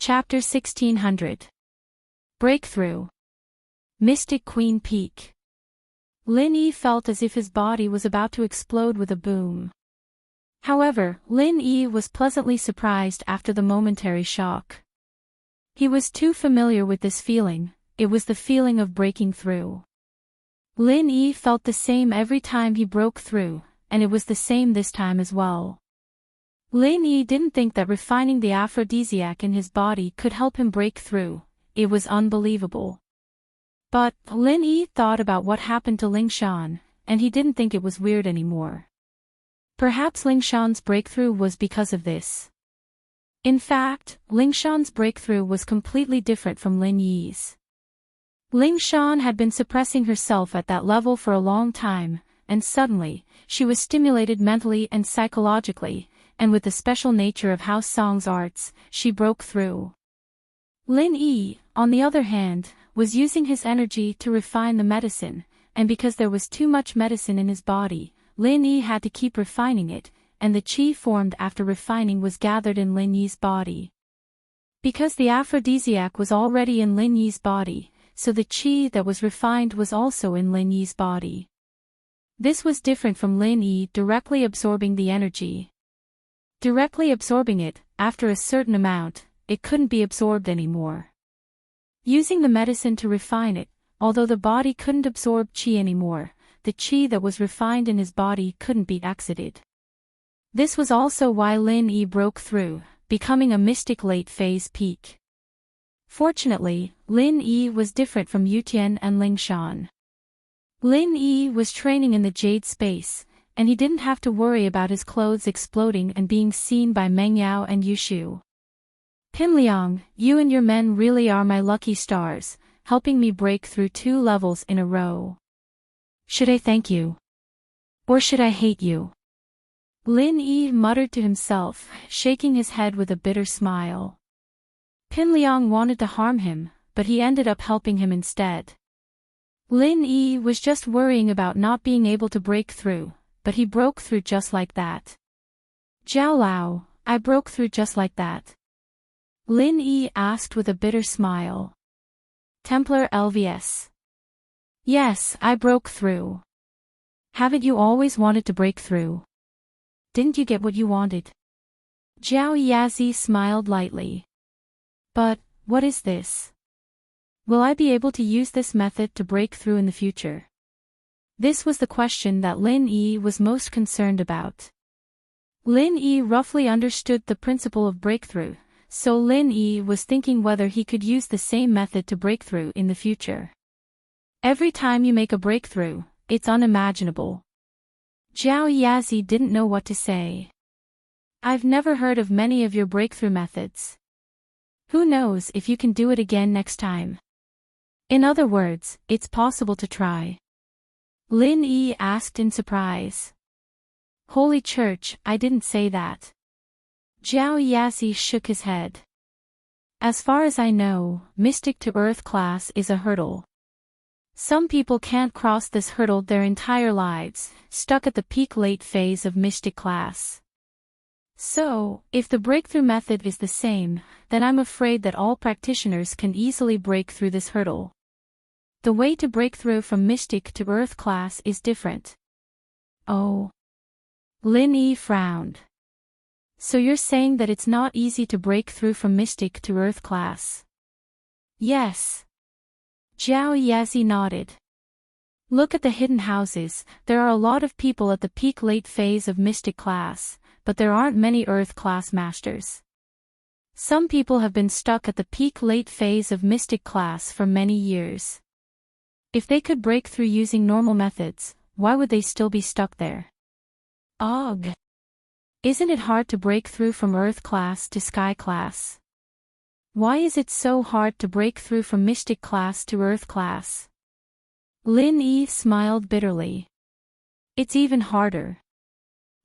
Chapter 1600. Breakthrough. Mystic Queen Peak. Lin Yi felt as if his body was about to explode with a boom. However, Lin Yi was pleasantly surprised after the momentary shock. He was too familiar with this feeling, it was the feeling of breaking through. Lin Yi felt the same every time he broke through, and it was the same this time as well. Lin Yi didn't think that refining the aphrodisiac in his body could help him break through, it was unbelievable. But, Lin Yi thought about what happened to Ling Shan, and he didn't think it was weird anymore. Perhaps Ling Shan's breakthrough was because of this. In fact, Ling Shan's breakthrough was completely different from Lin Yi's. Ling Shan had been suppressing herself at that level for a long time, and suddenly, she was stimulated mentally and psychologically, and with the special nature of house songs arts, she broke through. Lin Yi, on the other hand, was using his energy to refine the medicine, and because there was too much medicine in his body, Lin Yi had to keep refining it, and the qi formed after refining was gathered in Lin Yi's body. Because the aphrodisiac was already in Lin Yi's body, so the qi that was refined was also in Lin Yi's body. This was different from Lin Yi directly absorbing the energy. Directly absorbing it, after a certain amount, it couldn't be absorbed anymore. Using the medicine to refine it, although the body couldn't absorb qi anymore, the qi that was refined in his body couldn't be exited. This was also why Lin Yi broke through, becoming a mystic late-phase peak. Fortunately, Lin Yi was different from Yutian and Ling Shan. Lin Yi was training in the jade space, and he didn't have to worry about his clothes exploding and being seen by Meng Yao and Yushu. Pinliang, you and your men really are my lucky stars, helping me break through 2 levels in a row. Should I thank you? Or should I hate you? Lin Yi muttered to himself, shaking his head with a bitter smile. Pinliang wanted to harm him, but he ended up helping him instead. Lin Yi was just worrying about not being able to break through, but he broke through just like that. Zhao Lao, I broke through just like that. Lin Yi asked with a bitter smile. Templar LVS. Yes, I broke through. Haven't you always wanted to break through? Didn't you get what you wanted? Zhao Yazi smiled lightly. But, what is this? Will I be able to use this method to break through in the future? This was the question that Lin Yi was most concerned about. Lin Yi roughly understood the principle of breakthrough, so Lin Yi was thinking whether he could use the same method to break through in the future. Every time you make a breakthrough, it's unimaginable. Zhao Yazi didn't know what to say. I've never heard of many of your breakthrough methods. Who knows if you can do it again next time? In other words, it's possible to try. Lin Yi asked in surprise. Holy Church, I didn't say that. Zhao Yazi shook his head. As far as I know, Mystic to Earth class is a hurdle. Some people can't cross this hurdle their entire lives, stuck at the peak late phase of Mystic class. So, if the breakthrough method is the same, then I'm afraid that all practitioners can easily break through this hurdle. The way to break through from Mystic to Earth class is different. Oh. Lin Yi frowned. So you're saying that it's not easy to break through from Mystic to Earth class? Yes. Zhao Yazi nodded. Look at the hidden houses, there are a lot of people at the peak late phase of Mystic class, but there aren't many Earth class masters. Some people have been stuck at the peak late phase of Mystic class for many years. If they could break through using normal methods, why would they still be stuck there? Ugh! Isn't it hard to break through from Earth class to Sky class? Why is it so hard to break through from Mystic class to Earth class? Lin Yi smiled bitterly. It's even harder.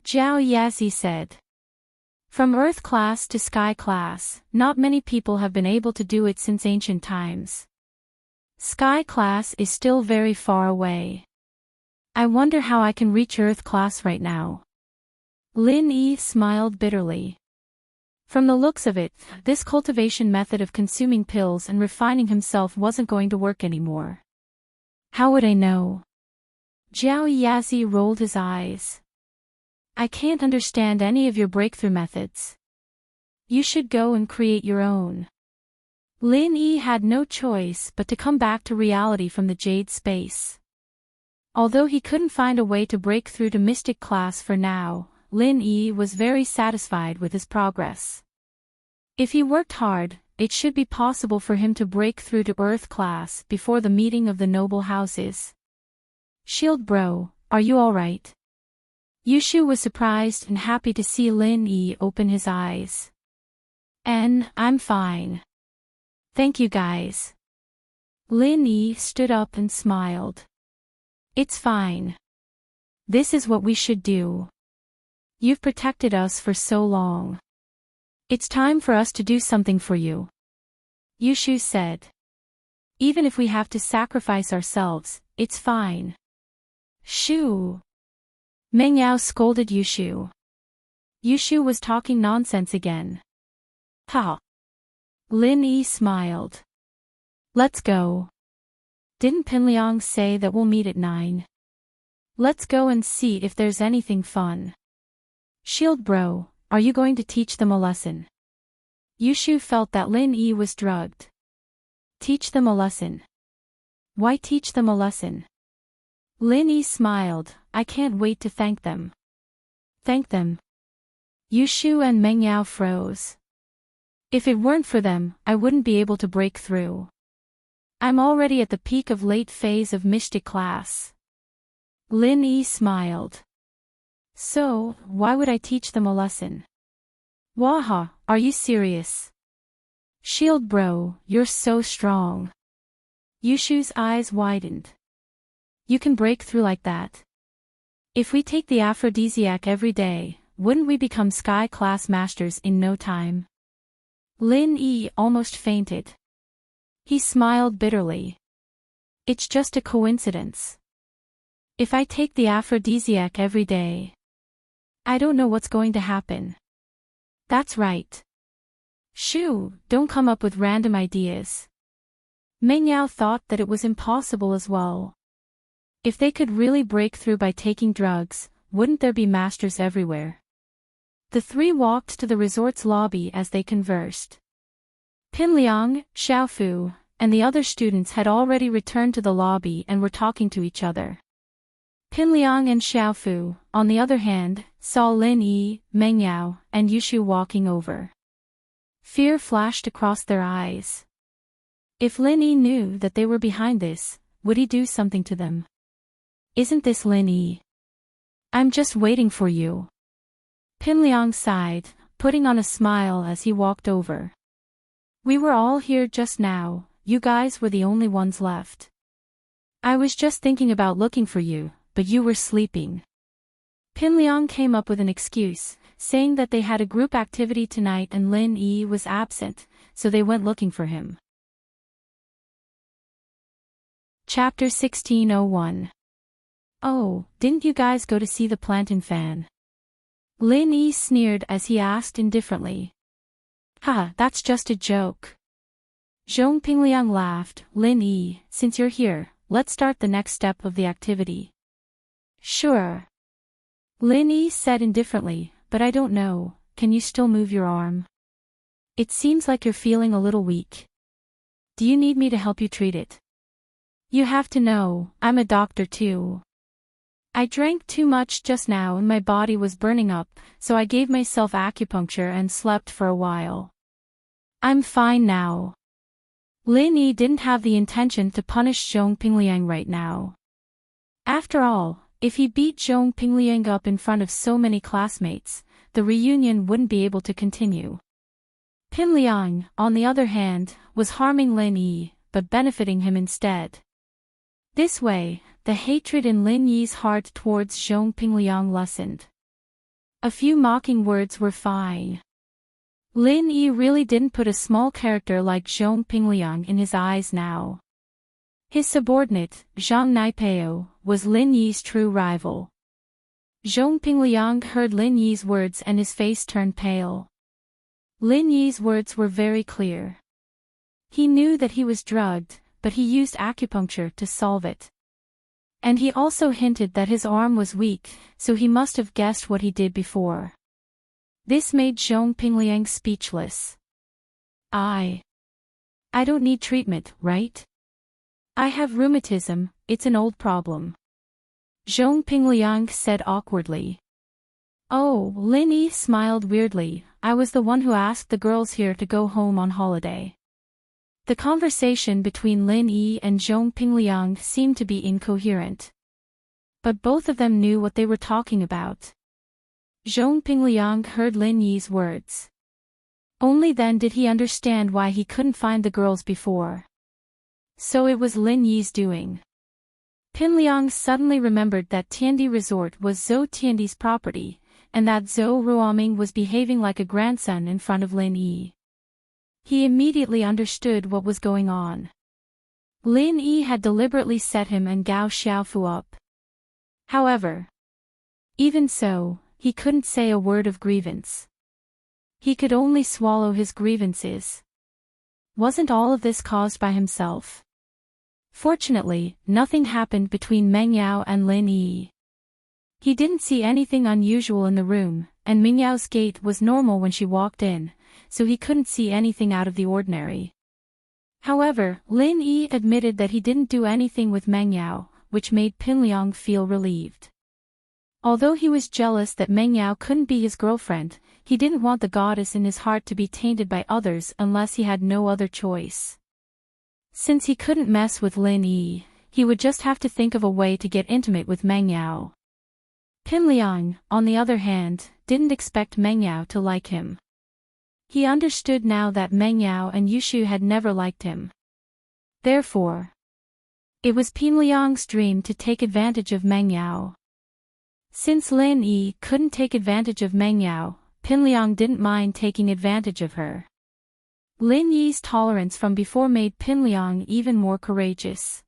Zhao Yazi said. From Earth class to Sky class, not many people have been able to do it since ancient times. Sky class is still very far away. I wonder how I can reach Earth class right now. Lin Yi smiled bitterly. From the looks of it, this cultivation method of consuming pills and refining himself wasn't going to work anymore. How would I know? Jiao Yazi rolled his eyes. I can't understand any of your breakthrough methods. You should go and create your own. Lin Yi had no choice but to come back to reality from the jade space. Although he couldn't find a way to break through to Mystic class for now, Lin Yi was very satisfied with his progress. If he worked hard, it should be possible for him to break through to Earth class before the meeting of the noble houses. Shield bro, are you alright? Yushu was surprised and happy to see Lin Yi open his eyes. I'm fine. Thank you guys. Lin Yi stood up and smiled. It's fine. This is what we should do. You've protected us for so long. It's time for us to do something for you. Yushu said. Even if we have to sacrifice ourselves, it's fine. Shoo! Meng Yao scolded Yushu. Yushu was talking nonsense again. Ha! Lin Yi smiled. Let's go. Didn't Pinliang say that we'll meet at 9? Let's go and see if there's anything fun. Shield bro, are you going to teach them a lesson? Yushu felt that Lin Yi was drugged. Teach them a lesson. Why teach them a lesson? Lin Yi smiled. I can't wait to thank them. Thank them. Yushu and Meng Yao froze. If it weren't for them, I wouldn't be able to break through. I'm already at the peak of late phase of Mystic class. Lin Yi smiled. So, why would I teach them a lesson? Waha, are you serious? Shield bro, you're so strong. Yushu's eyes widened. You can break through like that? If we take the aphrodisiac every day, wouldn't we become sky class masters in no time? Lin Yi almost fainted. He smiled bitterly. It's just a coincidence. If I take the aphrodisiac every day, I don't know what's going to happen. That's right. Shoo, don't come up with random ideas. Meng Yao thought that it was impossible as well. If they could really break through by taking drugs, wouldn't there be masters everywhere? The three walked to the resort's lobby as they conversed. Pinliang, Xiaofu, and the other students had already returned to the lobby and were talking to each other. Pinliang and Xiaofu, on the other hand, saw Lin Yi, Meng Yao, and Yushu walking over. Fear flashed across their eyes. If Lin Yi knew that they were behind this, would he do something to them? Isn't this Lin Yi? I'm just waiting for you. Pinliang sighed, putting on a smile as he walked over. We were all here just now, you guys were the only ones left. I was just thinking about looking for you, but you were sleeping. Pinliang came up with an excuse, saying that they had a group activity tonight and Lin Yi was absent, so they went looking for him. Chapter 1601. Oh, didn't you guys go to see the plantain fan? Lin Yi sneered as he asked indifferently. Ha, that's just a joke. Zhong Pingliang laughed. Lin Yi, since you're here, let's start the next step of the activity. Sure. Lin Yi said indifferently, but I don't know, can you still move your arm? It seems like you're feeling a little weak. Do you need me to help you treat it? You have to know, I'm a doctor too. I drank too much just now and my body was burning up, so I gave myself acupuncture and slept for a while. I'm fine now. Lin Yi didn't have the intention to punish Zhong Pingliang right now. After all, if he beat Zhong Pingliang up in front of so many classmates, the reunion wouldn't be able to continue. Pinliang, on the other hand, was harming Lin Yi, but benefiting him instead. This way, the hatred in Lin Yi's heart towards Zhong Pingliang lessened. A few mocking words were fine. Lin Yi really didn't put a small character like Zhong Pingliang in his eyes now. His subordinate, Zhang Naipeo, was Lin Yi's true rival. Zhong Pingliang heard Lin Yi's words and his face turned pale. Lin Yi's words were very clear. He knew that he was drugged, but he used acupuncture to solve it. And he also hinted that his arm was weak, so he must have guessed what he did before. This made Zhong Pingliang speechless. I don't need treatment, right? I have rheumatism, it's an old problem. Zhong Pingliang said awkwardly. Oh, Lin Yi smiled weirdly. I was the one who asked the girls here to go home on holiday. The conversation between Lin Yi and Zhong Pingliang seemed to be incoherent. But both of them knew what they were talking about. Zhong Pingliang heard Lin Yi's words. Only then did he understand why he couldn't find the girls before. So it was Lin Yi's doing. Pinliang suddenly remembered that Tiandi Resort was Zhou Tiandi's property, and that Zhou Ruoming was behaving like a grandson in front of Lin Yi. He immediately understood what was going on. Lin Yi had deliberately set him and Gao Xiaofu up. However, even so, he couldn't say a word of grievance. He could only swallow his grievances. Wasn't all of this caused by himself? Fortunately, nothing happened between Meng Yao and Lin Yi. He didn't see anything unusual in the room, and Meng Yao's gait was normal when she walked in, so he couldn't see anything out of the ordinary. However, Lin Yi admitted that he didn't do anything with Meng Yao, which made Pinliang feel relieved. Although he was jealous that Meng Yao couldn't be his girlfriend, he didn't want the goddess in his heart to be tainted by others unless he had no other choice. Since he couldn't mess with Lin Yi, he would just have to think of a way to get intimate with Meng Yao. Pinliang, on the other hand, didn't expect Meng Yao to like him. He understood now that Meng Yao and Yushu had never liked him. Therefore, it was Pinliang's dream to take advantage of Meng Yao. Since Lin Yi couldn't take advantage of Meng Yao, Pinliang didn't mind taking advantage of her. Lin Yi's tolerance from before made Pinliang even more courageous.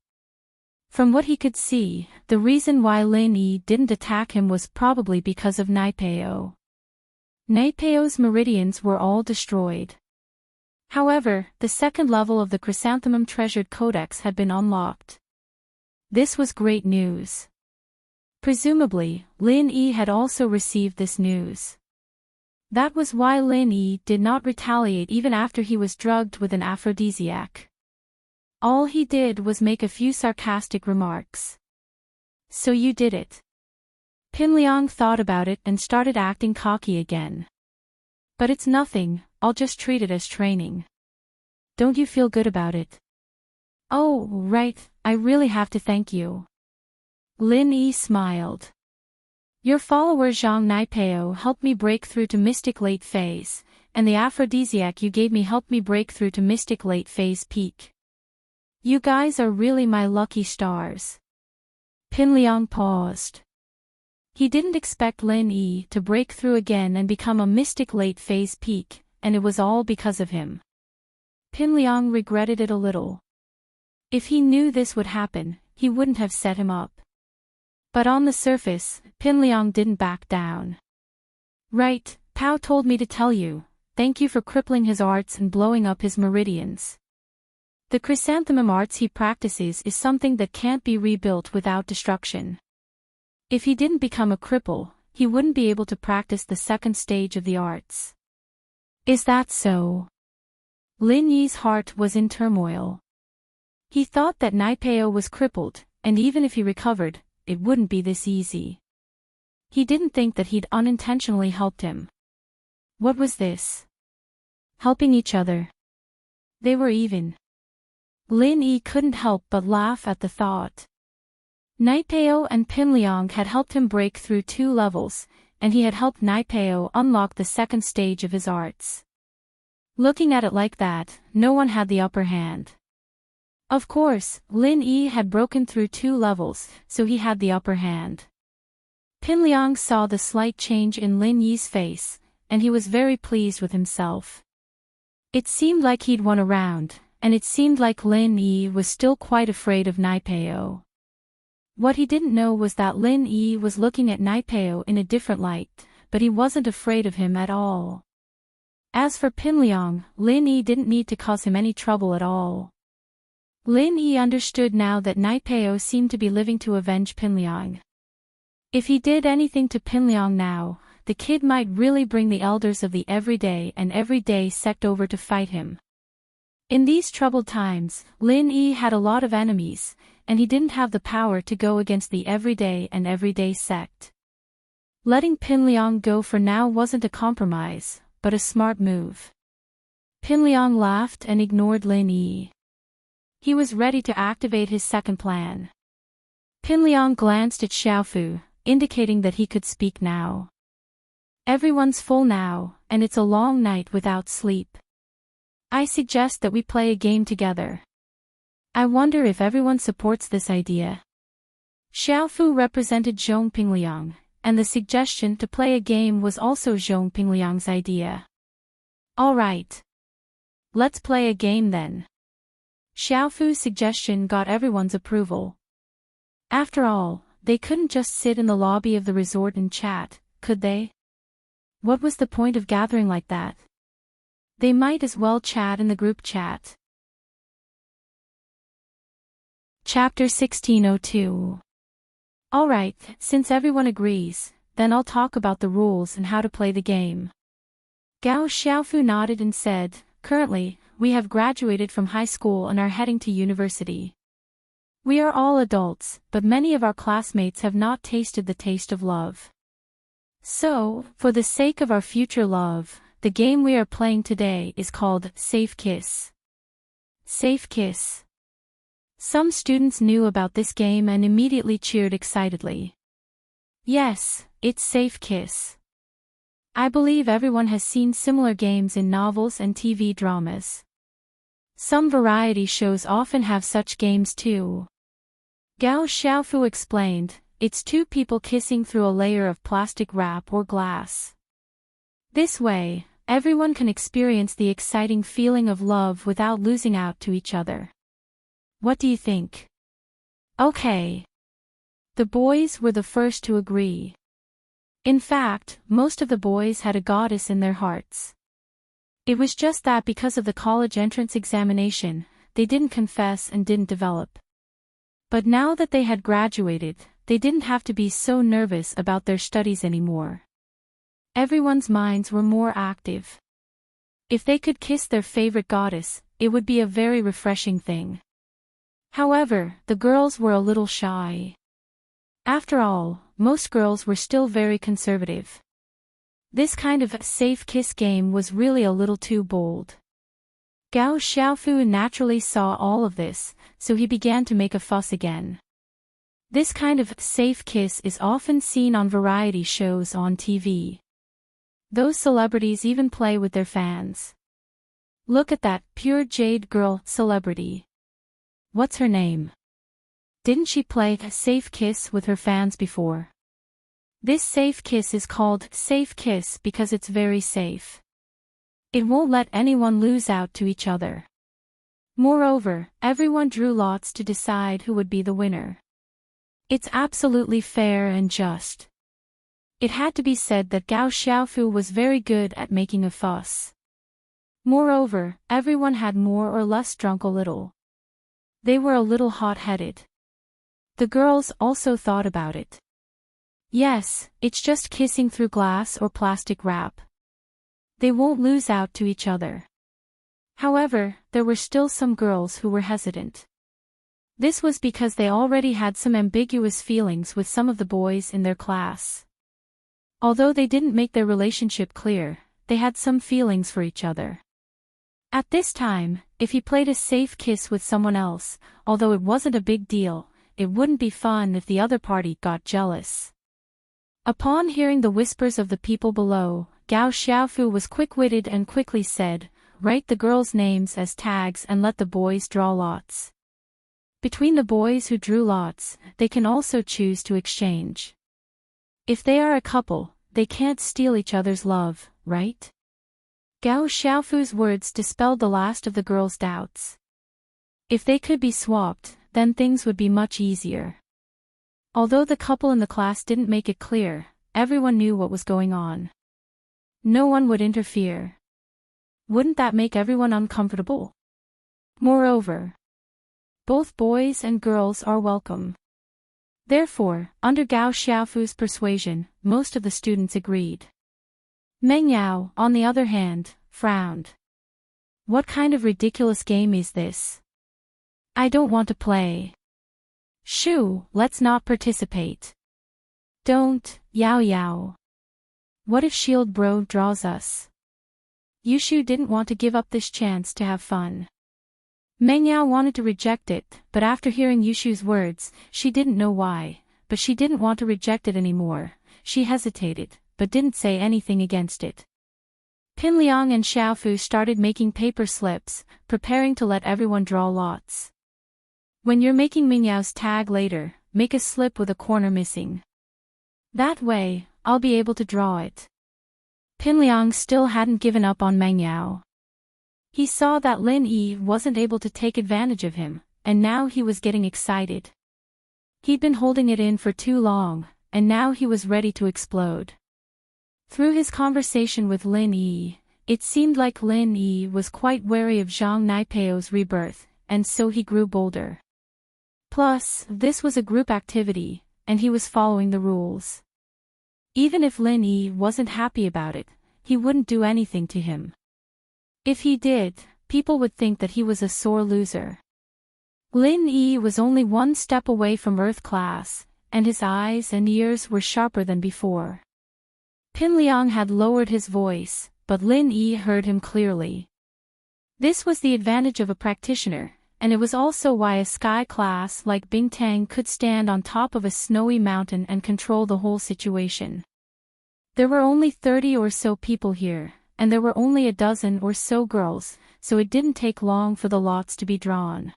From what he could see, the reason why Lin Yi didn't attack him was probably because of Naipeo. Naipeo's meridians were all destroyed. However, the second level of the Chrysanthemum Treasured Codex had been unlocked. This was great news. Presumably, Lin Yi had also received this news. That was why Lin Yi did not retaliate even after he was drugged with an aphrodisiac. All he did was make a few sarcastic remarks. So you did it. Pinliang thought about it and started acting cocky again. But it's nothing, I'll just treat it as training. Don't you feel good about it? Oh, right, I really have to thank you. Lin Yi smiled. Your follower Zhang Naipeo helped me break through to Mystic Late Phase, and the aphrodisiac you gave me helped me break through to Mystic Late Phase Peak. You guys are really my lucky stars. Pinliang paused. He didn't expect Lin Yi to break through again and become a Mystic Late Phase Peak, and it was all because of him. Pinliang regretted it a little. If he knew this would happen, he wouldn't have set him up. But on the surface, Pinliang didn't back down. Right, Pao told me to tell you, thank you for crippling his arts and blowing up his meridians. The chrysanthemum arts he practices is something that can't be rebuilt without destruction. If he didn't become a cripple, he wouldn't be able to practice the second stage of the arts. Is that so? Lin Yi's heart was in turmoil. He thought that Naipeo was crippled, and even if he recovered, it wouldn't be this easy. He didn't think that he'd unintentionally helped him. What was this? Helping each other. They were even. Lin Yi couldn't help but laugh at the thought. Naipeo and Pinliang had helped him break through 2 levels, and he had helped Naipeo unlock the second stage of his arts. Looking at it like that, no one had the upper hand. Of course, Lin Yi had broken through 2 levels, so he had the upper hand. Pinliang saw the slight change in Lin Yi's face, and he was very pleased with himself. It seemed like he'd won a round, and it seemed like Lin Yi was still quite afraid of Naipeo. What he didn't know was that Lin Yi was looking at Naipeo in a different light, but he wasn't afraid of him at all. As for Pinliang, Lin Yi didn't need to cause him any trouble at all. Lin Yi understood now that Naipeo seemed to be living to avenge Pinliang. If he did anything to Pinliang now, the kid might really bring the elders of the everyday sect over to fight him. In these troubled times, Lin Yi had a lot of enemies, and he didn't have the power to go against the everyday sect. Letting Pinliang go for now wasn't a compromise, but a smart move. Pinliang laughed and ignored Lin Yi. He was ready to activate his second plan. Pinliang glanced at Xiaofu, indicating that he could speak now. Everyone's full now, and it's a long night without sleep. I suggest that we play a game together. I wonder if everyone supports this idea. Xiaofu represented Zhong Pingliang, and the suggestion to play a game was also Zhong Pingliang's idea. All right. Let's play a game then. Xiaofu's suggestion got everyone's approval. After all, they couldn't just sit in the lobby of the resort and chat, could they? What was the point of gathering like that? They might as well chat in the group chat. Chapter 1602. Alright, since everyone agrees, then I'll talk about the rules and how to play the game. Gao Xiaofu nodded and said, currently, we have graduated from high school and are heading to university. We are all adults, but many of our classmates have not tasted the taste of love. So, for the sake of our future love, the game we are playing today is called Safe Kiss. Safe Kiss. Some students knew about this game and immediately cheered excitedly. Yes, it's Safe Kiss. I believe everyone has seen similar games in novels and TV dramas. Some variety shows often have such games too. Gao Xiaofu explained, it's two people kissing through a layer of plastic wrap or glass. This way, everyone can experience the exciting feeling of love without losing out to each other. What do you think? Okay. The boys were the first to agree. In fact, most of the boys had a goddess in their hearts. It was just that because of the college entrance examination, they didn't confess and didn't develop. But now that they had graduated, they didn't have to be so nervous about their studies anymore. Everyone's minds were more active. If they could kiss their favorite goddess, it would be a very refreshing thing. However, the girls were a little shy. After all, most girls were still very conservative. This kind of safe kiss game was really a little too bold. Gao Xiaofu naturally saw all of this, so he began to make a fuss again. This kind of safe kiss is often seen on variety shows on TV. Those celebrities even play with their fans. Look at that pure jade girl celebrity. What's her name? Didn't she play a safe kiss with her fans before? This safe kiss is called Safe Kiss because it's very safe. It won't let anyone lose out to each other. Moreover, everyone drew lots to decide who would be the winner. It's absolutely fair and just. It had to be said that Gao Xiaofu was very good at making a fuss. Moreover, everyone had more or less drunk a little. They were a little hot-headed. The girls also thought about it. Yes, it's just kissing through glass or plastic wrap. They won't lose out to each other. However, there were still some girls who were hesitant. This was because they already had some ambiguous feelings with some of the boys in their class. Although they didn't make their relationship clear, they had some feelings for each other. At this time, if he played a safe kiss with someone else, although it wasn't a big deal, it wouldn't be fun if the other party got jealous. Upon hearing the whispers of the people below, Gao Xiaofu was quick-witted and quickly said, "Write the girls' names as tags and let the boys draw lots." Between the boys who drew lots, they can also choose to exchange. If they are a couple, they can't steal each other's love, right? Gao Xiaofu's words dispelled the last of the girls' doubts. If they could be swapped, then things would be much easier. Although the couple in the class didn't make it clear, everyone knew what was going on. No one would interfere. Wouldn't that make everyone uncomfortable? Moreover, both boys and girls are welcome. Therefore, under Gao Xiaofu's persuasion, most of the students agreed. Meng Yao, on the other hand, frowned. What kind of ridiculous game is this? I don't want to play. Shoo, let's not participate. Don't, Yao Yao. What if Shield Bro draws us? Yushu didn't want to give up this chance to have fun. Meng Yao wanted to reject it, but after hearing Yushu's words, she didn't know why, but she didn't want to reject it anymore. She hesitated, but didn't say anything against it. Pinliang and Xiaofu started making paper slips, preparing to let everyone draw lots. When you're making Meng Yao's tag later, make a slip with a corner missing. That way, I'll be able to draw it. Pinliang still hadn't given up on Meng Yao. He saw that Lin Yi wasn't able to take advantage of him, and now he was getting excited. He'd been holding it in for too long, and now he was ready to explode. Through his conversation with Lin Yi, it seemed like Lin Yi was quite wary of Zhang Naipeo's rebirth, and so he grew bolder. Plus, this was a group activity, and he was following the rules. Even if Lin Yi wasn't happy about it, he wouldn't do anything to him. If he did, people would think that he was a sore loser. Lin Yi was only one step away from Earth class, and his eyes and ears were sharper than before. Pinliang had lowered his voice, but Lin Yi heard him clearly. This was the advantage of a practitioner, and it was also why a sky class like Bingtang could stand on top of a snowy mountain and control the whole situation. There were only 30 or so people here, and there were only a dozen or so girls, so it didn't take long for the lots to be drawn.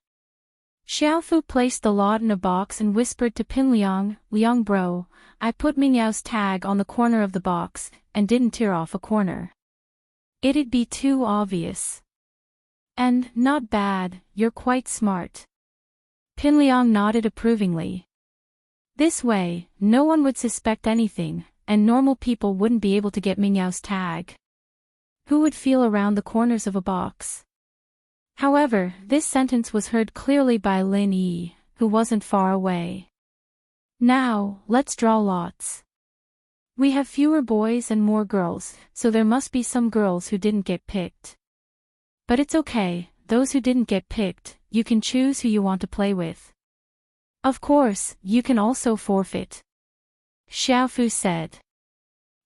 Xiaofu placed the lot in a box and whispered to Pinliang, "Liang bro, I put Meng Yao's tag on the corner of the box, and didn't tear off a corner. It'd be too obvious." "And, not bad, you're quite smart." Pinliang nodded approvingly. This way, no one would suspect anything, and normal people wouldn't be able to get Meng Yao's tag. Who would feel around the corners of a box? However, this sentence was heard clearly by Lin Yi, who wasn't far away. "Now, let's draw lots. We have fewer boys and more girls, so there must be some girls who didn't get picked. But it's okay, those who didn't get picked, you can choose who you want to play with. Of course, you can also forfeit," Xiaofu said.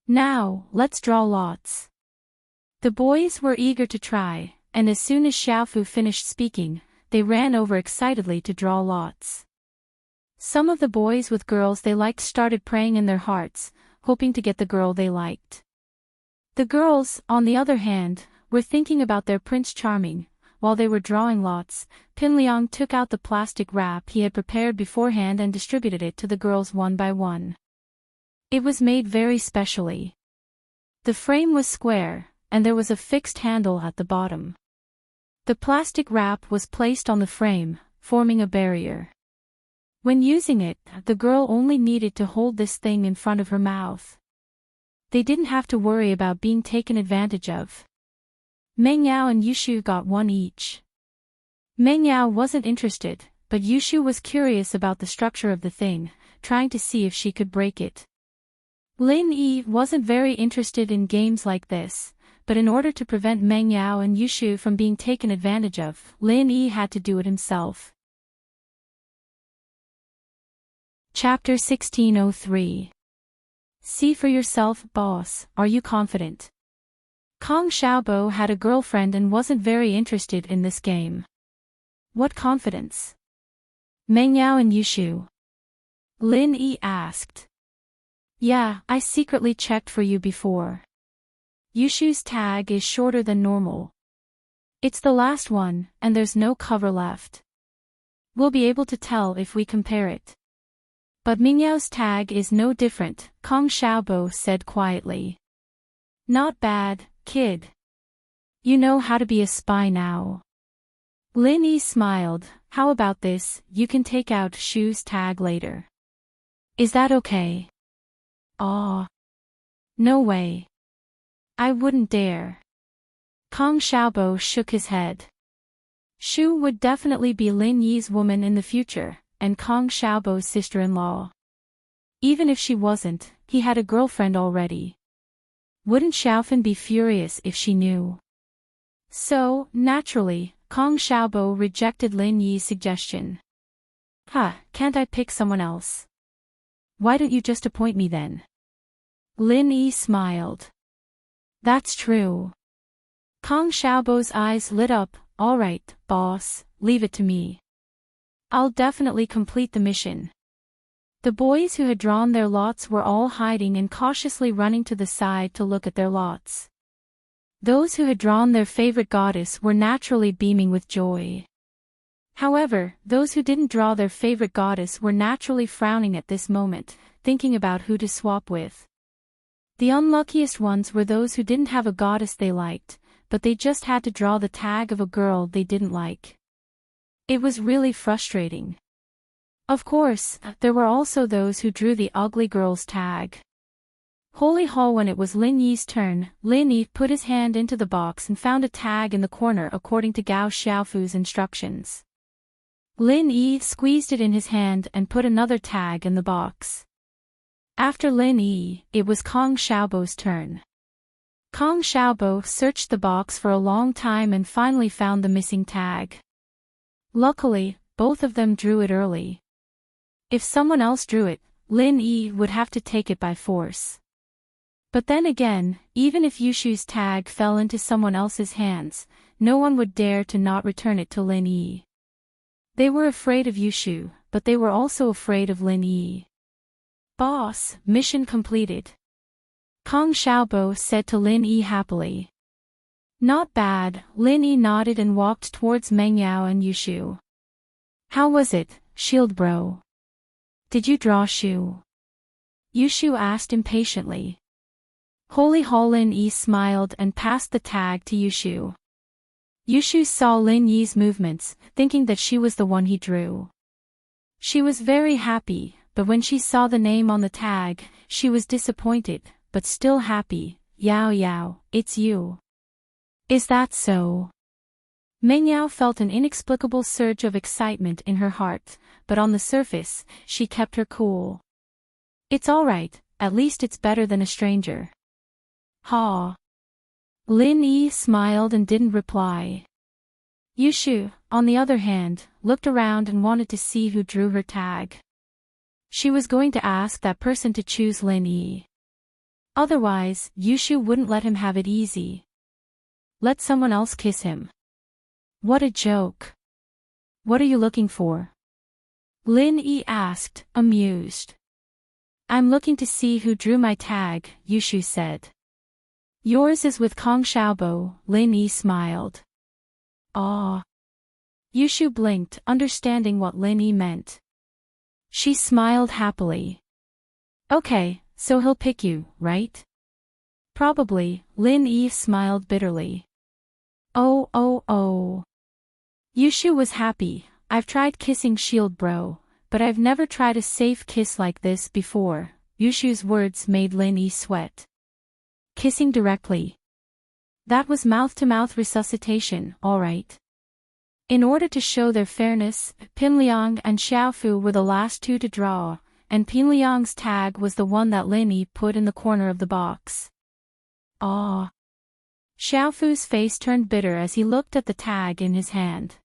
"Now, let's draw lots." The boys were eager to try, and as soon as Xiaofu finished speaking, they ran over excitedly to draw lots. Some of the boys with girls they liked started praying in their hearts, hoping to get the girl they liked. The girls, on the other hand, were thinking about their Prince Charming. While they were drawing lots, Pinliang took out the plastic wrap he had prepared beforehand and distributed it to the girls one by one. It was made very specially. The frame was square, and there was a fixed handle at the bottom. The plastic wrap was placed on the frame, forming a barrier. When using it, the girl only needed to hold this thing in front of her mouth. They didn't have to worry about being taken advantage of. Meng Yao and Yushu got one each. Meng Yao wasn't interested, but Yushu was curious about the structure of the thing, trying to see if she could break it. Lin Yi wasn't very interested in games like this, but in order to prevent Meng Yao and Yushu from being taken advantage of, Lin Yi had to do it himself. Chapter 1603. See for yourself, boss, are you confident? Kong Xiaobo had a girlfriend and wasn't very interested in this game. What confidence? Meng Yao and Yushu. Lin Yi asked. Yeah, I secretly checked for you before. Yushu's tag is shorter than normal. It's the last one, and there's no cover left. We'll be able to tell if we compare it. But Meng Yao's tag is no different, Kong Xiaobo said quietly. Not bad, kid. You know how to be a spy now. Lin Yi smiled. How about this, you can take out Shu's tag later. Is that okay? Aw. No way. I wouldn't dare. Kong Xiaobo shook his head. Shu would definitely be Lin Yi's woman in the future, and Kong Xiaobo's sister-in-law. Even if she wasn't, he had a girlfriend already. Wouldn't Xiaofan be furious if she knew? So, naturally, Kong Xiaobo rejected Lin Yi's suggestion. Can't I pick someone else? Why don't you just appoint me then? Lin Yi smiled. That's true. Kong Xiaobo's eyes lit up. All right, boss, leave it to me. I'll definitely complete the mission. The boys who had drawn their lots were all hiding and cautiously running to the side to look at their lots. Those who had drawn their favorite goddess were naturally beaming with joy. However, those who didn't draw their favorite goddess were naturally frowning at this moment, thinking about who to swap with. The unluckiest ones were those who didn't have a goddess they liked, but they just had to draw the tag of a girl they didn't like. It was really frustrating. Of course, there were also those who drew the ugly girl's tag. Holy hall, when it was Lin Yi's turn, Lin Yi put his hand into the box and found a tag in the corner according to Gao Xiaofu's instructions. Lin Yi squeezed it in his hand and put another tag in the box. After Lin Yi, it was Kong Xiaobo's turn. Kong Xiaobo searched the box for a long time and finally found the missing tag. Luckily, both of them drew it early. If someone else drew it, Lin Yi would have to take it by force. But then again, even if Yushu's tag fell into someone else's hands, no one would dare to not return it to Lin Yi. They were afraid of Yushu, but they were also afraid of Lin Yi. Boss, mission completed. Kong Xiaobo said to Lin Yi happily. Not bad, Lin Yi nodded and walked towards Meng Yao and Yushu. How was it, Shield Bro? Did you draw Shu? Yushu asked impatiently. Holy hall, Lin Yi smiled and passed the tag to Yushu. Yushu saw Lin Yi's movements, thinking that she was the one he drew. She was very happy, but when she saw the name on the tag, she was disappointed, but still happy. Yao Yao, it's you. Is that so? Meng Yao felt an inexplicable surge of excitement in her heart, but on the surface, she kept her cool. It's all right, at least it's better than a stranger. Ha. Lin Yi smiled and didn't reply. Yushu, on the other hand, looked around and wanted to see who drew her tag. She was going to ask that person to choose Lin Yi. Otherwise, Yushu wouldn't let him have it easy. Let someone else kiss him. What a joke. What are you looking for? Lin Yi asked, amused. I'm looking to see who drew my tag, Yushu said. Yours is with Kong Xiaobo, Lin Yi smiled. Ah. Yushu blinked, understanding what Lin Yi meant. She smiled happily. Okay, so he'll pick you, right? Probably, Lin Yi smiled bitterly. Oh. Yushu was happy. I've tried kissing Shield Bro, but I've never tried a safe kiss like this before. Yushu's words made Lin Yi sweat. Kissing directly. That was mouth-to-mouth resuscitation, all right. In order to show their fairness, Pinliang and Xiaofu were the last two to draw, and Pinliang's tag was the one that Lin Yi put in the corner of the box. Ah. Xiaofu's face turned bitter as he looked at the tag in his hand.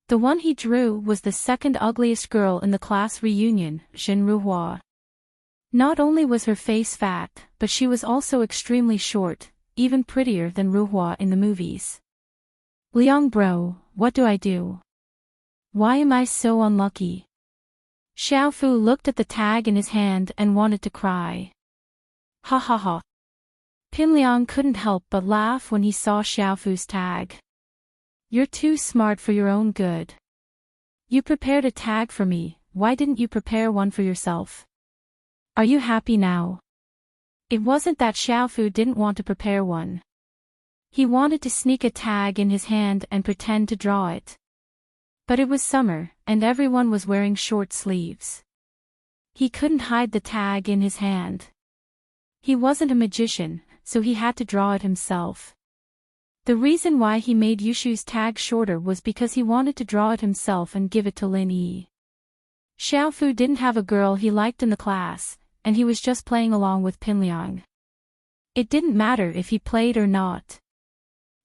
The one he drew was the second ugliest girl in the class reunion, Jin Ruhua. Not only was her face fat, but she was also extremely short, even prettier than Ruhua in the movies. Liang Bro, what do I do? Why am I so unlucky? Xiaofu looked at the tag in his hand and wanted to cry. Ha ha ha. Pinliang couldn't help but laugh when he saw Xiaofu's tag. You're too smart for your own good. You prepared a tag for me, why didn't you prepare one for yourself? Are you happy now? It wasn't that Xiaofu didn't want to prepare one. He wanted to sneak a tag in his hand and pretend to draw it. But it was summer, and everyone was wearing short sleeves. He couldn't hide the tag in his hand. He wasn't a magician, so he had to draw it himself. The reason why he made Yushu's tag shorter was because he wanted to draw it himself and give it to Lin Yi. Xiaofu didn't have a girl he liked in the class, and he was just playing along with Pinliang. It didn't matter if he played or not.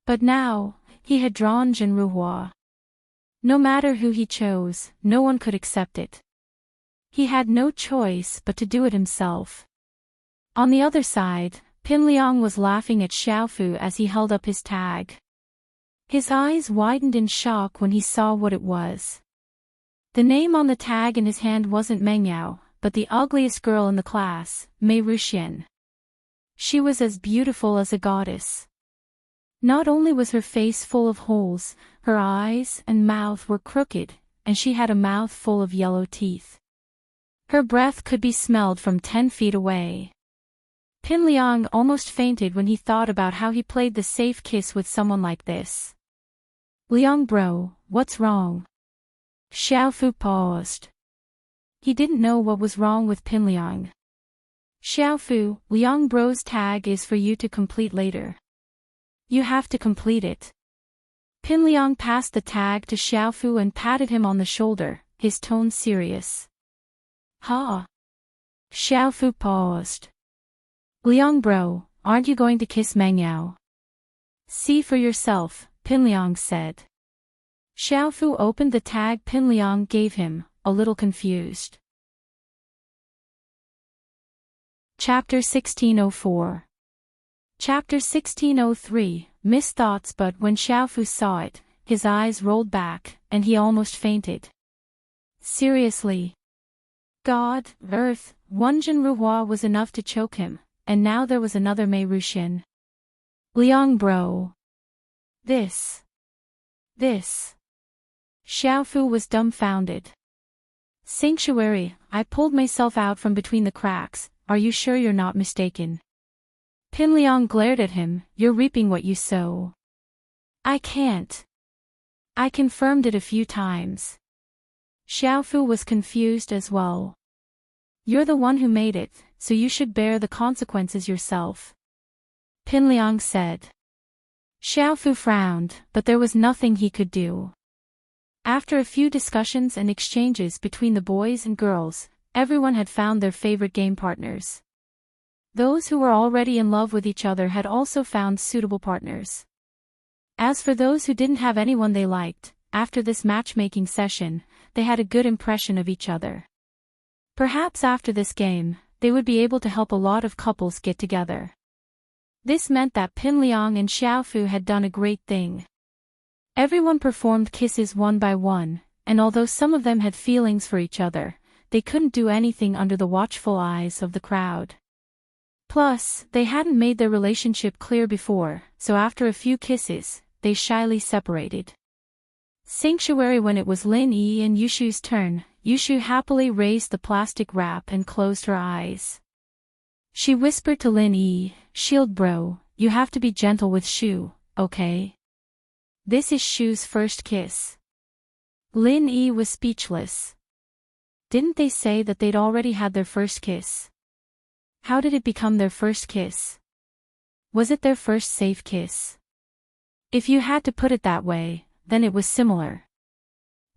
But now, he had drawn Jin Ruhua. No matter who he chose, no one could accept it. He had no choice but to do it himself. On the other side, Pinliang was laughing at Xiaofu as he held up his tag. His eyes widened in shock when he saw what it was. The name on the tag in his hand wasn't Mengyao, but the ugliest girl in the class, Mei Ruxian. She was as beautiful as a goddess. Not only was her face full of holes, her eyes and mouth were crooked, and she had a mouth full of yellow teeth. Her breath could be smelled from 10 feet away. Pinliang almost fainted when he thought about how he played the safe kiss with someone like this. Liang bro, what's wrong? Xiaofu paused. He didn't know what was wrong with Pinliang. Xiaofu, Liang bro's tag is for you to complete later. You have to complete it. Pinliang passed the tag to Xiaofu and patted him on the shoulder, his tone serious. Ha! Xiaofu paused. Liang bro, aren't you going to kiss Mengyao? See for yourself, Pinliang said. Xiaofu opened the tag Pinliang gave him, a little confused. Chapter 1604. Chapter 1603, Missed Thoughts. But when Xiaofu saw it, his eyes rolled back, and he almost fainted. Seriously? God, Earth, Jin Ruhua was enough to choke him, and now there was another Mei Ruxian. Liang bro. This. Xiaofu was dumbfounded. Sanctuary, I pulled myself out from between the cracks, are you sure you're not mistaken? Pinliang glared at him, you're reaping what you sow. I can't. I confirmed it a few times. Xiaofu was confused as well. You're the one who made it, so you should bear the consequences yourself. Pinliang said. Xiaofu frowned, but there was nothing he could do. After a few discussions and exchanges between the boys and girls, everyone had found their favorite game partners. Those who were already in love with each other had also found suitable partners. As for those who didn't have anyone they liked, after this matchmaking session, they had a good impression of each other. Perhaps after this game, they would be able to help a lot of couples get together. This meant that Pinliang and Xiaofu had done a great thing. Everyone performed kisses one by one, and although some of them had feelings for each other, they couldn't do anything under the watchful eyes of the crowd. Plus, they hadn't made their relationship clear before, so after a few kisses, they shyly separated. Sanctuary. When it was Lin Yi and Yushu's turn, Yushu happily raised the plastic wrap and closed her eyes. She whispered to Lin Yi, Shield bro, you have to be gentle with Shu, okay? This is Shu's first kiss. Lin Yi was speechless. Didn't they say that they'd already had their first kiss? How did it become their first kiss? Was it their first safe kiss? If you had to put it that way, then it was similar.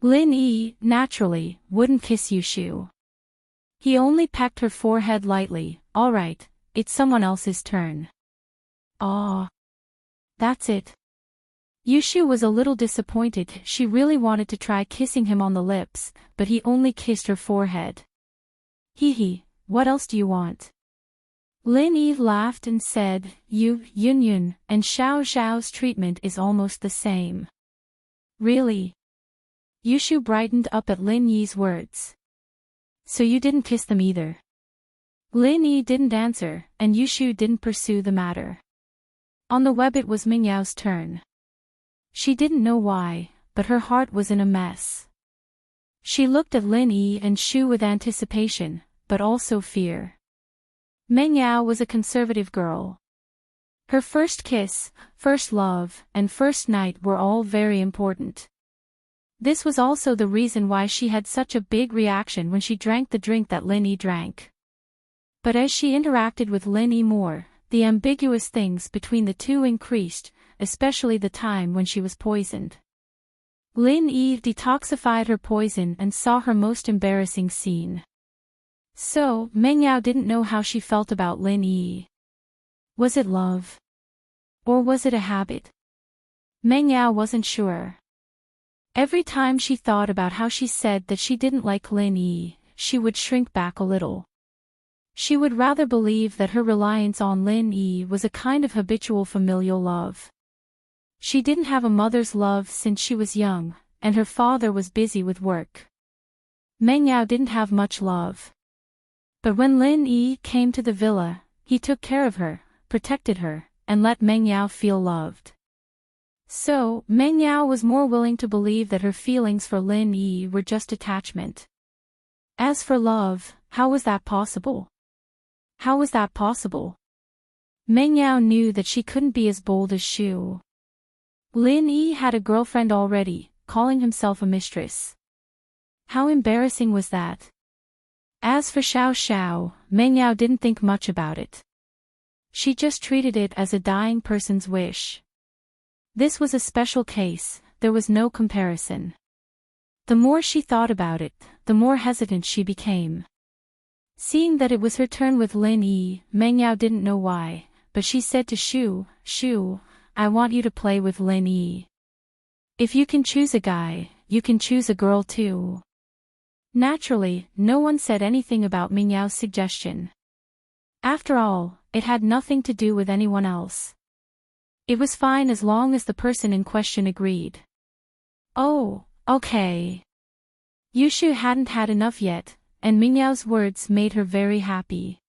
Lin Yi, naturally, wouldn't kiss Yushu. He only pecked her forehead lightly. Alright, it's someone else's turn. Aw. That's it. Yushu was a little disappointed. She really wanted to try kissing him on the lips, but he only kissed her forehead. Hee, what else do you want? Lin Yi laughed and said, Yun, and Xiao Xiao's treatment is almost the same. Really? Yushu brightened up at Lin Yi's words. So you didn't kiss them either? Lin Yi didn't answer, and Yushu didn't pursue the matter. On the web it was Mingyao's turn. She didn't know why, but her heart was in a mess. She looked at Lin Yi and Shu with anticipation, but also fear. Mengyao was a conservative girl. Her first kiss, first love, and first night were all very important. This was also the reason why she had such a big reaction when she drank the drink that Lin Yi drank. But as she interacted with Lin Yi more, the ambiguous things between the two increased, especially the time when she was poisoned. Lin Yi detoxified her poison and saw her most embarrassing scene. So, Meng Yao didn't know how she felt about Lin Yi. Was it love? Or was it a habit? Meng Yao wasn't sure. Every time she thought about how she said that she didn't like Lin Yi, she would shrink back a little. She would rather believe that her reliance on Lin Yi was a kind of habitual familial love. She didn't have a mother's love since she was young, and her father was busy with work. Meng Yao didn't have much love. But when Lin Yi came to the villa, he took care of her, protected her, and let Meng Yao feel loved. So, Meng Yao was more willing to believe that her feelings for Lin Yi were just attachment. As for love, how was that possible? How was that possible? Meng Yao knew that she couldn't be as bold as Shu. Lin Yi had a girlfriend already, calling himself a mistress. How embarrassing was that? As for Xiao Xiao, Meng Yao didn't think much about it. She just treated it as a dying person's wish. This was a special case, there was no comparison. The more she thought about it, the more hesitant she became. Seeing that it was her turn with Lin Yi, Meng Yao didn't know why, but she said to Shu, "Shu, I want you to play with Lin Yi. If you can choose a guy, you can choose a girl too." Naturally, no one said anything about Meng Yao's suggestion. After all, it had nothing to do with anyone else. It was fine as long as the person in question agreed. Oh, okay. Yushu hadn't had enough yet, and Meng Yao's words made her very happy.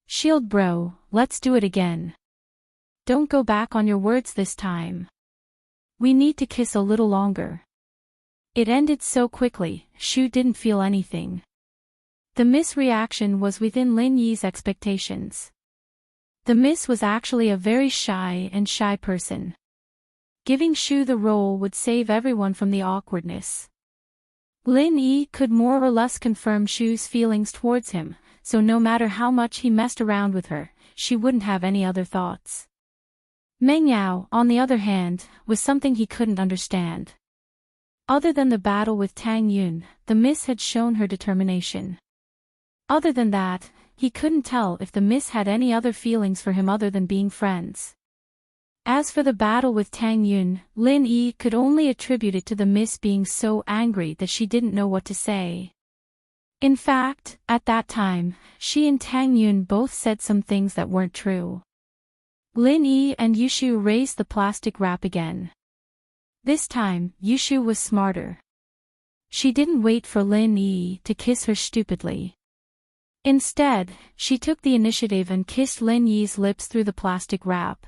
"Shield bro, let's do it again. Don't go back on your words this time. We need to kiss a little longer." It ended so quickly, Shu didn't feel anything. The Miss reaction was within Lin Yi's expectations. The Miss was actually a very shy person. Giving Shu the role would save everyone from the awkwardness. Lin Yi could more or less confirm Shu's feelings towards him, so no matter how much he messed around with her, she wouldn't have any other thoughts. Meng Yao, on the other hand, was something he couldn't understand. Other than the battle with Tang Yun, the Miss had shown her determination. Other than that, he couldn't tell if the Miss had any other feelings for him other than being friends. As for the battle with Tang Yun, Lin Yi could only attribute it to the Miss being so angry that she didn't know what to say. In fact, at that time, she and Tang Yun both said some things that weren't true. Lin Yi and Yushu raised the plastic wrap again. This time, Yushu was smarter. She didn't wait for Lin Yi to kiss her stupidly. Instead, she took the initiative and kissed Lin Yi's lips through the plastic wrap.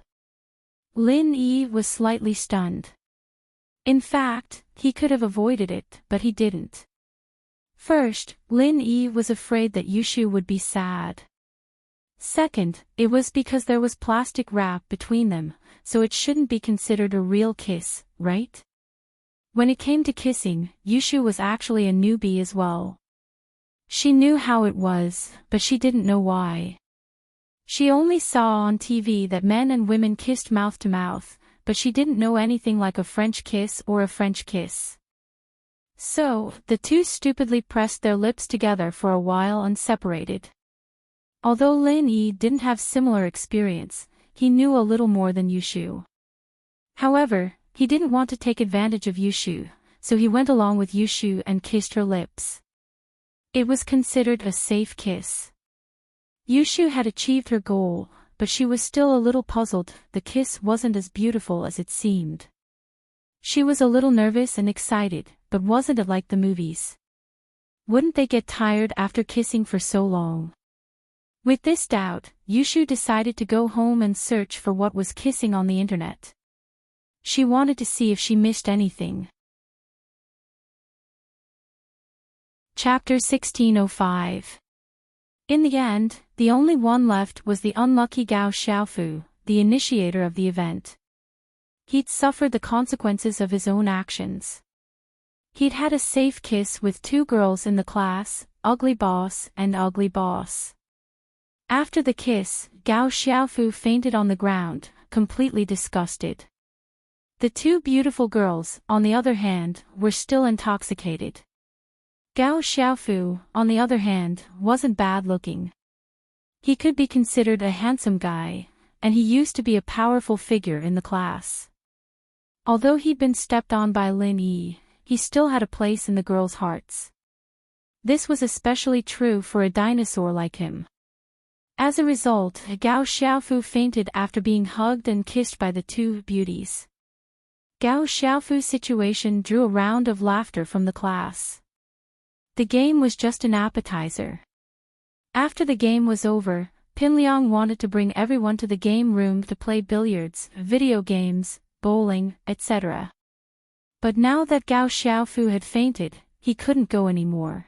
Lin Yi was slightly stunned. In fact, he could have avoided it, but he didn't. First, Lin Yi was afraid that Yushu would be sad. Second, it was because there was plastic wrap between them, so it shouldn't be considered a real kiss, right? When it came to kissing, Yushu was actually a newbie as well. She knew how it was, but she didn't know why. She only saw on TV that men and women kissed mouth to mouth, but she didn't know anything like a French kiss or a French kiss. So, the two stupidly pressed their lips together for a while and separated. Although Lin Yi didn't have similar experience, he knew a little more than Yushu. However, he didn't want to take advantage of Yushu, so he went along with Yushu and kissed her lips. It was considered a safe kiss. Yushu had achieved her goal, but she was still a little puzzled. The kiss wasn't as beautiful as it seemed. She was a little nervous and excited, but wasn't it like the movies? Wouldn't they get tired after kissing for so long? With this doubt, Yushu decided to go home and search for what was kissing on the internet. She wanted to see if she missed anything. Chapter 1605. In the end, the only one left was the unlucky Gao Xiaofu, the initiator of the event. He'd suffered the consequences of his own actions. He'd had a safe kiss with two girls in the class, Ugly Boss and Ugly Boss. After the kiss, Gao Xiaofu fainted on the ground, completely disgusted. The two beautiful girls, on the other hand, were still intoxicated. Gao Xiaofu, on the other hand, wasn't bad-looking. He could be considered a handsome guy, and he used to be a powerful figure in the class. Although he'd been stepped on by Lin Yi, he still had a place in the girls' hearts. This was especially true for a dinosaur like him. As a result, Gao Xiaofu fainted after being hugged and kissed by the two beauties. Gao Xiaofu's situation drew a round of laughter from the class. The game was just an appetizer. After the game was over, Pinliang wanted to bring everyone to the game room to play billiards, video games, bowling, etc. But now that Gao Xiaofu had fainted, he couldn't go anymore.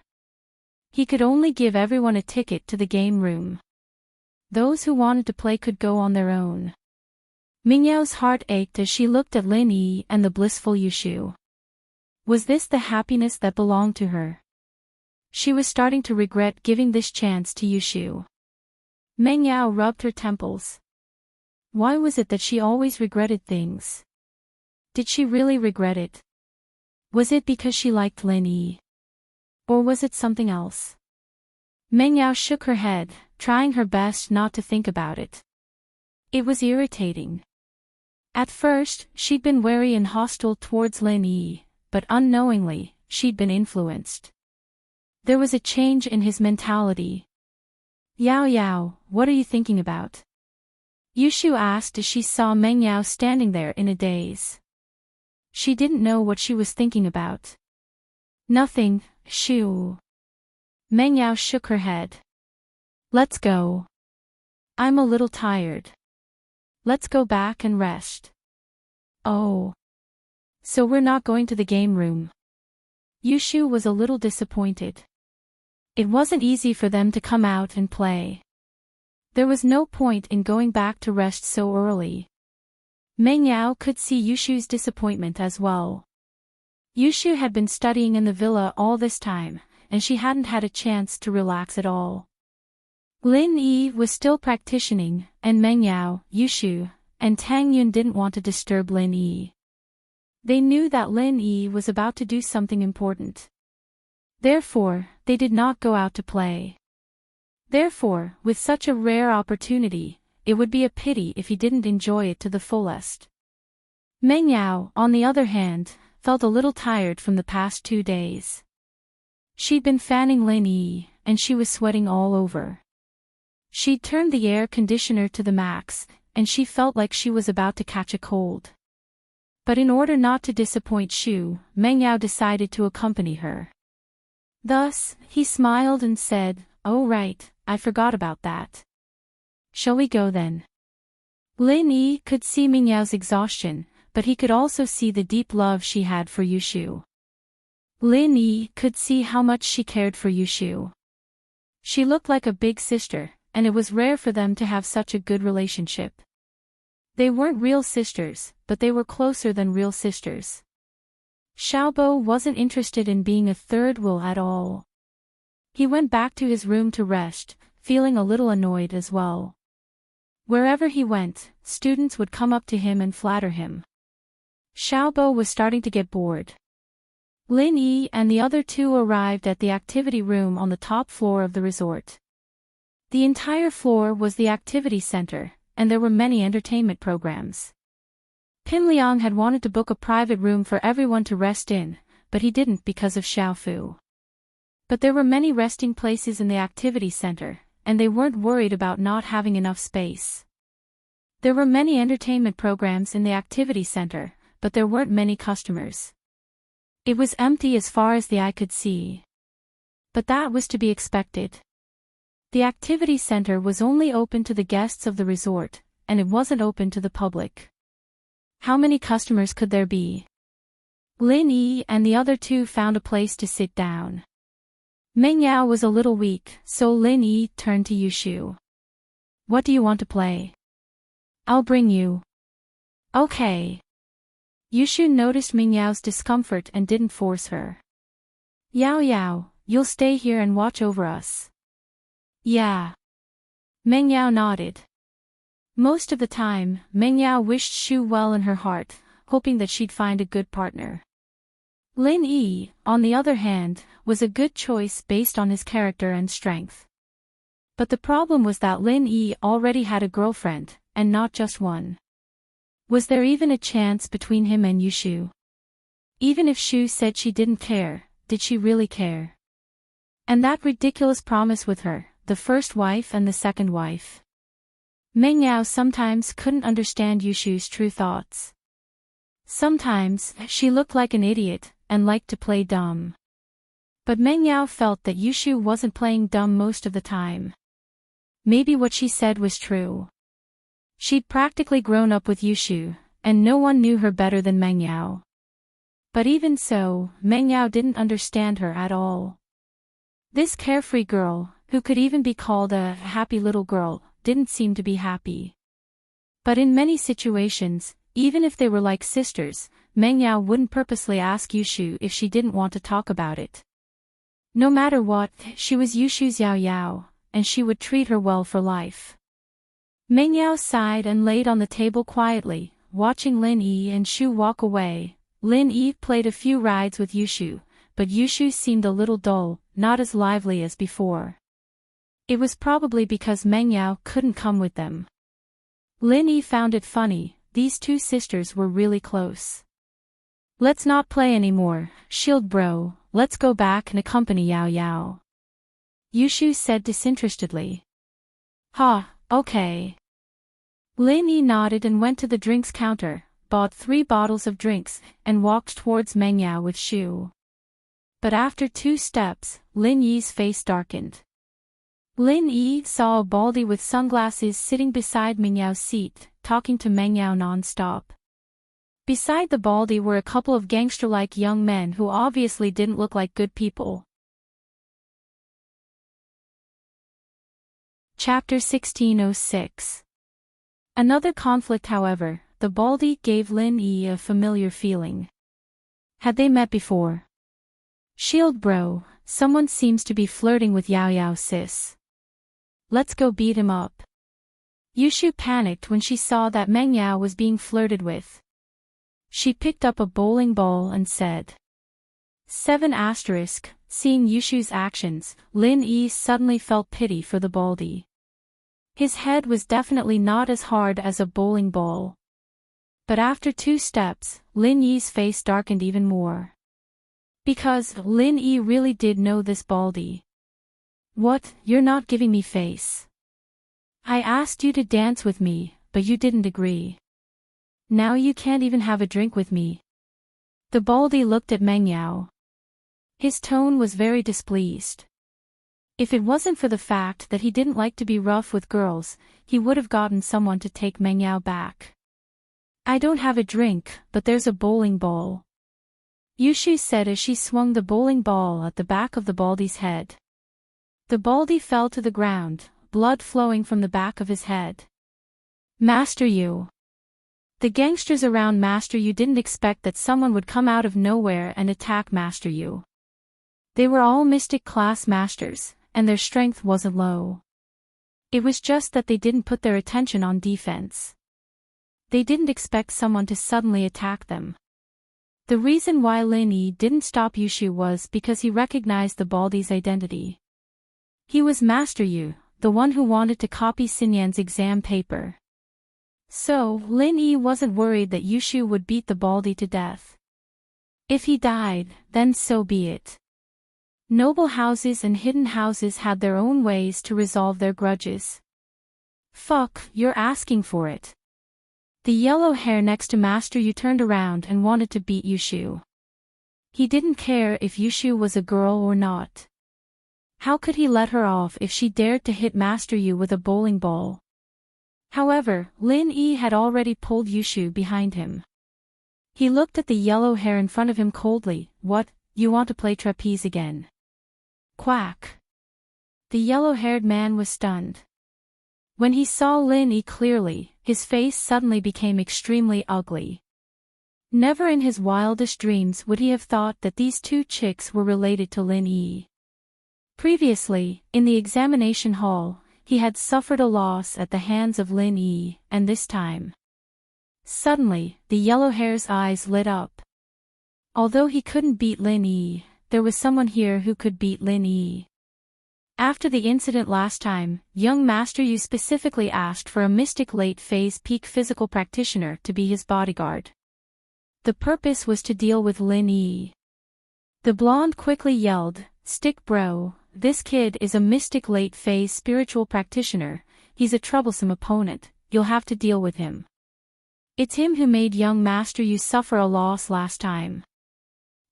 He could only give everyone a ticket to the game room. Those who wanted to play could go on their own. Mingyao's heart ached as she looked at Lin Yi and the blissful Yushu. Was this the happiness that belonged to her? She was starting to regret giving this chance to Yushu. Mengyao rubbed her temples. Why was it that she always regretted things? Did she really regret it? Was it because she liked Lin Yi? Or was it something else? Mengyao shook her head, trying her best not to think about it. It was irritating. At first, she'd been wary and hostile towards Lin Yi, but unknowingly, she'd been influenced. There was a change in his mentality. Yao Yao, what are you thinking about? Yushu asked as she saw Mengyao standing there in a daze. She didn't know what she was thinking about. Nothing, Shu. Mengyao shook her head. Let's go. I'm a little tired. Let's go back and rest. Oh. So we're not going to the game room. Yushu was a little disappointed. It wasn't easy for them to come out and play. There was no point in going back to rest so early. Mengyao could see Yushu's disappointment as well. Yushu had been studying in the villa all this time, and she hadn't had a chance to relax at all. Lin Yi was still practicing, and Mengyao, Yushu, and Tang Yun didn't want to disturb Lin Yi. They knew that Lin Yi was about to do something important. Therefore, they did not go out to play. Therefore, with such a rare opportunity, it would be a pity if he didn't enjoy it to the fullest. Mengyao, on the other hand, felt a little tired from the past 2 days. She'd been fanning Lin Yi, and she was sweating all over. She'd turned the air conditioner to the max, and she felt like she was about to catch a cold. But in order not to disappoint Shu, Mengyao decided to accompany her. Thus, he smiled and said, "Oh right, I forgot about that. Shall we go then?" Lin Yi could see Mingyao's exhaustion, but he could also see the deep love she had for Yushu. Lin Yi could see how much she cared for Yushu. She looked like a big sister, and it was rare for them to have such a good relationship. They weren't real sisters, but they were closer than real sisters. Xiaobo wasn't interested in being a third wheel at all. He went back to his room to rest, feeling a little annoyed as well. Wherever he went, students would come up to him and flatter him. Xiaobo was starting to get bored. Lin Yi and the other two arrived at the activity room on the top floor of the resort. The entire floor was the activity center, and there were many entertainment programs. Pinliang had wanted to book a private room for everyone to rest in, but he didn't because of Xiaofu. But there were many resting places in the activity center, and they weren't worried about not having enough space. There were many entertainment programs in the activity center, but there weren't many customers. It was empty as far as the eye could see. But that was to be expected. The activity center was only open to the guests of the resort, and it wasn't open to the public. How many customers could there be? Lin Yi and the other two found a place to sit down. Mengyao was a little weak, so Lin Yi turned to Yushu. "What do you want to play?" "I'll bring you." "Okay." Yushu noticed Mingyao's discomfort and didn't force her. "Yao Yao, you'll stay here and watch over us." "Yeah." Mengyao nodded. Most of the time, Mengyao wished Shu well in her heart, hoping that she'd find a good partner. Lin Yi, on the other hand, was a good choice based on his character and strength. But the problem was that Lin Yi already had a girlfriend, and not just one. Was there even a chance between him and Yushu? Even if Shu said she didn't care, did she really care? And that ridiculous promise with her, the first wife and the second wife. Meng Yao sometimes couldn't understand Yushu's true thoughts. Sometimes, she looked like an idiot, and liked to play dumb. But Meng Yao felt that Yushu wasn't playing dumb most of the time. Maybe what she said was true. She'd practically grown up with Yushu, and no one knew her better than Meng Yao. But even so, Meng Yao didn't understand her at all. This carefree girl, who could even be called a happy little girl, didn't seem to be happy. But in many situations, even if they were like sisters, Meng Yao wouldn't purposely ask Yushu if she didn't want to talk about it. No matter what, she was Yushu's Yao Yao, and she would treat her well for life. Meng Yao sighed and laid on the table quietly, watching Lin Yi and Shu walk away. Lin Yi played a few rides with Yushu, but Yushu seemed a little dull, not as lively as before. It was probably because Meng Yao couldn't come with them. Lin Yi found it funny, these two sisters were really close. Let's not play anymore, shield bro, let's go back and accompany Yao Yao. Yushu said disinterestedly. Ha, okay. Lin Yi nodded and went to the drinks counter, bought 3 bottles of drinks, and walked towards Meng Yao with Shu. But after 2 steps, Lin Yi's face darkened. Lin Yi saw a baldy with sunglasses sitting beside Meng Yao's seat, talking to Meng Yao non-stop. Beside the baldy were a couple of gangster-like young men who obviously didn't look like good people. Chapter 1606. Another conflict, however, the baldy gave Lin Yi a familiar feeling. Had they met before? Shield bro, someone seems to be flirting with Yao Yao sis. Let's go beat him up. Yushu panicked when she saw that Meng Yao was being flirted with. She picked up a bowling ball and said. 7*. Seeing Yushu's actions, Lin Yi suddenly felt pity for the baldy. His head was definitely not as hard as a bowling ball. But after 2 steps, Lin Yi's face darkened even more. Because Lin Yi really did know this baldy. What, you're not giving me face? I asked you to dance with me, but you didn't agree. Now you can't even have a drink with me. The baldy looked at Meng Yao. His tone was very displeased. If it wasn't for the fact that he didn't like to be rough with girls, he would have gotten someone to take Meng Yao back. I don't have a drink, but there's a bowling ball. Yushu said as she swung the bowling ball at the back of the baldy's head. The baldy fell to the ground, blood flowing from the back of his head. Master Yu. The gangsters around Master Yu didn't expect that someone would come out of nowhere and attack Master Yu. They were all mystic class masters, and their strength wasn't low. It was just that they didn't put their attention on defense. They didn't expect someone to suddenly attack them. The reason why Lin Yi didn't stop Yushu was because he recognized the baldy's identity. He was Master Yu, the one who wanted to copy Xinyan's exam paper. So, Lin Yi wasn't worried that Yushu would beat the baldy to death. If he died, then so be it. Noble houses and hidden houses had their own ways to resolve their grudges. Fuck, you're asking for it. The yellow hair next to Master Yu turned around and wanted to beat Yushu. He didn't care if Yushu was a girl or not. How could he let her off if she dared to hit Master Yu with a bowling ball? However, Lin Yi had already pulled Yushu behind him. He looked at the yellow hair in front of him coldly. What, you want to play trapeze again? Quack. The yellow-haired man was stunned. When he saw Lin Yi clearly, his face suddenly became extremely ugly. Never in his wildest dreams would he have thought that these 2 chicks were related to Lin Yi. Previously, in the examination hall, he had suffered a loss at the hands of Lin Yi, and this time. Suddenly, the yellow hair's eyes lit up. Although he couldn't beat Lin Yi, there was someone here who could beat Lin Yi. After the incident last time, young Master Yu specifically asked for a mystic late-phase peak physical practitioner to be his bodyguard. The purpose was to deal with Lin Yi. The blonde quickly yelled, "Stick bro, this kid is a mystic late-phase spiritual practitioner, he's a troublesome opponent, you'll have to deal with him." It's him who made young Master Yu suffer a loss last time.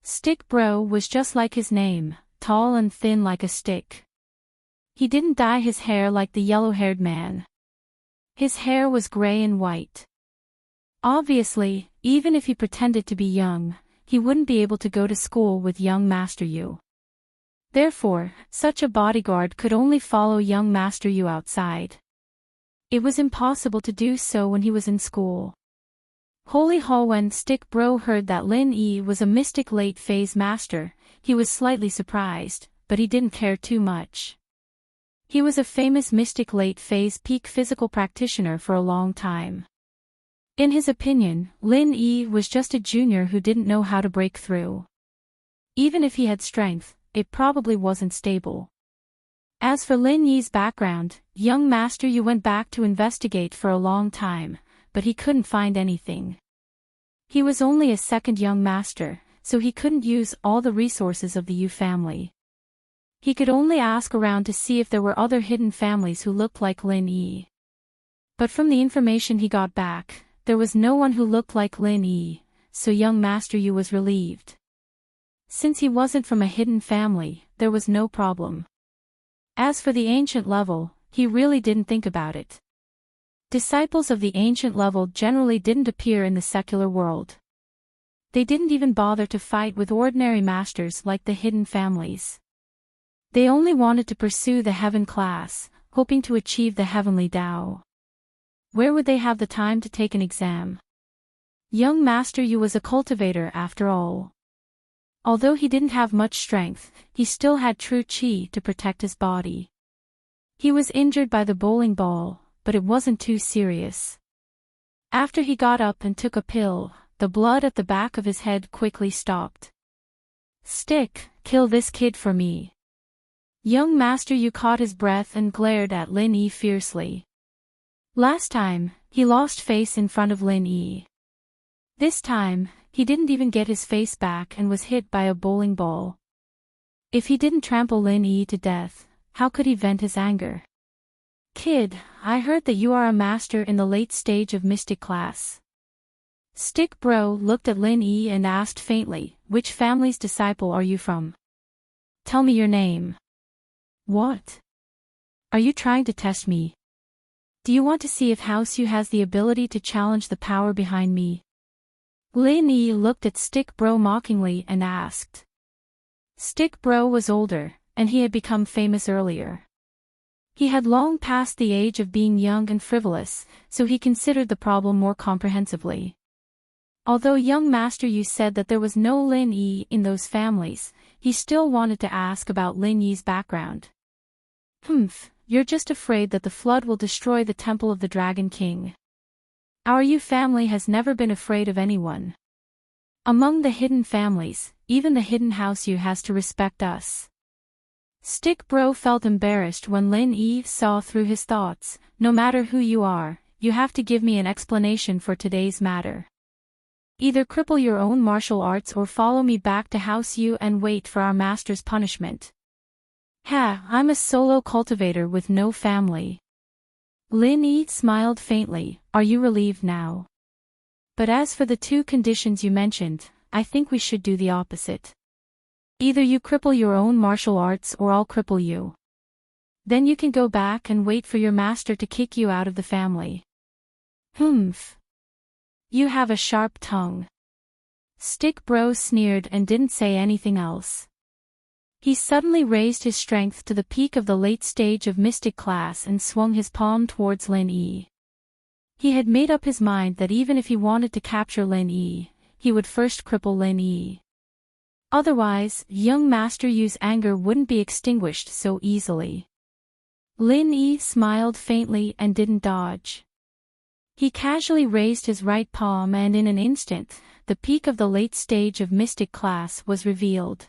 Stick bro was just like his name, tall and thin like a stick. He didn't dye his hair like the yellow-haired man. His hair was gray and white. Obviously, even if he pretended to be young, he wouldn't be able to go to school with young Master Yu. Therefore, such a bodyguard could only follow young Master Yu outside. It was impossible to do so when he was in school. Holy Hall, when Stick Bro heard that Lin Yi was a mystic late-phase master, he was slightly surprised, but he didn't care too much. He was a famous mystic late-phase peak physical practitioner for a long time. In his opinion, Lin Yi was just a junior who didn't know how to break through. Even if he had strength, it probably wasn't stable. As for Lin Yi's background, young Master Yu went back to investigate for a long time, but he couldn't find anything. He was only a second young master, so he couldn't use all the resources of the Yu family. He could only ask around to see if there were other hidden families who looked like Lin Yi. But from the information he got back, there was no one who looked like Lin Yi, so young Master Yu was relieved. Since he wasn't from a hidden family, there was no problem. As for the ancient level, he really didn't think about it. Disciples of the ancient level generally didn't appear in the secular world. They didn't even bother to fight with ordinary masters like the hidden families. They only wanted to pursue the heaven class, hoping to achieve the heavenly Tao. Where would they have the time to take an exam? Young Master Yu was a cultivator after all. Although he didn't have much strength, he still had true qi to protect his body. He was injured by the bowling ball, but it wasn't too serious. After he got up and took a pill, the blood at the back of his head quickly stopped. "Stick, kill this kid for me." Young Master Yu caught his breath and glared at Lin Yi fiercely. Last time, he lost face in front of Lin Yi. This time, he didn't even get his face back and was hit by a bowling ball. If he didn't trample Lin Yi to death, how could he vent his anger? "Kid, I heard that you are a master in the late stage of mystic class." Stick Bro looked at Lin Yi and asked faintly, "Which family's disciple are you from? Tell me your name." "What? Are you trying to test me? Do you want to see if House Yu has the ability to challenge the power behind me?" Lin Yi looked at Stick Bro mockingly and asked. Stick Bro was older, and he had become famous earlier. He had long passed the age of being young and frivolous, so he considered the problem more comprehensively. Although young Master Yu said that there was no Lin Yi in those families, he still wanted to ask about Lin Yi's background. You're just afraid that the flood will destroy the temple of the Dragon King. Our Yu family has never been afraid of anyone. Among the hidden families, even the hidden House Yu has to respect us. Stick Bro felt embarrassed when Lin Yi saw through his thoughts. "No matter who you are, you have to give me an explanation for today's matter. Either cripple your own martial arts or follow me back to House Yu and wait for our master's punishment." I'm a solo cultivator with no family." Lin Yi smiled faintly. "Are you relieved now? But as for the two conditions you mentioned, I think we should do the opposite. Either you cripple your own martial arts or I'll cripple you. Then you can go back and wait for your master to kick you out of the family." You have a sharp tongue." Stick Bro sneered and didn't say anything else. He suddenly raised his strength to the peak of the late stage of mystic class and swung his palm towards Lin Yi. He had made up his mind that even if he wanted to capture Lin Yi, he would first cripple Lin Yi. Otherwise, young Master Yu's anger wouldn't be extinguished so easily. Lin Yi smiled faintly and didn't dodge. He casually raised his right palm and in an instant, the peak of the late stage of Mystic class was revealed.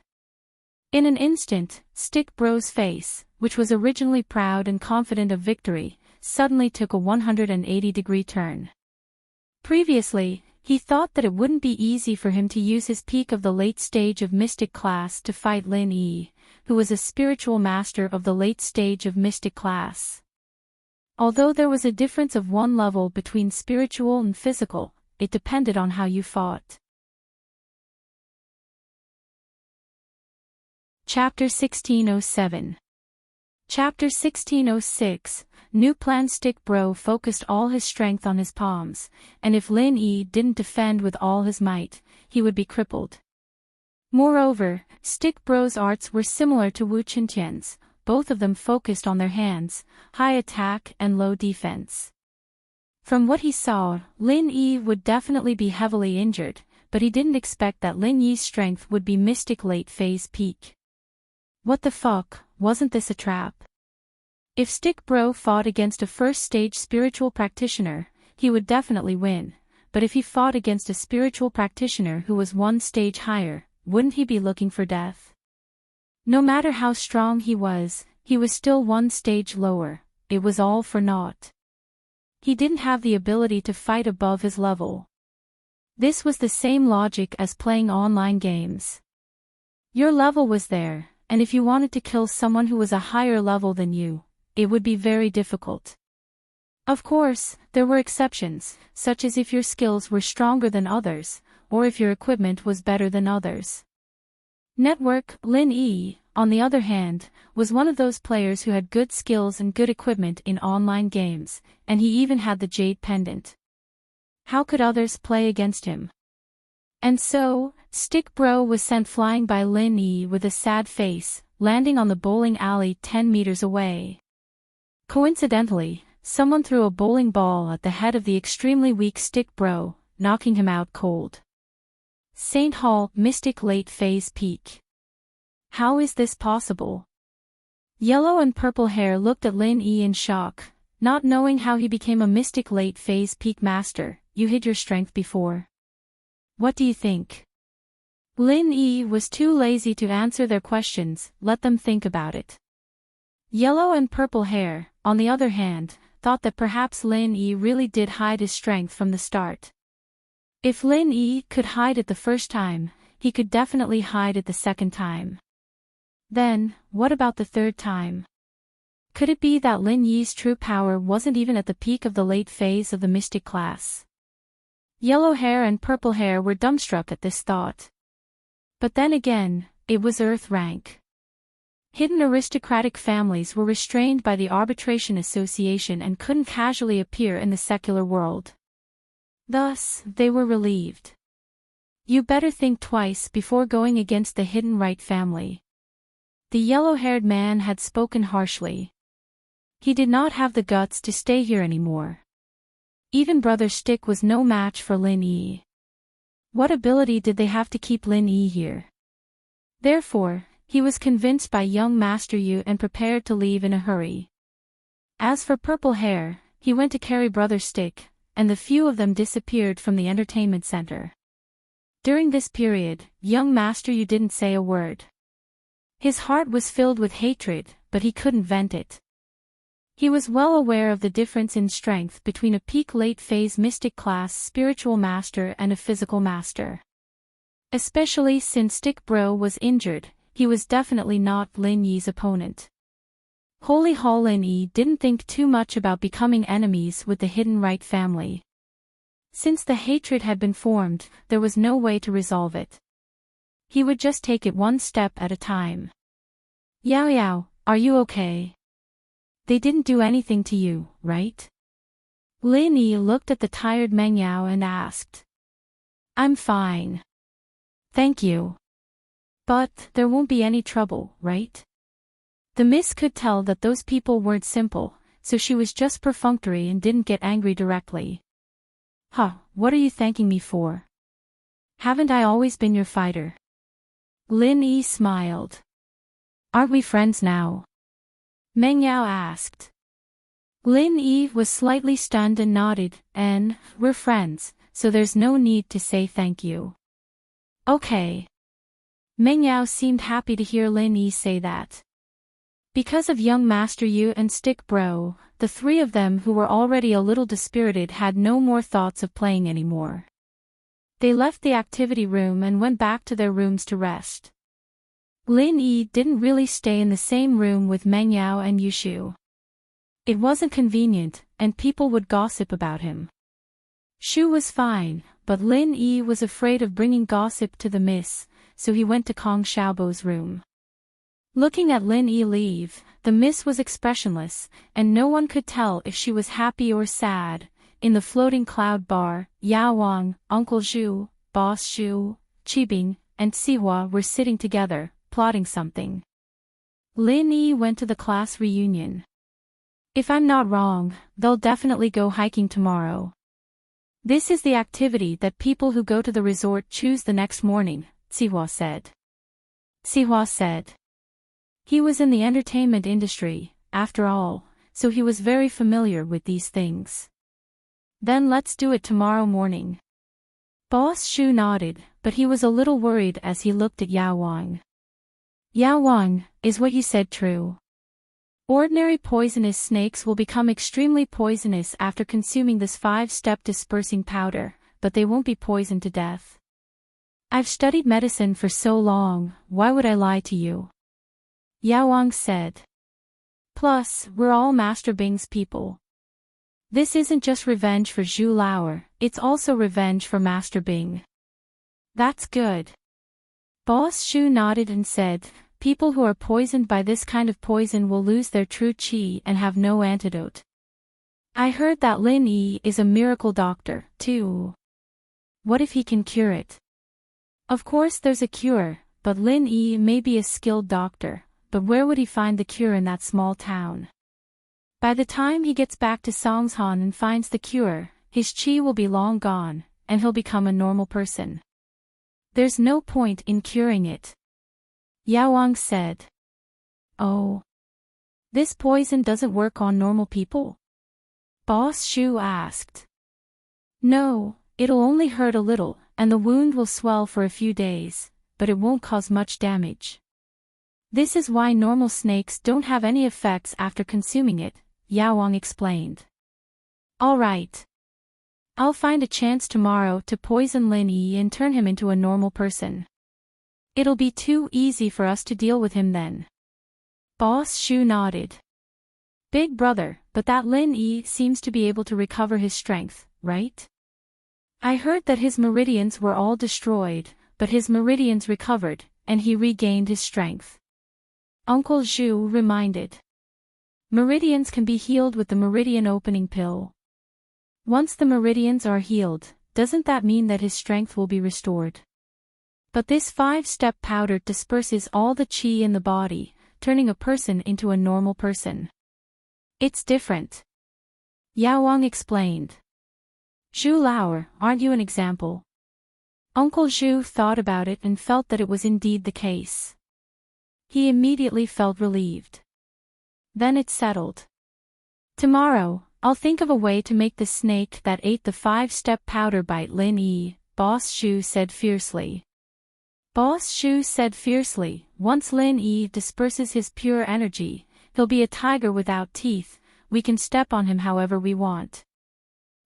In an instant, Stick Bro's face, which was originally proud and confident of victory, suddenly took a 180-degree turn. Previously, he thought that it wouldn't be easy for him to use his peak of the late stage of Mystic class to fight Lin Yi, who was a spiritual master of the late stage of Mystic class. Although there was a difference of one level between spiritual and physical, it depended on how you fought. Chapter 1607. Chapter 1606, New Plan. Stick Bro focused all his strength on his palms, and if Lin Yi didn't defend with all his might, he would be crippled. Moreover, Stick Bro's arts were similar to Wu Qintian's, both of them focused on their hands, high attack and low defense. From what he saw, Lin Yi would definitely be heavily injured, but he didn't expect that Lin Yi's strength would be Mystic late phase peak. What the fuck, wasn't this a trap? If Stick Bro fought against a first-stage spiritual practitioner, he would definitely win, but if he fought against a spiritual practitioner who was one stage higher, wouldn't he be looking for death? No matter how strong he was still one stage lower, it was all for naught. He didn't have the ability to fight above his level. This was the same logic as playing online games. Your level was there, and if you wanted to kill someone who was a higher level than you, it would be very difficult. Of course, there were exceptions, such as if your skills were stronger than others, or if your equipment was better than others. Network. Lin Yi, on the other hand, was one of those players who had good skills and good equipment in online games, and he even had the Jade Pendant. How could others play against him? And so, Stick Bro was sent flying by Lin Yi with a sad face, landing on the bowling alley 10 meters away. Coincidentally, someone threw a bowling ball at the head of the extremely weak Stick Bro, knocking him out cold. Saint Hall, Mystic late phase peak. How is this possible? Yellow and purple hair looked at Lin Yi in shock, not knowing how he became a Mystic late phase peak master. You hid your strength before. What do you think? Lin Yi was too lazy to answer their questions, let them think about it. Yellow and purple hair, on the other hand, thought that perhaps Lin Yi really did hide his strength from the start. If Lin Yi could hide it the first time, he could definitely hide it the second time. Then, what about the third time? Could it be that Lin Yi's true power wasn't even at the peak of the late phase of the Mystic class? Yellow hair and purple hair were dumbstruck at this thought. But then again, it was Earth rank. Hidden aristocratic families were restrained by the Arbitration Association and couldn't casually appear in the secular world. Thus, they were relieved. You better think twice before going against the Hidden Right family. The yellow-haired man had spoken harshly. He did not have the guts to stay here anymore. Even Brother Stick was no match for Lin Yi. What ability did they have to keep Lin Yi here? Therefore, he was convinced by young Master Yu and prepared to leave in a hurry. As for purple hair, he went to carry Brother Stick, and the few of them disappeared from the entertainment center. During this period, young Master Yu didn't say a word. His heart was filled with hatred, but he couldn't vent it. He was well aware of the difference in strength between a peak late phase mystic class spiritual master and a physical master. Especially since Stick Bro was injured, he was definitely not Lin Yi's opponent. Holy Hall. Lin Yi didn't think too much about becoming enemies with the Hidden Right family. Since the hatred had been formed, there was no way to resolve it. He would just take it one step at a time. Yao Yao, are you okay? They didn't do anything to you, right? Lin Yi looked at the tired Meng Yao and asked. I'm fine. Thank you. But, there won't be any trouble, right? The miss could tell that those people weren't simple, so she was just perfunctory and didn't get angry directly. Huh, what are you thanking me for? Haven't I always been your fighter? Lin Yi smiled. Aren't we friends now? Meng Yao asked. Lin Yi was slightly stunned and nodded, we're friends, so there's no need to say thank you. Okay. Meng Yao seemed happy to hear Lin Yi say that. Because of young Master Yu and Stick Bro, the three of them who were already a little dispirited had no more thoughts of playing anymore. They left the activity room and went back to their rooms to rest. Lin Yi didn't really stay in the same room with Meng Yao and Yushu. It wasn't convenient, and people would gossip about him. Shu was fine, but Lin Yi was afraid of bringing gossip to the miss, so he went to Kong Xiaobo's room. Looking at Lin Yi leave, the miss was expressionless, and no one could tell if she was happy or sad. In the floating cloud bar, Yao Wang, Uncle Zhu, Boss Shu, Qibing, and Sihua were sitting together, plotting something. Lin Yi went to the class reunion. If I'm not wrong, they'll definitely go hiking tomorrow. This is the activity that people who go to the resort choose the next morning, Sihua said. Sihua said. He was in the entertainment industry, after all, so he was very familiar with these things. Then let's do it tomorrow morning. Boss Shu nodded, but he was a little worried as he looked at Yao Wang. Yao Wang, is what you said true? Ordinary poisonous snakes will become extremely poisonous after consuming this 5-step dispersing powder, but they won't be poisoned to death. I've studied medicine for so long, why would I lie to you? Yao Wang said. Plus, we're all Master Bing's people. This isn't just revenge for Zhu Lauer, it's also revenge for Master Bing. That's good. Boss Shu nodded and said, people who are poisoned by this kind of poison will lose their true qi and have no antidote. I heard that Lin Yi is a miracle doctor, too. What if he can cure it? Of course there's a cure, but Lin Yi may be a skilled doctor, but where would he find the cure in that small town? By the time he gets back to Songshan and finds the cure, his qi will be long gone, and he'll become a normal person. There's no point in curing it. Yao Wang said. Oh. This poison doesn't work on normal people? Boss Shu asked. No, it'll only hurt a little, and the wound will swell for a few days, but it won't cause much damage. This is why normal snakes don't have any effects after consuming it, Yao Wang explained. All right. I'll find a chance tomorrow to poison Lin Yi and turn him into a normal person. It'll be too easy for us to deal with him then. Boss Shu nodded. Big brother, but that Lin Yi seems to be able to recover his strength, right? I heard that his meridians were all destroyed, but his meridians recovered, and he regained his strength. Uncle Zhu reminded. Meridians can be healed with the meridian opening pill. Once the meridians are healed, doesn't that mean that his strength will be restored? But this 5-step powder disperses all the qi in the body, turning a person into a normal person. It's different. Yao Wang explained. Zhu Lauer, aren't you an example? Uncle Zhu thought about it and felt that it was indeed the case. He immediately felt relieved. Then it settled. Tomorrow, I'll think of a way to make the snake that ate the 5-step powder bite Lin Yi, Boss Shu said fiercely. Boss Shu said fiercely, once Lin Yi disperses his pure energy, he'll be a tiger without teeth, we can step on him however we want.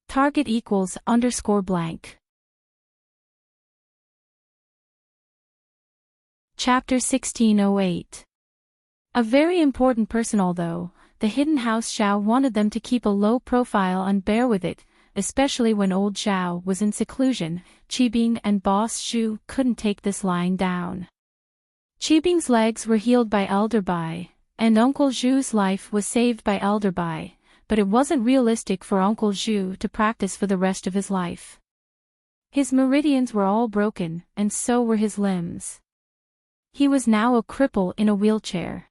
Target equals _blank. Chapter 1608. A very important person although, the hidden house Xiao wanted them to keep a low profile and bear with it, especially when old Xiao was in seclusion, Qibing and Boss Shu couldn't take this lying down. Qibing's legs were healed by Elder Bai, and Uncle Zhu's life was saved by Elder Bai, but it wasn't realistic for Uncle Zhu to practice for the rest of his life. His meridians were all broken, and so were his limbs. He was now a cripple in a wheelchair.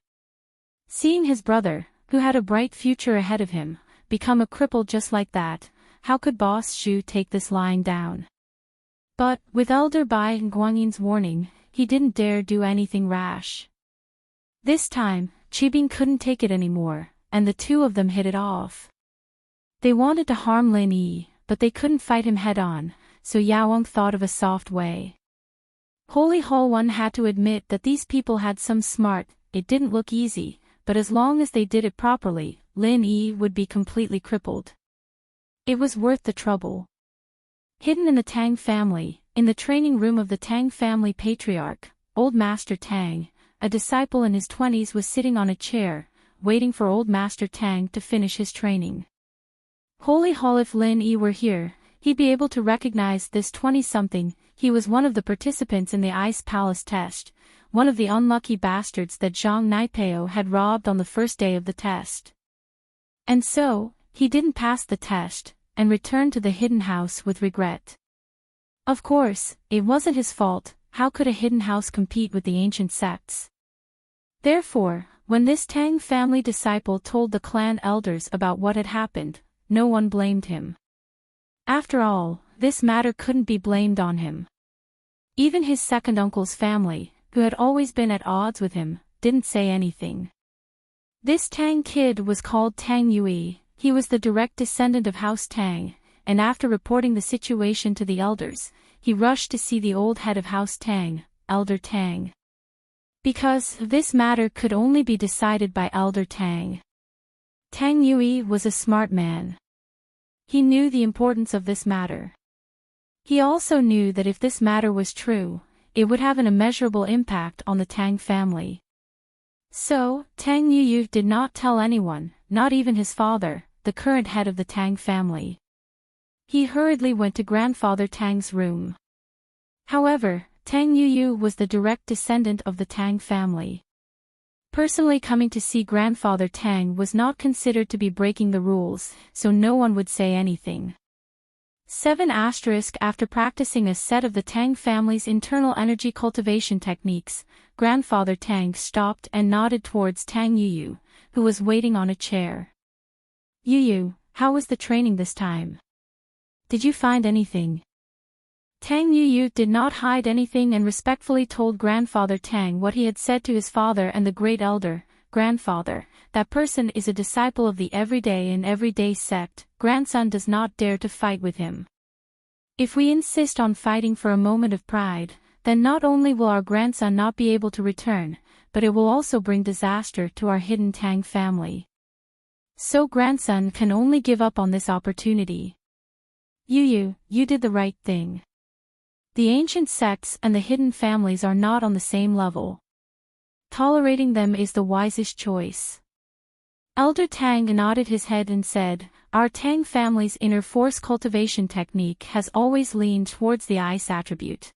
Seeing his brother, who had a bright future ahead of him, become a cripple just like that, how could Boss Shu take this lying down? But, with Elder Bai and Guangyin's warning, he didn't dare do anything rash. This time, Qibing couldn't take it anymore, and the two of them hit it off. They wanted to harm Lin Yi, but they couldn't fight him head-on, so Yaoang thought of a soft way. Holy Hall One had to admit that these people had some smart. It didn't look easy, but as long as they did it properly, Lin Yi would be completely crippled. It was worth the trouble. Hidden in the Tang family, in the training room of the Tang family patriarch, Old Master Tang, a disciple in his 20s was sitting on a chair, waiting for Old Master Tang to finish his training. Holy Hall, if Lin Yi were here, he'd be able to recognize this 20-something. He was one of the participants in the Ice Palace test, one of the unlucky bastards that Zhang Naipeo had robbed on the first day of the test. And so, he didn't pass the test, and returned to the hidden house with regret. Of course, it wasn't his fault. How could a hidden house compete with the ancient sects? Therefore, when this Tang family disciple told the clan elders about what had happened, no one blamed him. After all, this matter couldn't be blamed on him. Even his second uncle's family, who had always been at odds with him, didn't say anything. This Tang kid was called Tang Yui. He was the direct descendant of House Tang, and after reporting the situation to the elders, he rushed to see the old head of House Tang, Elder Tang. Because this matter could only be decided by Elder Tang. Tang Yui was a smart man. He knew the importance of this matter. He also knew that if this matter was true, it would have an immeasurable impact on the Tang family. So, Tang Yui did not tell anyone, not even his father, the current head of the Tang family. He hurriedly went to Grandfather Tang's room. However, Tang Yui was the direct descendant of the Tang family. Personally coming to see Grandfather Tang was not considered to be breaking the rules, so no one would say anything. 7 After practicing a set of the Tang family's internal energy cultivation techniques, Grandfather Tang stopped and nodded towards Tang Yui, who was waiting on a chair. Yui, how was the training this time? Did you find anything? Tang Yui did not hide anything and respectfully told Grandfather Tang what he had said to his father and the great elder. Grandfather, that person is a disciple of the everyday and everyday sect. Grandson does not dare to fight with him. If we insist on fighting for a moment of pride, then not only will our grandson not be able to return, but it will also bring disaster to our hidden Tang family. So grandson can only give up on this opportunity. You did the right thing. The ancient sects and the hidden families are not on the same level. Tolerating them is the wisest choice. Elder Tang nodded his head and said, our Tang family's inner force cultivation technique has always leaned towards the ice attribute.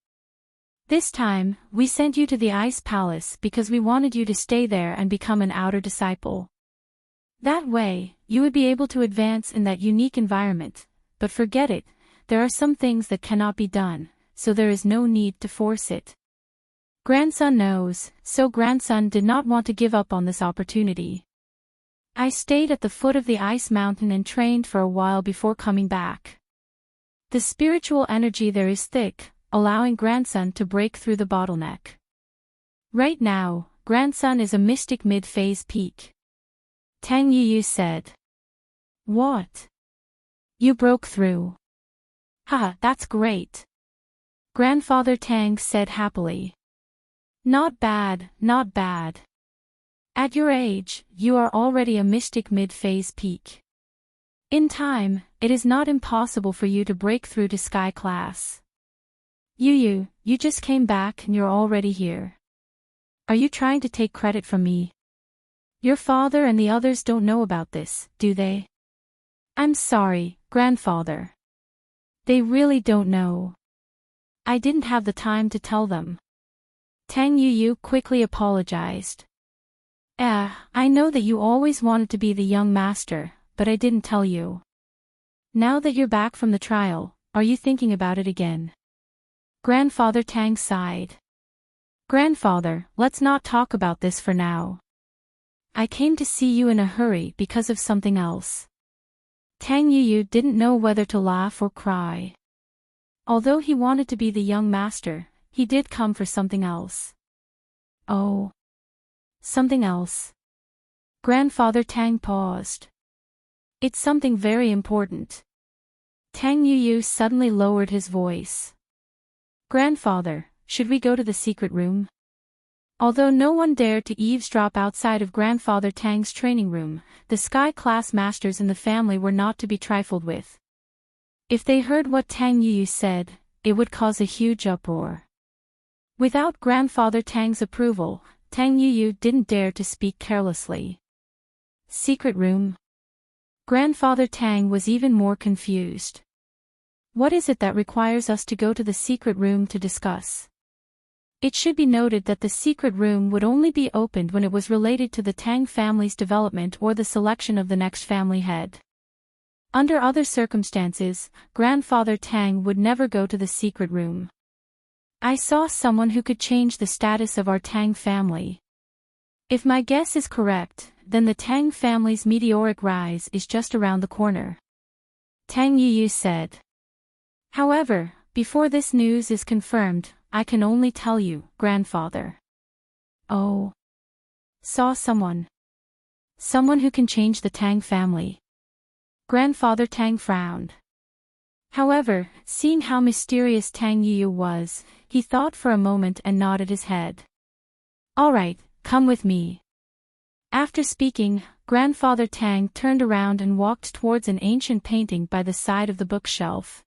This time, we sent you to the Ice Palace because we wanted you to stay there and become an outer disciple. That way, you would be able to advance in that unique environment, but forget it, there are some things that cannot be done, so there is no need to force it. Grandson knows, so grandson did not want to give up on this opportunity. I stayed at the foot of the ice mountain and trained for a while before coming back. The spiritual energy there is thick, allowing grandson to break through the bottleneck. Right now, grandson is a mystic mid-phase peak. Tang Yui said. What? You broke through. Haha, that's great. Grandfather Tang said happily. Not bad, not bad. At your age, you are already a mystic mid-phase peak. In time, it is not impossible for you to break through to sky class. You just came back and you're already here. Are you trying to take credit from me? Your father and the others don't know about this, do they? I'm sorry, grandfather. They really don't know. I didn't have the time to tell them. Tang Yui quickly apologized. I know that you always wanted to be the young master, but I didn't tell you. Now that you're back from the trial, are you thinking about it again? Grandfather Tang sighed. Grandfather, let's not talk about this for now. I came to see you in a hurry because of something else. Tang Yui didn't know whether to laugh or cry. Although he wanted to be the young master, he did come for something else. Oh. Something else. Grandfather Tang paused. It's something very important. Tang Yuyu suddenly lowered his voice. Grandfather, should we go to the secret room? Although no one dared to eavesdrop outside of Grandfather Tang's training room, the Sky class masters in the family were not to be trifled with. If they heard what Tang Yuyu said, it would cause a huge uproar. Without Grandfather Tang's approval, Tang Yuyu didn't dare to speak carelessly. Secret room? Grandfather Tang was even more confused. What is it that requires us to go to the secret room to discuss? It should be noted that the secret room would only be opened when it was related to the Tang family's development or the selection of the next family head. Under other circumstances, Grandfather Tang would never go to the secret room. I saw someone who could change the status of our Tang family. If my guess is correct, then the Tang family's meteoric rise is just around the corner. Tang Yuyu said. However, before this news is confirmed, I can only tell you, Grandfather. Oh. Saw someone. Someone who can change the Tang family. Grandfather Tang frowned. However, seeing how mysterious Tang Yuyu was, he thought for a moment and nodded his head. All right, come with me. After speaking, Grandfather Tang turned around and walked towards an ancient painting by the side of the bookshelf.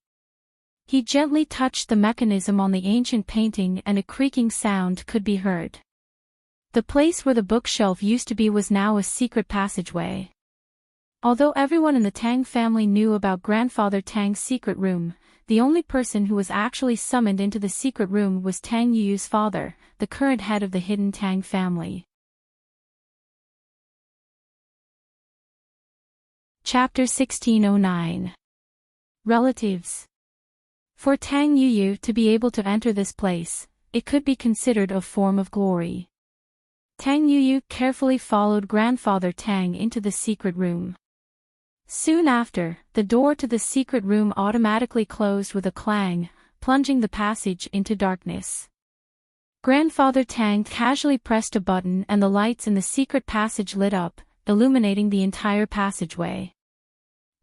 He gently touched the mechanism on the ancient painting and a creaking sound could be heard. The place where the bookshelf used to be was now a secret passageway. Although everyone in the Tang family knew about Grandfather Tang's secret room, the only person who was actually summoned into the secret room was Tang Yuyu's father, the current head of the hidden Tang family. Chapter 1609. Relatives. For Tang Yuyu to be able to enter this place, it could be considered a form of glory. Tang Yuyu carefully followed Grandfather Tang into the secret room. Soon after, the door to the secret room automatically closed with a clang, plunging the passage into darkness. Grandfather Tang casually pressed a button and the lights in the secret passage lit up, illuminating the entire passageway.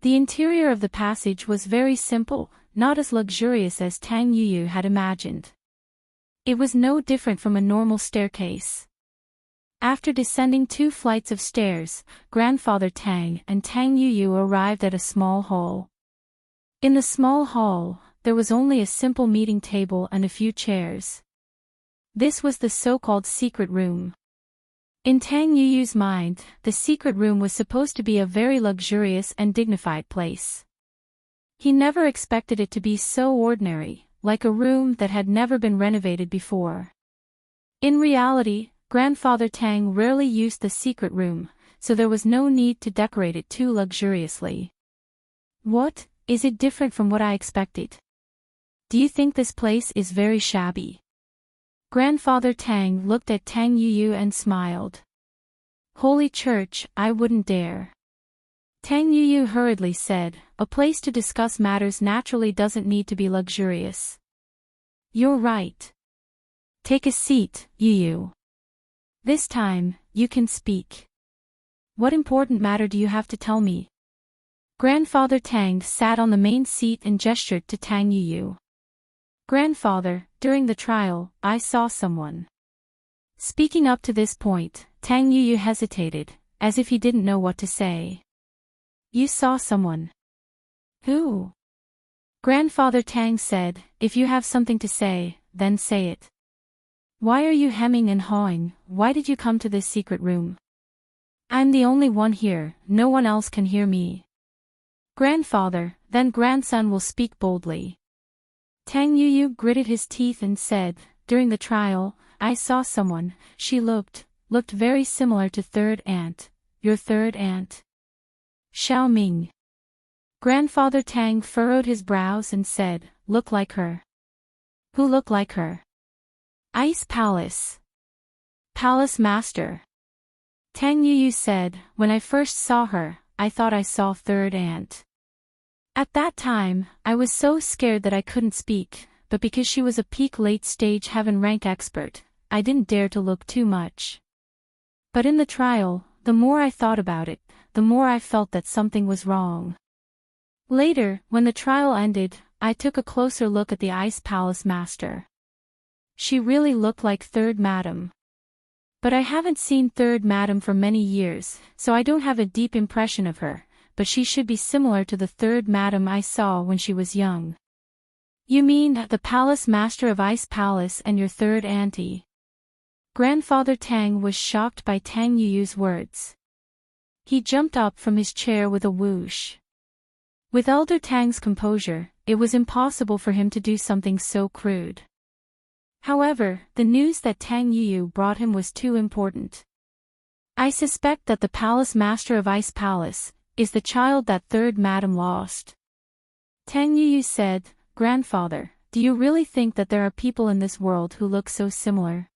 The interior of the passage was very simple, not as luxurious as Tang Yuyu had imagined. It was no different from a normal staircase. After descending 2 flights of stairs, Grandfather Tang and Tang Yuyu arrived at a small hall. In the small hall, there was only a simple meeting table and a few chairs. This was the so-called secret room. In Tang Yuyu's mind, the secret room was supposed to be a very luxurious and dignified place. He never expected it to be so ordinary, like a room that had never been renovated before. In reality, Grandfather Tang rarely used the secret room, so there was no need to decorate it too luxuriously. What, is it different from what I expected? Do you think this place is very shabby? Grandfather Tang looked at Tang Yuyu and smiled. Holy Church, I wouldn't dare. Tang Yuyu hurriedly said, a place to discuss matters naturally doesn't need to be luxurious. You're right. Take a seat, Yuyu. This time, you can speak. What important matter do you have to tell me? Grandfather Tang sat on the main seat and gestured to Tang Yuyu. Grandfather, during the trial, I saw someone. Speaking up to this point, Tang Yuyu hesitated, as if he didn't know what to say. You saw someone. Who? Grandfather Tang said, if you have something to say, then say it. Why are you hemming and hawing? Why did you come to this secret room? I'm the only one here, no one else can hear me. Grandfather, then grandson will speak boldly. Tang Yuyu gritted his teeth and said, during the trial, I saw someone, she looked very similar to third aunt, your third aunt. Xiao Ming. Grandfather Tang furrowed his brows and said, look like her. Who looked like her? Ice Palace. Palace Master. Tang Yuyu said, when I first saw her, I thought I saw third aunt. At that time, I was so scared that I couldn't speak, but because she was a peak late-stage heaven rank expert, I didn't dare to look too much. But in the trial, the more I thought about it, the more I felt that something was wrong. Later, when the trial ended, I took a closer look at the Ice Palace Master. She really looked like Third Madam. But I haven't seen Third Madam for many years, so I don't have a deep impression of her, but she should be similar to the Third Madam I saw when she was young. You mean the Palace Master of Ice Palace and your third auntie? Grandfather Tang was shocked by Tang Yuyu's words. He jumped up from his chair with a whoosh. With Elder Tang's composure, it was impossible for him to do something so crude. However, the news that Tang Yuyu brought him was too important. I suspect that the Palace Master of Ice Palace is the child that Third Madam lost. Tang Yuyu said, Grandfather, do you really think that there are people in this world who look so similar?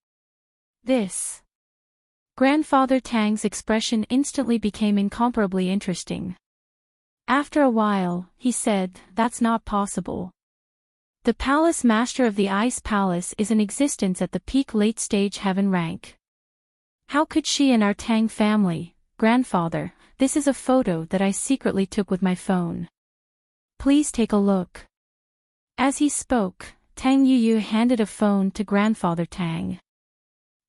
This. Grandfather Tang's expression instantly became incomparably interesting. After a while, he said, that's not possible. The Palace Master of the Ice Palace is in existence at the peak late-stage heaven rank. How could she and our Tang family, Grandfather, this is a photo that I secretly took with my phone. Please take a look. As he spoke, Tang Yuyu handed a phone to Grandfather Tang.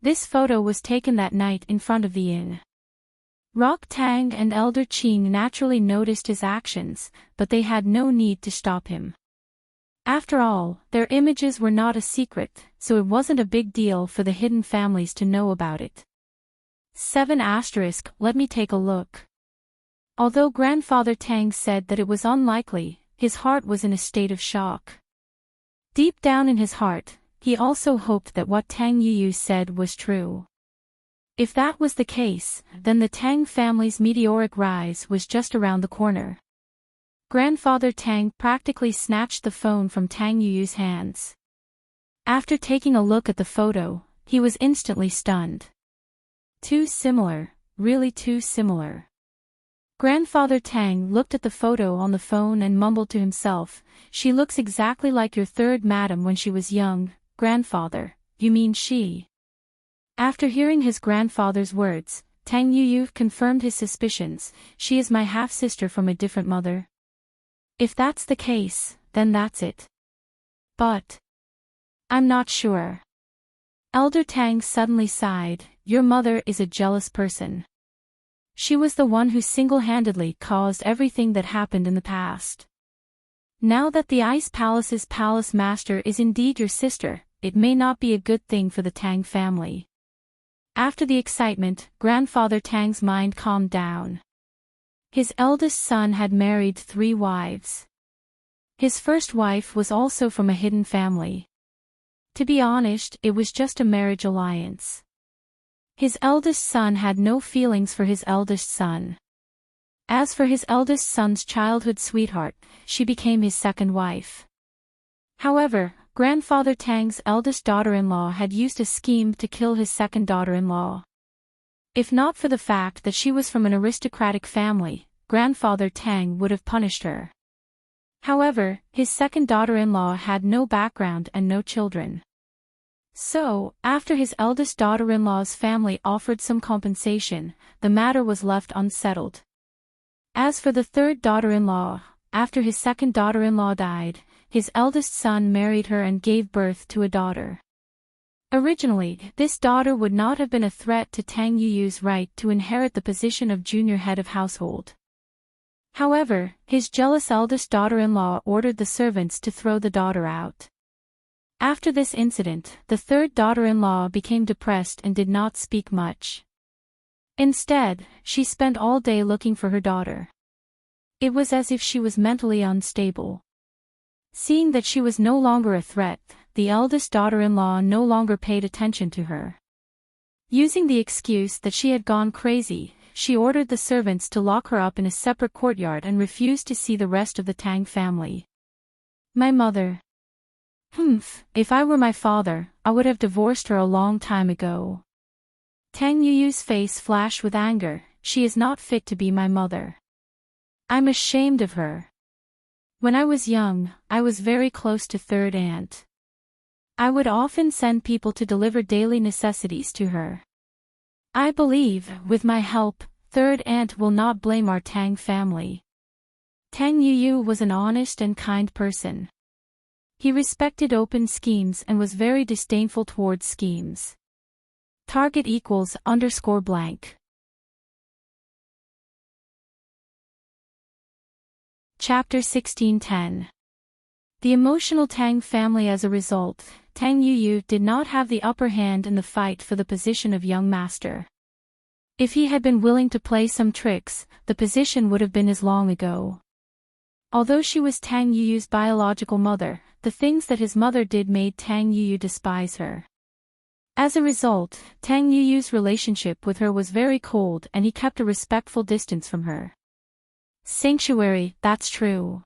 This photo was taken that night in front of the inn. Rock Tang and Elder Qing naturally noticed his actions, but they had no need to stop him. After all, their images were not a secret, so it wasn't a big deal for the hidden families to know about it. 7*, let me take a look. Although Grandfather Tang said that it was unlikely, his heart was in a state of shock. Deep down in his heart, he also hoped that what Tang Yuyu said was true. If that was the case, then the Tang family's meteoric rise was just around the corner. Grandfather Tang practically snatched the phone from Tang Yuyu's hands. After taking a look at the photo, he was instantly stunned. Too similar, really too similar. Grandfather Tang looked at the photo on the phone and mumbled to himself, she looks exactly like your Third Madam when she was young, Grandfather, you mean she? After hearing his grandfather's words, Tang Yuyu confirmed his suspicions, she is my half-sister from a different mother. If that's the case, then that's it. But I'm not sure. Elder Tang suddenly sighed, your mother is a jealous person. She was the one who single-handedly caused everything that happened in the past. Now that the Ice Palace's Palace Master is indeed your sister, it may not be a good thing for the Tang family. After the excitement, Grandfather Tang's mind calmed down. His eldest son had married 3 wives. His first wife was also from a hidden family. To be honest, it was just a marriage alliance. His eldest son had no feelings for his eldest son. As for his eldest son's childhood sweetheart, she became his second wife. However, Grandfather Tang's eldest daughter-in-law had used a scheme to kill his second daughter-in-law. If not for the fact that she was from an aristocratic family, Grandfather Tang would have punished her. However, his second daughter-in-law had no background and no children. So, after his eldest daughter-in-law's family offered some compensation, the matter was left unsettled. As for the third daughter-in-law, after his second daughter-in-law died, his eldest son married her and gave birth to a daughter. Originally, this daughter would not have been a threat to Tang Yuyu's right to inherit the position of junior head of household. However, his jealous eldest daughter-in-law ordered the servants to throw the daughter out. After this incident, the third daughter-in-law became depressed and did not speak much. Instead, she spent all day looking for her daughter. It was as if she was mentally unstable. Seeing that she was no longer a threat, the eldest daughter-in-law no longer paid attention to her. Using the excuse that she had gone crazy, she ordered the servants to lock her up in a separate courtyard and refused to see the rest of the Tang family. My mother. If I were my father, I would have divorced her a long time ago. Tang Yuyu's face flashed with anger, she is not fit to be my mother. I'm ashamed of her. When I was young, I was very close to third aunt. I would often send people to deliver daily necessities to her. I believe, with my help, third aunt will not blame our Tang family. Tang Yuyu was an honest and kind person. He respected open schemes and was very disdainful towards schemes. Target equals _blank. Chapter 1610. The emotional Tang family. As a result, Tang Yuyu did not have the upper hand in the fight for the position of young master. If he had been willing to play some tricks, the position would have been his long ago. Although she was Tang Yuyu's biological mother, the things that his mother did made Tang Yuyu despise her. As a result, Tang Yuyu's relationship with her was very cold and he kept a respectful distance from her. Sanctuary, that's true.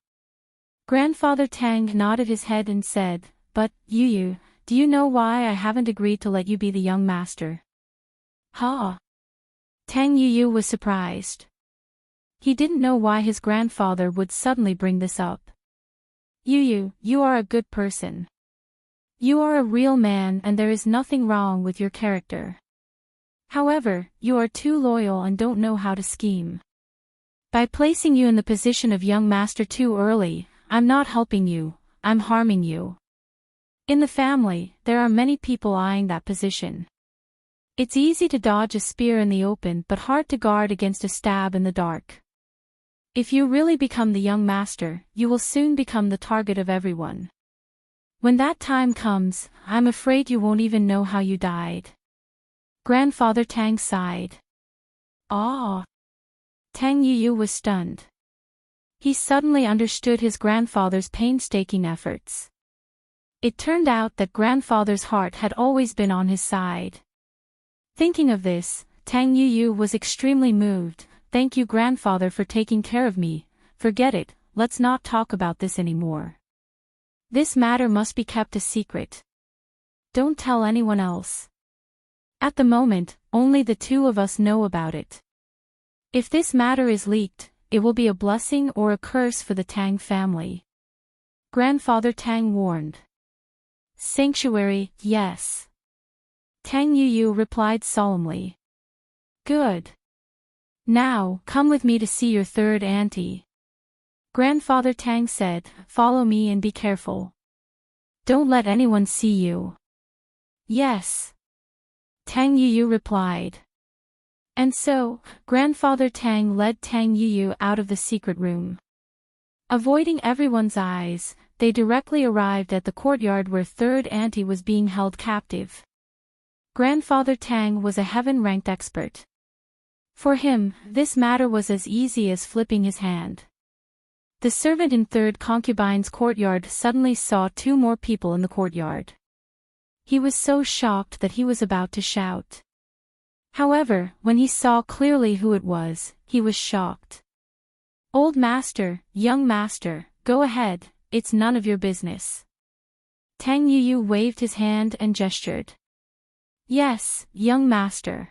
Grandfather Tang nodded his head and said, "But, Yuyu, do you know why I haven't agreed to let you be the young master?" Huh? Tang Yuyu was surprised. He didn't know why his grandfather would suddenly bring this up. Yuyu, you are a good person. You are a real man and there is nothing wrong with your character. However, you are too loyal and don't know how to scheme. By placing you in the position of young master too early, I'm not helping you, I'm harming you. In the family, there are many people eyeing that position. It's easy to dodge a spear in the open but hard to guard against a stab in the dark. If you really become the young master, you will soon become the target of everyone. When that time comes, I'm afraid you won't even know how you died. Grandfather Tang sighed. Ah! Tang Yuyu was stunned. He suddenly understood his grandfather's painstaking efforts. It turned out that grandfather's heart had always been on his side. Thinking of this, Tang Yuyu was extremely moved. "Thank you, grandfather, for taking care of me. Forget it, let's not talk about this anymore. This matter must be kept a secret. Don't tell anyone else. At the moment, only the two of us know about it. If this matter is leaked, it will be a blessing or a curse for the Tang family." Grandfather Tang warned. Sanctuary, yes. Tang Yuyu replied solemnly. Good. Now, come with me to see your third auntie. Grandfather Tang said, "Follow me and be careful. Don't let anyone see you." Yes. Tang Yuyu replied. And so, Grandfather Tang led Tang Yuyu out of the secret room. Avoiding everyone's eyes, they directly arrived at the courtyard where third auntie was being held captive. Grandfather Tang was a heaven-ranked expert. For him, this matter was as easy as flipping his hand. The servant in third concubine's courtyard suddenly saw two more people in the courtyard. He was so shocked that he was about to shout. However, when he saw clearly who it was, he was shocked. "Old master, young master, go ahead, it's none of your business." Tang Yuyu waved his hand and gestured. "Yes, young master."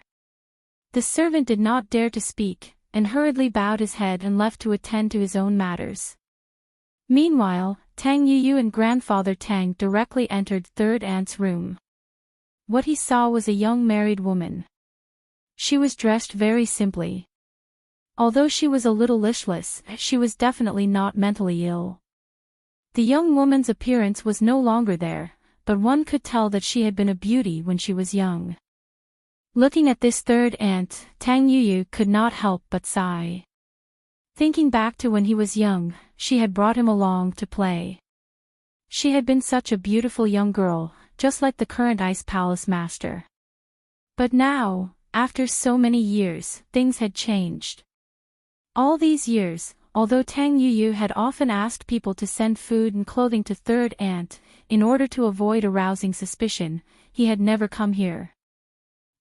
The servant did not dare to speak, and hurriedly bowed his head and left to attend to his own matters. Meanwhile, Tang Yuyu and Grandfather Tang directly entered third aunt's room. What he saw was a young married woman. She was dressed very simply. Although she was a little listless, she was definitely not mentally ill. The young woman's appearance was no longer there, but one could tell that she had been a beauty when she was young. Looking at this third aunt, Tang Yuyu could not help but sigh. Thinking back to when he was young, she had brought him along to play. She had been such a beautiful young girl, just like the current Ice Palace master. But now, after so many years, things had changed. All these years, although Tang Yuyu had often asked people to send food and clothing to third aunt, in order to avoid arousing suspicion, he had never come here.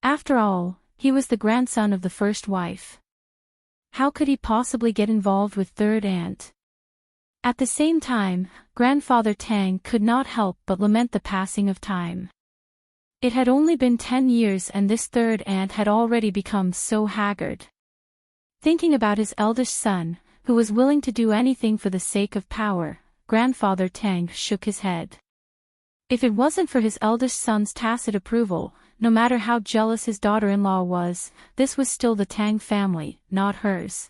After all, he was the grandson of the first wife. How could he possibly get involved with third aunt? At the same time, Grandfather Tang could not help but lament the passing of time. It had only been 10 years and this third aunt had already become so haggard. Thinking about his eldest son, who was willing to do anything for the sake of power, Grandfather Tang shook his head. If it wasn't for his eldest son's tacit approval, no matter how jealous his daughter-in-law was, this was still the Tang family, not hers.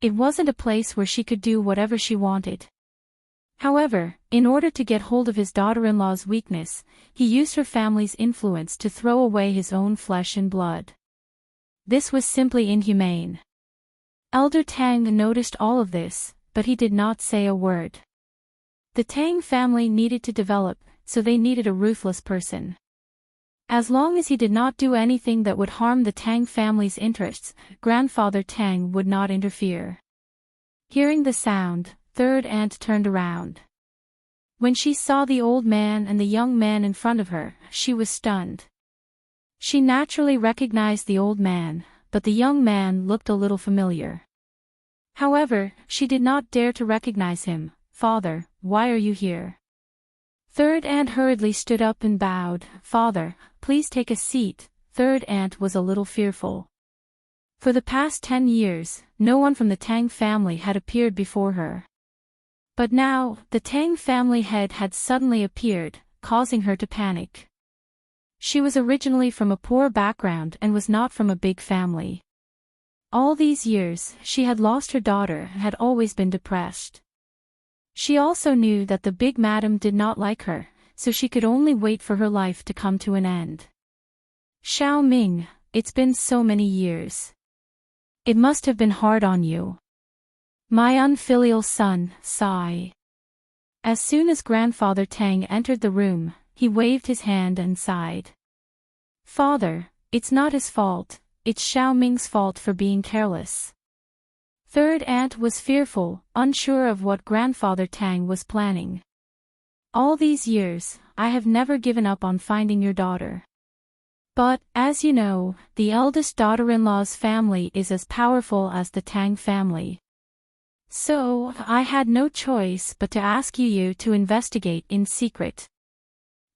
It wasn't a place where she could do whatever she wanted. However, in order to get hold of his daughter-in-law's weakness, he used her family's influence to throw away his own flesh and blood. This was simply inhumane. Elder Tang noticed all of this, but he did not say a word. The Tang family needed to develop, so they needed a ruthless person. As long as he did not do anything that would harm the Tang family's interests, Grandfather Tang would not interfere. Hearing the sound, Third Aunt turned around. When she saw the old man and the young man in front of her, she was stunned. She naturally recognized the old man, but the young man looked a little familiar. However, she did not dare to recognize him. "Father, why are you here?" Third Aunt hurriedly stood up and bowed. "Father, please take a seat." Third Aunt was a little fearful. For the past 10 years, no one from the Tang family had appeared before her. But now, the Tang family head had suddenly appeared, causing her to panic. She was originally from a poor background and was not from a big family. All these years, she had lost her daughter and had always been depressed. She also knew that the big madam did not like her, so she could only wait for her life to come to an end. "Xiao Ming, it's been so many years. It must have been hard on you. My unfilial son." Sigh. As soon as Grandfather Tang entered the room, he waved his hand and sighed. "Father, it's not his fault, it's Xiao Ming's fault for being careless." Third Aunt was fearful, unsure of what Grandfather Tang was planning. "All these years, I have never given up on finding your daughter. But, as you know, the eldest daughter-in-law's family is as powerful as the Tang family. So, I had no choice but to ask you to investigate in secret."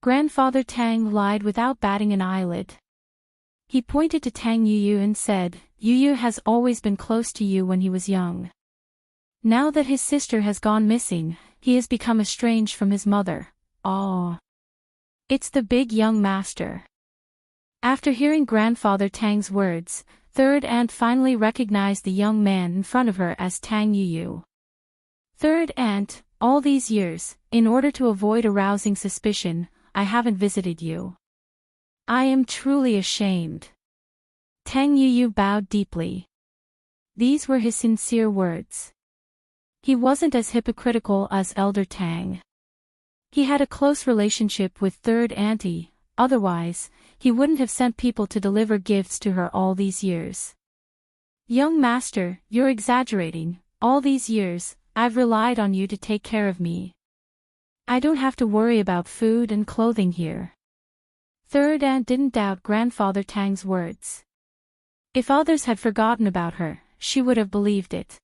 Grandfather Tang lied without batting an eyelid. He pointed to Tang Yuyu and said, "Yuyu has always been close to you when he was young. Now that his sister has gone missing, he has become estranged from his mother." "Oh. It's the big young master." After hearing Grandfather Tang's words, Third Aunt finally recognized the young man in front of her as Tang Yuyu. "Third Aunt, all these years, in order to avoid arousing suspicion, I haven't visited you. I am truly ashamed." Tang Yuyu bowed deeply. These were his sincere words. He wasn't as hypocritical as Elder Tang. He had a close relationship with Third Auntie, otherwise, he wouldn't have sent people to deliver gifts to her all these years. "Young master, you're exaggerating. All these years, I've relied on you to take care of me. I don't have to worry about food and clothing here." Third Aunt didn't doubt Grandfather Tang's words. If others had forgotten about her, she would have believed it.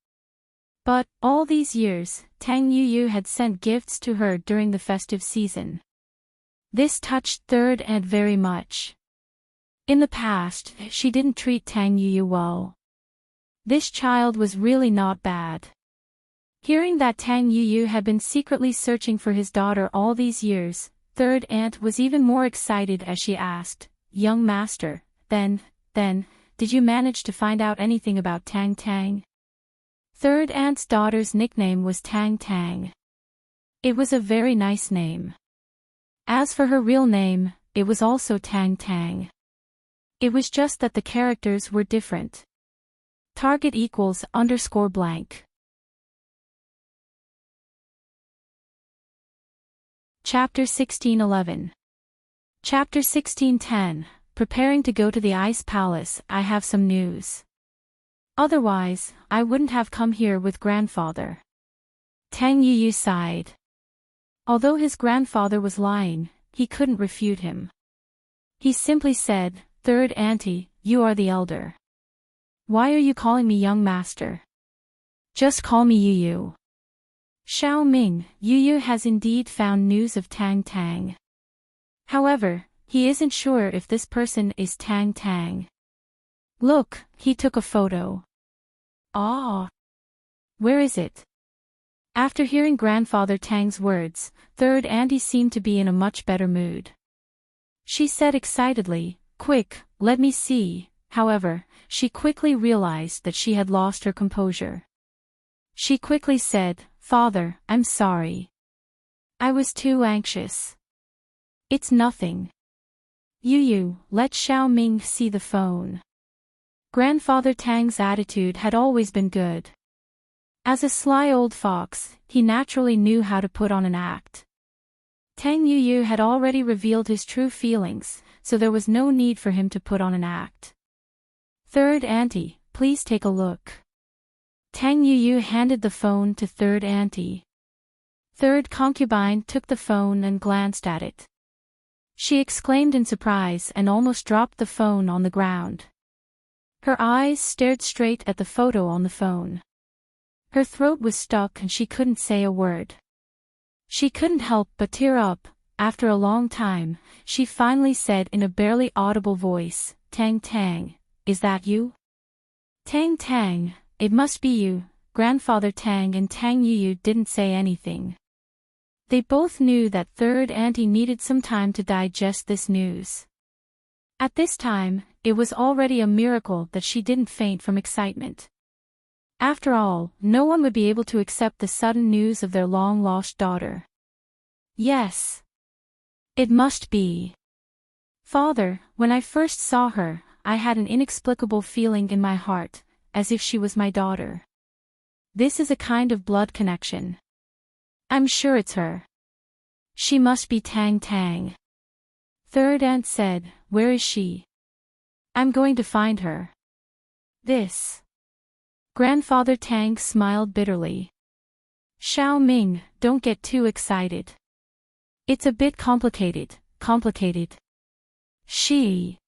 But, all these years, Tang Yuyu had sent gifts to her during the festive season. This touched Third Aunt very much. In the past, she didn't treat Tang Yuyu well. This child was really not bad. Hearing that Tang Yuyu had been secretly searching for his daughter all these years, Third Aunt was even more excited as she asked, "Young master, then, did you manage to find out anything about Tang Tang?" Third Aunt's daughter's nickname was Tang Tang. It was a very nice name. As for her real name, it was also Tang Tang. It was just that the characters were different. Target =_blank. Chapter 1611. Chapter 1610, Preparing to go to the Ice Palace. I have some news. Otherwise, I wouldn't have come here with grandfather. Tang Yuyu sighed. Although his grandfather was lying, he couldn't refute him. He simply said, "Third Auntie, you are the elder. Why are you calling me young master? Just call me Yuyu." Xiao Ming, Yuyu has indeed found news of Tang Tang. However, he isn't sure if this person is Tang Tang. Look, he took a photo. Ah. Where is it? After hearing Grandfather Tang's words, Third Auntie seemed to be in a much better mood. she said excitedly. Quick, let me see. However, she quickly realized that she had lost her composure. She quickly said, Father, I'm sorry. I was too anxious. It's nothing. You, let Xiao Ming see the phone. Grandfather Tang's attitude had always been good. As a sly old fox, he naturally knew how to put on an act. Tang Yuyu had already revealed his true feelings, so there was no need for him to put on an act. Third auntie, please take a look. Tang Yuyu handed the phone to third auntie. Third concubine took the phone and glanced at it. She exclaimed in surprise and almost dropped the phone on the ground. Her eyes stared straight at the photo on the phone. Her throat was stuck and she couldn't say a word. She couldn't help but tear up. After a long time, she finally said in a barely audible voice, Tang, is that you? Tang, it must be you. Grandfather Tang and Tang Yuyu didn't say anything. They both knew that third auntie needed some time to digest this news. At this time, it was already a miracle that she didn't faint from excitement. After all, no one would be able to accept the sudden news of their long-lost daughter. Yes. It must be. Father, when I first saw her, I had an inexplicable feeling in my heart, as if she was my daughter. This is a kind of blood connection. I'm sure it's her. She must be Tang. Third aunt said, where is she? I'm going to find her. This. Grandfather Tang smiled bitterly. Xiao Ming, don't get too excited. It's a bit complicated. She.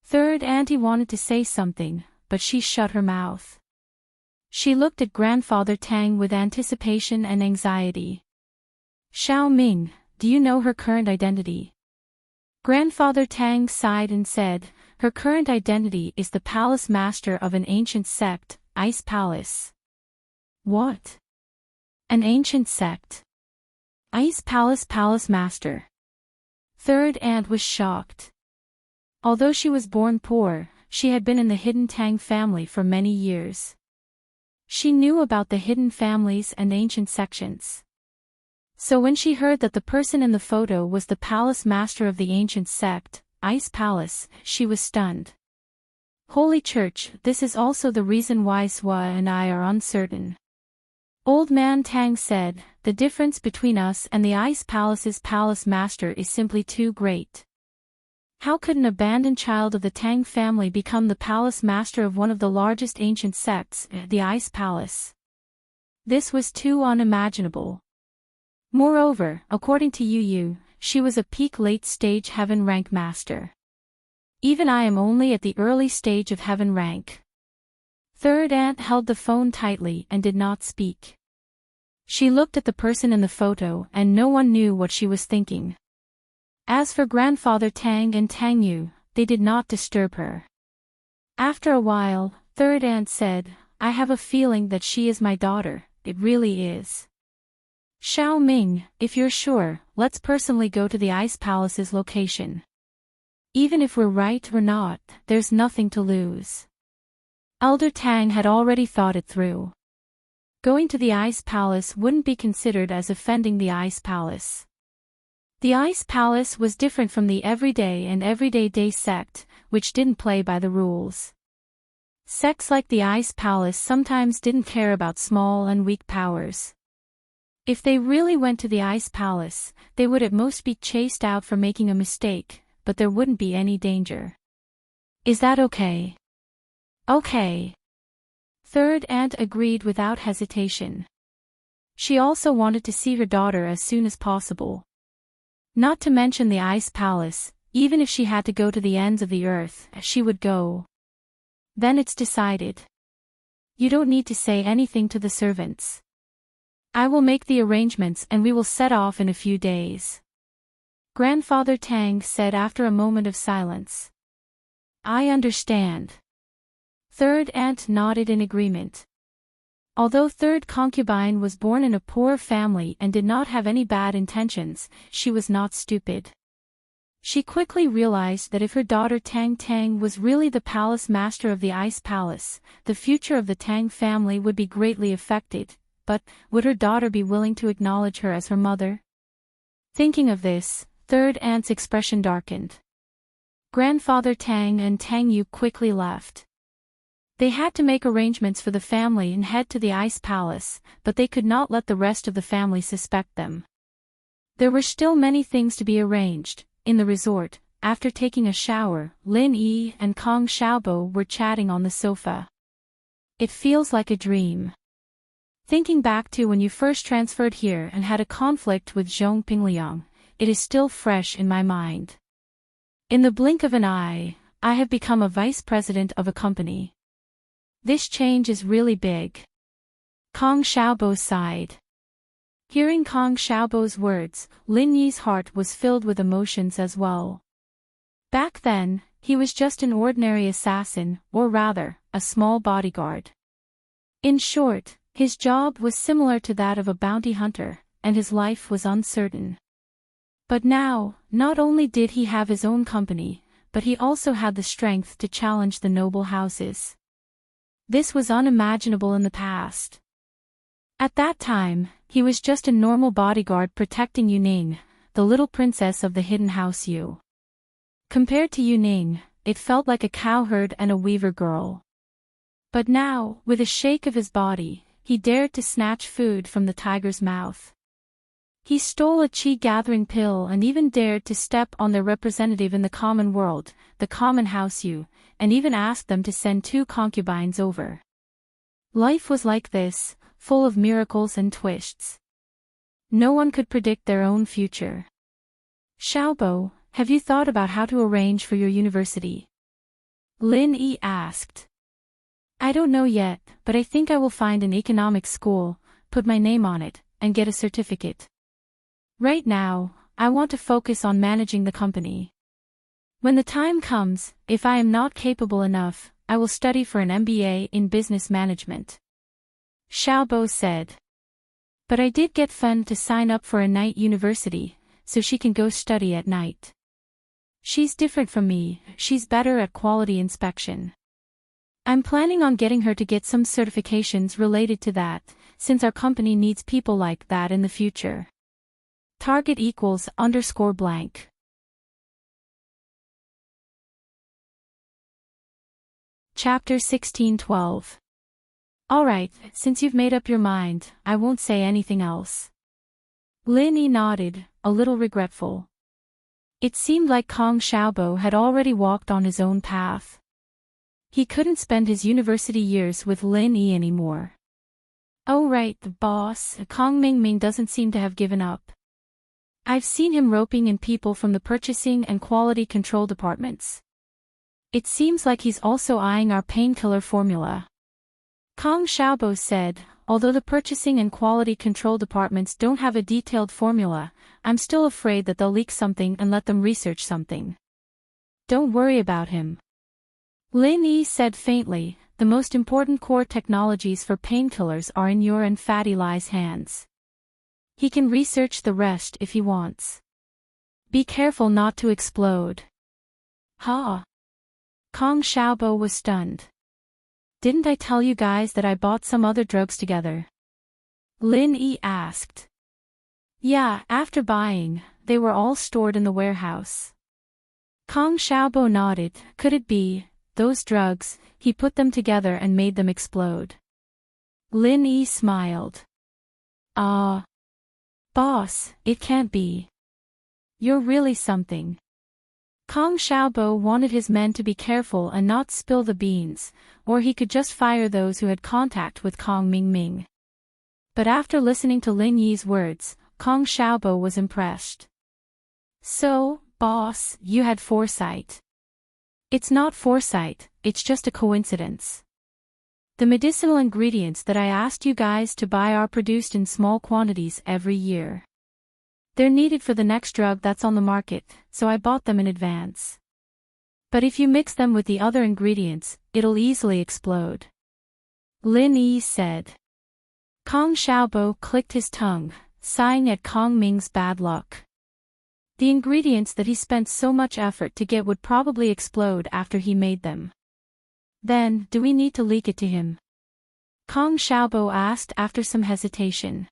Third auntie wanted to say something, but she shut her mouth. She looked at Grandfather Tang with anticipation and anxiety. Xiao Ming, do you know her current identity? Grandfather Tang sighed and said, her current identity is the palace master of an ancient sect, Ice Palace. What? An ancient sect? Ice Palace master. Third aunt was shocked. Although she was born poor, she had been in the Hidden Tang family for many years. She knew about the hidden families and ancient sections. So when she heard that the person in the photo was the palace master of the ancient sect, Ice Palace, she was stunned. Holy Church, this is also the reason why Swa and I are uncertain. Old Man Tang said, the difference between us and the Ice Palace's palace master is simply too great. How could an abandoned child of the Tang family become the palace master of one of the largest ancient sects, the Ice Palace? This was too unimaginable. Moreover, according to Yu, she was a peak late-stage heaven rank master. Even I am only at the early stage of heaven rank. Third aunt held the phone tightly and did not speak. She looked at the person in the photo and no one knew what she was thinking. As for Grandfather Tang and Tang Yu, they did not disturb her. After a while, third aunt said, I have a feeling that she is my daughter, it really is. Xiao Ming, if you're sure, let's personally go to the Ice Palace's location. Even if we're right or not, there's nothing to lose. Elder Tang had already thought it through. Going to the Ice Palace wouldn't be considered as offending the Ice Palace. The Ice Palace was different from the everyday day sect, which didn't play by the rules. Sects like the Ice Palace sometimes didn't care about small and weak powers. If they really went to the Ice Palace, they would at most be chased out for making a mistake, but there wouldn't be any danger. Is that okay? Okay. Third aunt agreed without hesitation. She also wanted to see her daughter as soon as possible. Not to mention the Ice Palace, even if she had to go to the ends of the earth, she would go. Then it's decided. You don't need to say anything to the servants. I will make the arrangements and we will set off in a few days. Grandfather Tang said after a moment of silence. I understand. Third aunt nodded in agreement. Although third concubine was born in a poor family and did not have any bad intentions, she was not stupid. She quickly realized that if her daughter Tang Tang was really the palace master of the Ice Palace, the future of the Tang family would be greatly affected, but would her daughter be willing to acknowledge her as her mother? Thinking of this, Third Aunt's expression darkened. Grandfather Tang and Tang Yu quickly left. They had to make arrangements for the family and head to the Ice Palace, but they could not let the rest of the family suspect them. There were still many things to be arranged. In the resort, after taking a shower, Lin Yi and Kong Xiaobo were chatting on the sofa. It feels like a dream. Thinking back to when you first transferred here and had a conflict with Zhong Pingliang, it is still fresh in my mind. In the blink of an eye, I have become a vice president of a company. This change is really big. Kong Xiaobo sighed. Hearing Kong Xiaobo's words, Lin Yi's heart was filled with emotions as well. Back then, he was just an ordinary assassin, or rather, a small bodyguard. In short, his job was similar to that of a bounty hunter, and his life was uncertain. But now, not only did he have his own company, but he also had the strength to challenge the noble houses. This was unimaginable in the past. At that time, he was just a normal bodyguard protecting Yuning, the little princess of the hidden house Yu. Compared to Yuning, it felt like a cowherd and a weaver girl. But now, with a shake of his body, he dared to snatch food from the tiger's mouth. He stole a chi-gathering pill and even dared to step on their representative in the common world, the common house Yu, and even asked them to send 2 concubines over. Life was like this, full of miracles and twists. No one could predict their own future. Xiaobo, have you thought about how to arrange for your university? Lin Yi asked. I don't know yet, but I think I will find an economics school, put my name on it, and get a certificate. Right now, I want to focus on managing the company. When the time comes, if I am not capable enough, I will study for an MBA in business management. Xiaobo said. But I did get Fen to sign up for a night university, so she can go study at night. She's different from me, she's better at quality inspection. I'm planning on getting her to get some certifications related to that, since our company needs people like that in the future. Target equals _blank. Chapter 16:12. Alright, since you've made up your mind, I won't say anything else. Lin Yi nodded, a little regretful. It seemed like Kong Xiaobo had already walked on his own path. He couldn't spend his university years with Lin Yi anymore. Oh right, the boss, Kong Mingming doesn't seem to have given up. I've seen him roping in people from the purchasing and quality control departments. It seems like he's also eyeing our painkiller formula. Kong Xiaobo said, although the purchasing and quality control departments don't have a detailed formula, I'm still afraid that they'll leak something and let them research something. Don't worry about him. Lin Yi said faintly, the most important core technologies for painkillers are in your and Fatty Lie's hands. He can research the rest if he wants. Be careful not to explode. Ha! Kong Xiaobo was stunned. Didn't I tell you guys that I bought some other drugs together? Lin Yi asked. Yeah, after buying, they were all stored in the warehouse. Kong Xiaobo nodded. Could it be, those drugs, he put them together and made them explode? Lin Yi smiled. Boss, it can't be. You're really something. Kong Xiaobo wanted his men to be careful and not spill the beans, or he could just fire those who had contact with Kong Mingming. But after listening to Lin Yi's words, Kong Xiaobo was impressed. So, boss, you had foresight. It's not foresight, it's just a coincidence. The medicinal ingredients that I asked you guys to buy are produced in small quantities every year. They're needed for the next drug that's on the market, so I bought them in advance. But if you mix them with the other ingredients, it'll easily explode. Lin Yi said. Kong Xiaobo clicked his tongue, sighing at Kong Ming's bad luck. The ingredients that he spent so much effort to get would probably explode after he made them. Then, do we need to leak it to him? Kong Xiaobo asked after some hesitation.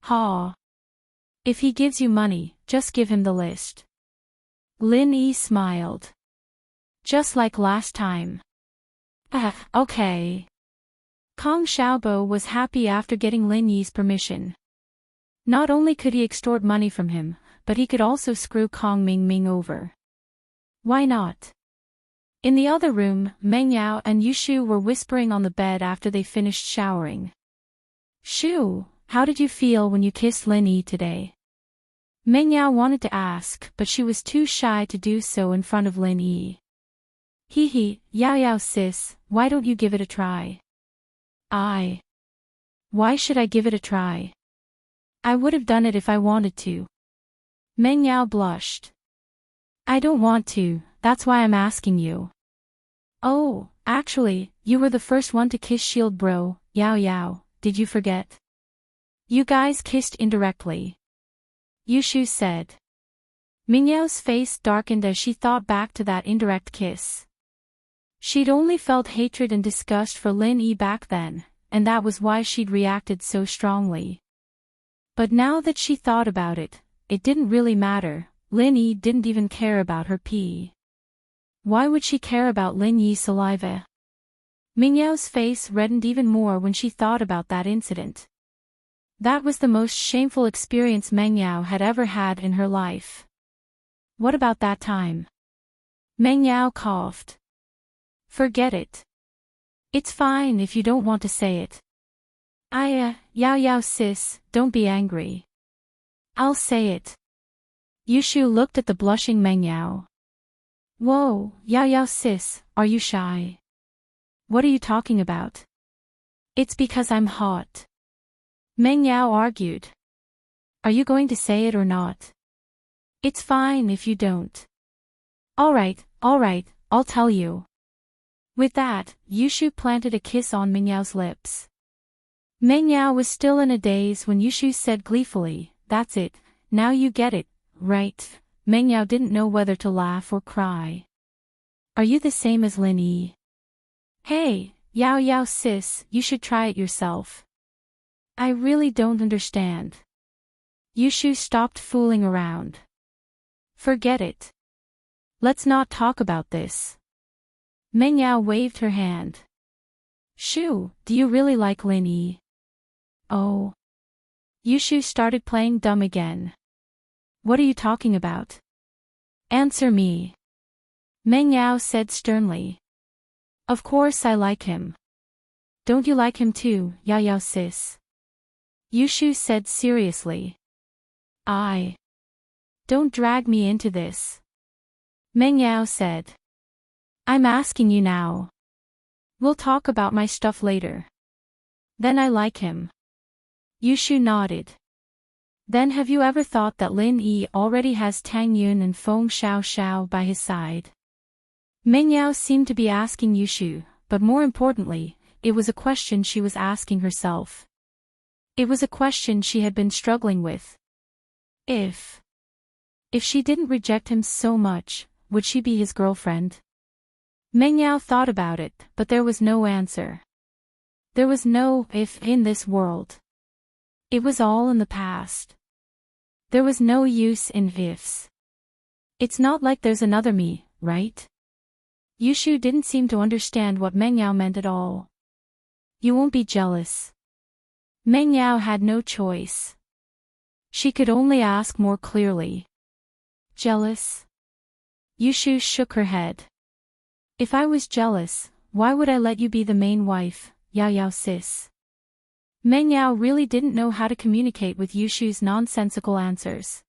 Ha. If he gives you money, just give him the list. Lin Yi smiled. Just like last time. Okay. Kong Xiaobo was happy after getting Lin Yi's permission. Not only could he extort money from him, but he could also screw Kong Mingming over. Why not? In the other room, Meng Yao and Yushu were whispering on the bed after they finished showering. Shu, how did you feel when you kissed Lin Yi today? Meng Yao wanted to ask, but she was too shy to do so in front of Lin Yi. Hee, Yao Yao sis, why don't you give it a try? Why should I give it a try? I would have done it if I wanted to. Meng Yao blushed. I don't want to, that's why I'm asking you. Oh, actually, you were the first one to kiss Shield Bro, Yao Yao, did you forget? You guys kissed indirectly. Yushu said. Ming Yao's face darkened as she thought back to that indirect kiss. She'd only felt hatred and disgust for Lin Yi back then, and that was why she'd reacted so strongly. But now that she thought about it, it didn't really matter. Lin Yi didn't even care about her pee. Why would she care about Lin Yi's saliva? Ming Yao's face reddened even more when she thought about that incident. That was the most shameful experience Meng Yao had ever had in her life. What about that time? Meng Yao coughed. Forget it. It's fine if you don't want to say it. Yao Yao sis, don't be angry. I'll say it. Yushu looked at the blushing Meng Yao. Whoa, Yao Yao sis, are you shy? What are you talking about? It's because I'm hot. Meng Yao argued. Are you going to say it or not? It's fine if you don't. Alright, I'll tell you. With that, Yushu planted a kiss on Meng Yao's lips. Meng Yao was still in a daze when Yushu said gleefully, that's it, now you get it, right? Meng Yao didn't know whether to laugh or cry. Are you the same as Lin Yi? Hey, Yao Yao sis, you should try it yourself. I really don't understand. Yushu stopped fooling around. Forget it. Let's not talk about this. Meng Yao waved her hand. Shu, do you really like Lin Yi? Oh. Yushu started playing dumb again. What are you talking about? Answer me. Meng Yao said sternly. Of course I like him. Don't you like him too, Yao Yao sis? Yushu said seriously. Don't drag me into this. Meng Yao said. I'm asking you now. We'll talk about my stuff later. Then I like him. Yushu nodded. Then have you ever thought that Lin Yi already has Tang Yun and Feng Xiao Xiao by his side? Meng Yao seemed to be asking Yushu, but more importantly, it was a question she was asking herself. It was a question she had been struggling with. If she didn't reject him so much, would she be his girlfriend? Meng Yao thought about it, but there was no answer. There was no if in this world. It was all in the past. There was no use in ifs. It's not like there's another me, right? Yushu didn't seem to understand what Meng Yao meant at all. You won't be jealous. Meng Yao had no choice. She could only ask more clearly. Jealous? Yushu shook her head. If I was jealous, why would I let you be the main wife, Yao Yao sis? Meng Yao really didn't know how to communicate with Yushu's nonsensical answers.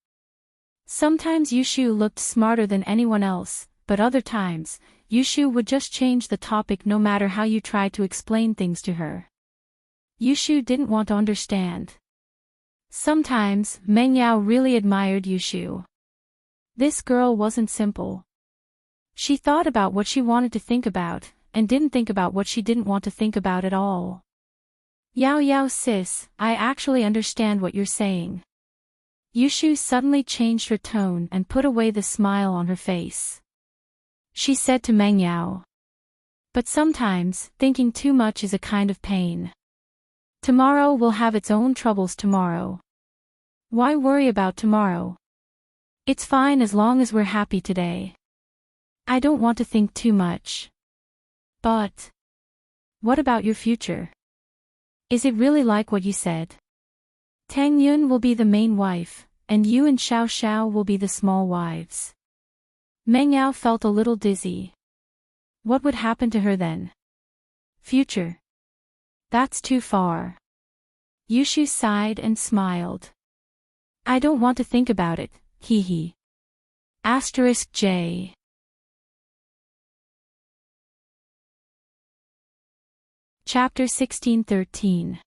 Sometimes Yushu looked smarter than anyone else, but other times, Yushu would just change the topic no matter how you tried to explain things to her. Yushu didn't want to understand. Sometimes, Meng Yao really admired Yushu. This girl wasn't simple. She thought about what she wanted to think about, and didn't think about what she didn't want to think about at all. Yao Yao sis, I actually understand what you're saying. Yushu suddenly changed her tone and put away the smile on her face. She said to Meng Yao. But sometimes, thinking too much is a kind of pain. Tomorrow will have its own troubles tomorrow. Why worry about tomorrow? It's fine as long as we're happy today. I don't want to think too much. But what about your future? Is it really like what you said? Tang Yun will be the main wife, and you and Xiao Xiao will be the small wives. Meng Yao felt a little dizzy. What would happen to her then? Future. That's too far. Yushu sighed and smiled. I don't want to think about it, hee hee. *J. Chapter 1613.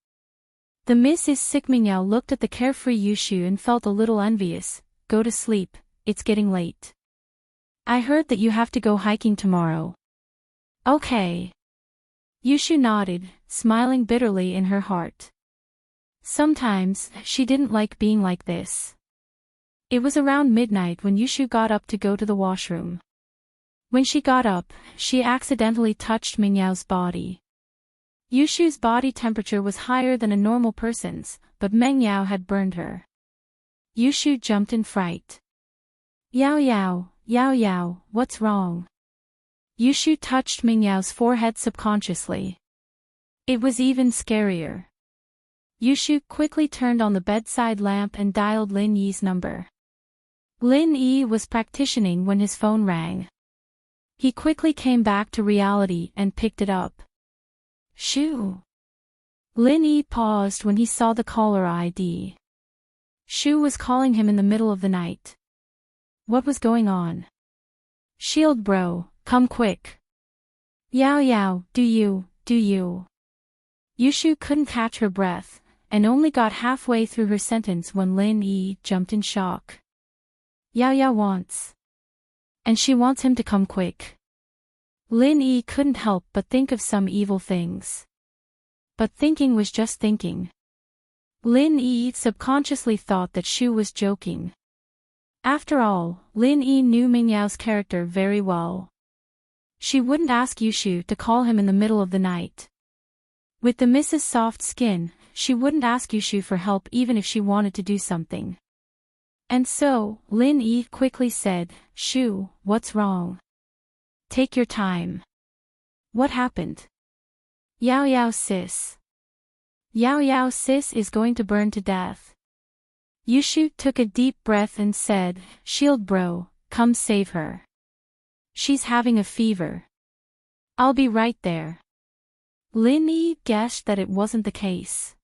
The Mrs. Sickmingyao looked at the carefree Yushu and felt a little envious. Go to sleep, it's getting late. I heard that you have to go hiking tomorrow. Okay. Yushu nodded, smiling bitterly in her heart. Sometimes, she didn't like being like this. It was around midnight when Yushu got up to go to the washroom. When she got up, she accidentally touched Mingyao's body. Yushu's body temperature was higher than a normal person's, but Meng Yao had burned her. Yushu jumped in fright. Yao Yao, what's wrong? Yushu touched Meng Yao's forehead subconsciously. It was even scarier. Yushu quickly turned on the bedside lamp and dialed Lin Yi's number. Lin Yi was practicing when his phone rang. He quickly came back to reality and picked it up. Shu. Lin Yi paused when he saw the caller ID. Shu was calling him in the middle of the night. What was going on? Shield bro, come quick. Yao, do you? Yushu couldn't catch her breath, and only got halfway through her sentence when Lin Yi jumped in shock. Yao wants. And she wants him to come quick. Lin Yi couldn't help but think of some evil things. But thinking was just thinking. Lin Yi subconsciously thought that Shu was joking. After all, Lin Yi knew Mingyao's character very well. She wouldn't ask Yushu to call him in the middle of the night. With the Mrs. Soft Skin, she wouldn't ask Yushu for help even if she wanted to do something. And so, Lin Yi quickly said, Shu, what's wrong? Take your time. What happened? Yao sis. Yao sis is going to burn to death. Yushu took a deep breath and said, Shield bro, come save her. She's having a fever. I'll be right there. Lin Yi guessed that it wasn't the case.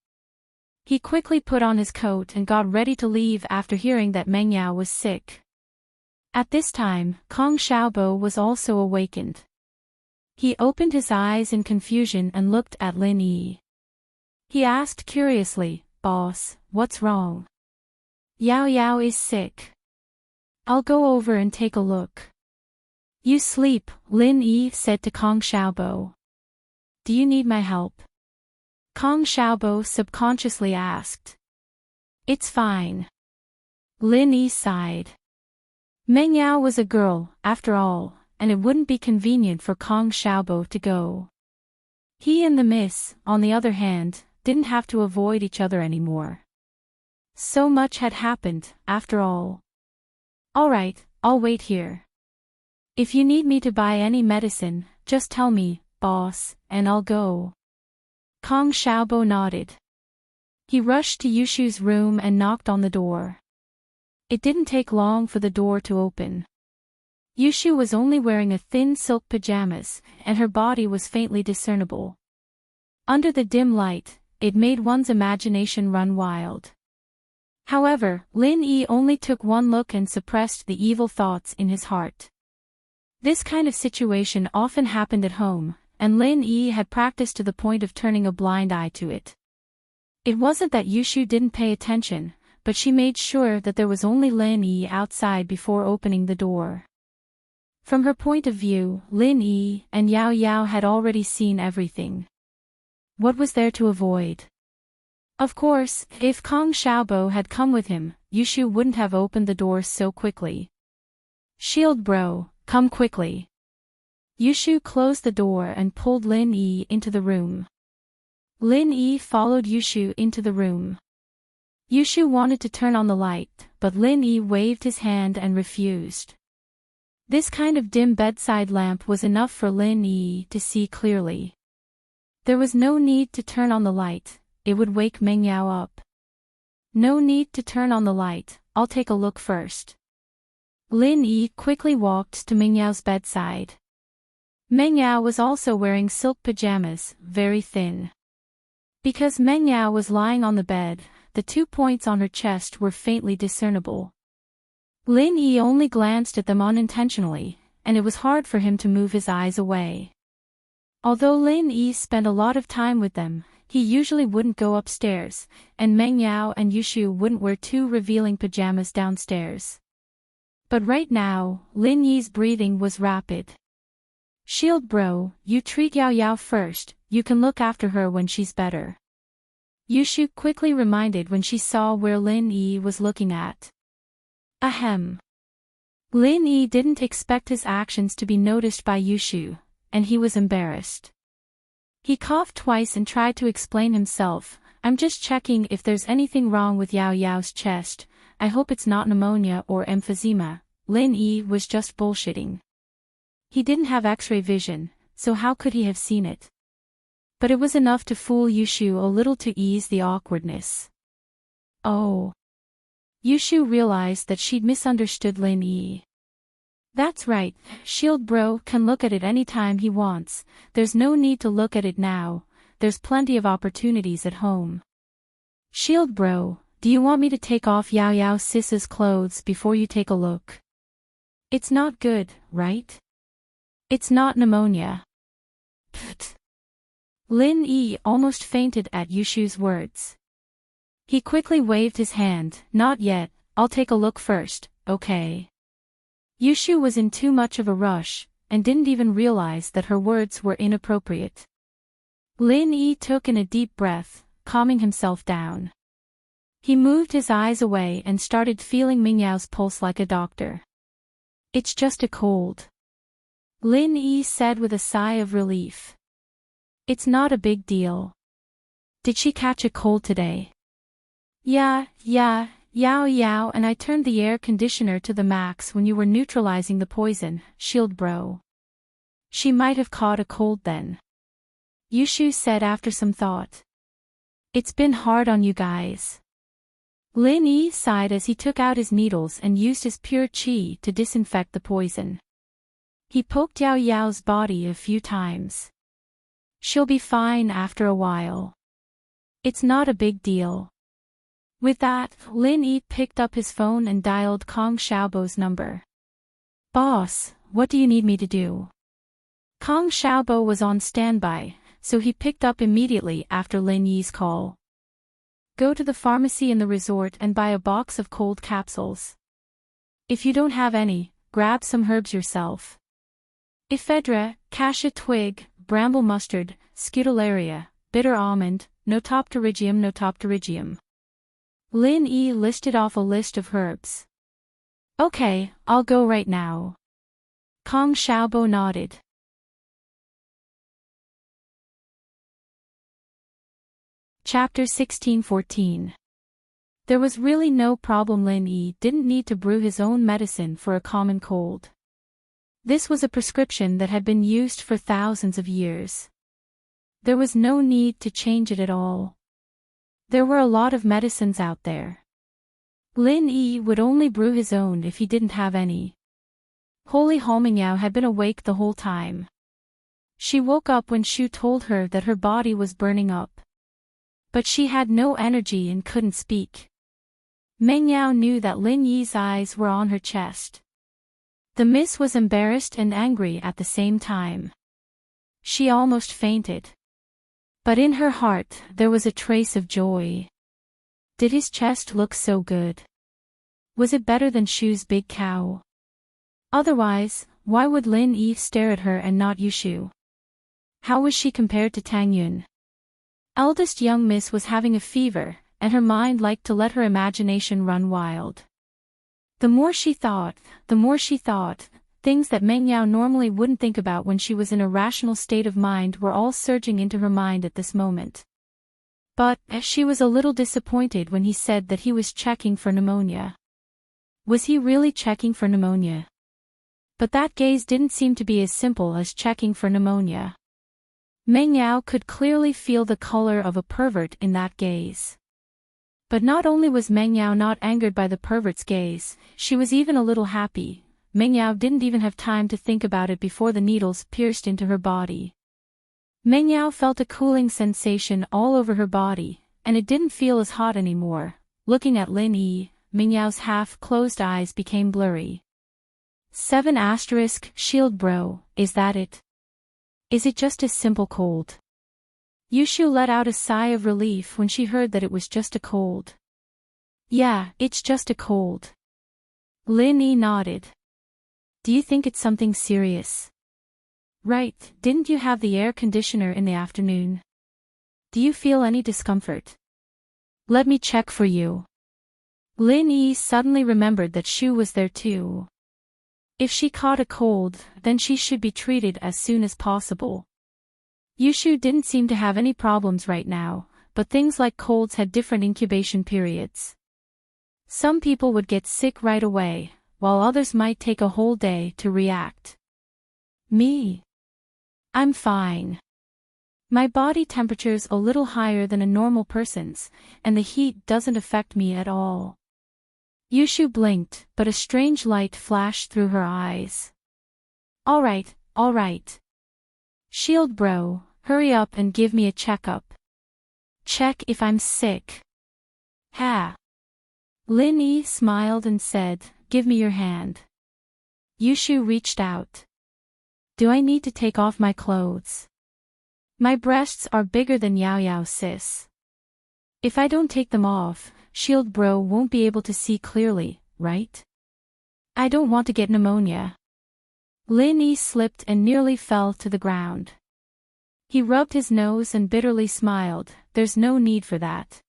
He quickly put on his coat and got ready to leave after hearing that Meng Yao was sick. At this time, Kong Xiaobo was also awakened. He opened his eyes in confusion and looked at Lin Yi. He asked curiously, Boss, what's wrong? Yao is sick. I'll go over and take a look. You sleep, Lin Yi said to Kong Xiaobo. Do you need my help? Kong Xiaobo subconsciously asked. It's fine. Lin Yi sighed. Meng Yao was a girl, after all, and it wouldn't be convenient for Kong Xiaobo to go. He and the miss, on the other hand, didn't have to avoid each other anymore. So much had happened, after all. All right, I'll wait here. If you need me to buy any medicine, just tell me, boss, and I'll go. Kong Xiaobo nodded. He rushed to Yushu's room and knocked on the door. It didn't take long for the door to open. Yushu was only wearing a thin silk pajamas, and her body was faintly discernible. Under the dim light, it made one's imagination run wild. However, Lin Yi only took one look and suppressed the evil thoughts in his heart. This kind of situation often happened at home, and Lin Yi had practiced to the point of turning a blind eye to it. It wasn't that Yushu didn't pay attention, but she made sure that there was only Lin Yi outside before opening the door. From her point of view, Lin Yi and Yao had already seen everything. What was there to avoid? Of course, if Kong Xiaobo had come with him, Yushu wouldn't have opened the door so quickly. Shield bro, come quickly. Yushu closed the door and pulled Lin Yi into the room. Lin Yi followed Yushu into the room. Yushu wanted to turn on the light, but Lin Yi waved his hand and refused. This kind of dim bedside lamp was enough for Lin Yi to see clearly. There was no need to turn on the light, it would wake Meng Yao up. No need to turn on the light, I'll take a look first. Lin Yi quickly walked to Meng Yao's bedside. Meng Yao was also wearing silk pajamas, very thin. Because Meng Yao was lying on the bed, the 2 points on her chest were faintly discernible. Lin Yi only glanced at them unintentionally, and it was hard for him to move his eyes away. Although Lin Yi spent a lot of time with them, he usually wouldn't go upstairs, and Meng Yao and Yushu wouldn't wear 2 revealing pajamas downstairs. But right now, Lin Yi's breathing was rapid. Shield bro, you treat Yao Yao first, you can look after her when she's better. Yushu quickly reminded when she saw where Lin Yi was looking at. Ahem. Lin Yi didn't expect his actions to be noticed by Yushu, and he was embarrassed. He coughed twice and tried to explain himself. I'm just checking if there's anything wrong with Yao Yao's chest, I hope it's not pneumonia or emphysema. Lin Yi was just bullshitting. He didn't have X-ray vision, so how could he have seen it? But it was enough to fool Yushu a little to ease the awkwardness. Oh. Yushu realized that she'd misunderstood Lin Yi. That's right, Shield bro can look at it anytime he wants, there's no need to look at it now, there's plenty of opportunities at home. Shield bro, do you want me to take off Yao Yao Sis's clothes before you take a look? It's not good, right? It's not pneumonia. Pfft. Lin Yi almost fainted at Yushu's words. He quickly waved his hand, not yet, I'll take a look first, okay. Yushu was in too much of a rush, and didn't even realize that her words were inappropriate. Lin Yi took in a deep breath, calming himself down. He moved his eyes away and started feeling Meng Yao's pulse like a doctor. It's just a cold. Lin Yi said with a sigh of relief. It's not a big deal. Did she catch a cold today? Yeah, Yao Yao and I turned the air conditioner to the max when you were neutralizing the poison, Shield bro. She might have caught a cold then. Yushu said after some thought. It's been hard on you guys. Lin Yi sighed as he took out his needles and used his pure qi to disinfect the poison. He poked Yao Yao's body a few times. She'll be fine after a while. It's not a big deal. With that, Lin Yi picked up his phone and dialed Kong Xiaobo's number. Boss, what do you need me to do? Kong Xiaobo was on standby, so he picked up immediately after Lin Yi's call. Go to the pharmacy in the resort and buy a box of cold capsules. If you don't have any, grab some herbs yourself. Ephedra, cassia twig, bramble mustard, scutellaria, bitter almond, notopterygium. Lin Yi listed off a list of herbs. Okay, I'll go right now. Kong Xiaobo nodded. Chapter 1614. There was really no problem. Lin Yi didn't need to brew his own medicine for a common cold. This was a prescription that had been used for thousands of years. There was no need to change it at all. There were a lot of medicines out there. Lin Yi would only brew his own if he didn't have any. Holy Holmingyao had been awake the whole time. She woke up when Shu told her that her body was burning up. But she had no energy and couldn't speak. Meng Yao knew that Lin Yi's eyes were on her chest. The miss was embarrassed and angry at the same time. She almost fainted. But in her heart there was a trace of joy. Did his chest look so good? Was it better than Shu's big cow? Otherwise, why would Lin Yi stare at her and not Yushu? How was she compared to Tang Yun? Eldest young miss was having a fever, and her mind liked to let her imagination run wild. The more she thought, things that Meng Yao normally wouldn't think about when she was in a rational state of mind were all surging into her mind at this moment. But, she was a little disappointed when he said that he was checking for pneumonia. Was he really checking for pneumonia? But that gaze didn't seem to be as simple as checking for pneumonia. Meng Yao could clearly feel the color of a pervert in that gaze. But not only was Meng Yao not angered by the pervert's gaze, she was even a little happy. Meng Yao didn't even have time to think about it before the needles pierced into her body. Meng Yao felt a cooling sensation all over her body, and it didn't feel as hot anymore. Looking at Lin Yi, Meng Yao's half-closed eyes became blurry. 7 * shield bro, is that it? Is it just a simple cold? Yushu let out a sigh of relief when she heard that it was just a cold. Yeah, it's just a cold. Lin Yi nodded. Do you think it's something serious? Right, didn't you have the air conditioner in the afternoon? Do you feel any discomfort? Let me check for you. Lin Yi suddenly remembered that Shu was there too. If she caught a cold, then she should be treated as soon as possible. Yushu didn't seem to have any problems right now, but things like colds had different incubation periods. Some people would get sick right away, while others might take a whole day to react. Me? I'm fine. My body temperature's a little higher than a normal person's, and the heat doesn't affect me at all. Yushu blinked, but a strange light flashed through her eyes. Alright. Shield bro, hurry up and give me a checkup. Check if I'm sick. Ha. Lin Yi smiled and said, give me your hand. Yushu reached out. Do I need to take off my clothes? My breasts are bigger than Yao Yao sis. If I don't take them off, Shield bro won't be able to see clearly, right? I don't want to get pneumonia. Lin Yi slipped and nearly fell to the ground. He rubbed his nose and bitterly smiled. There's no need for that.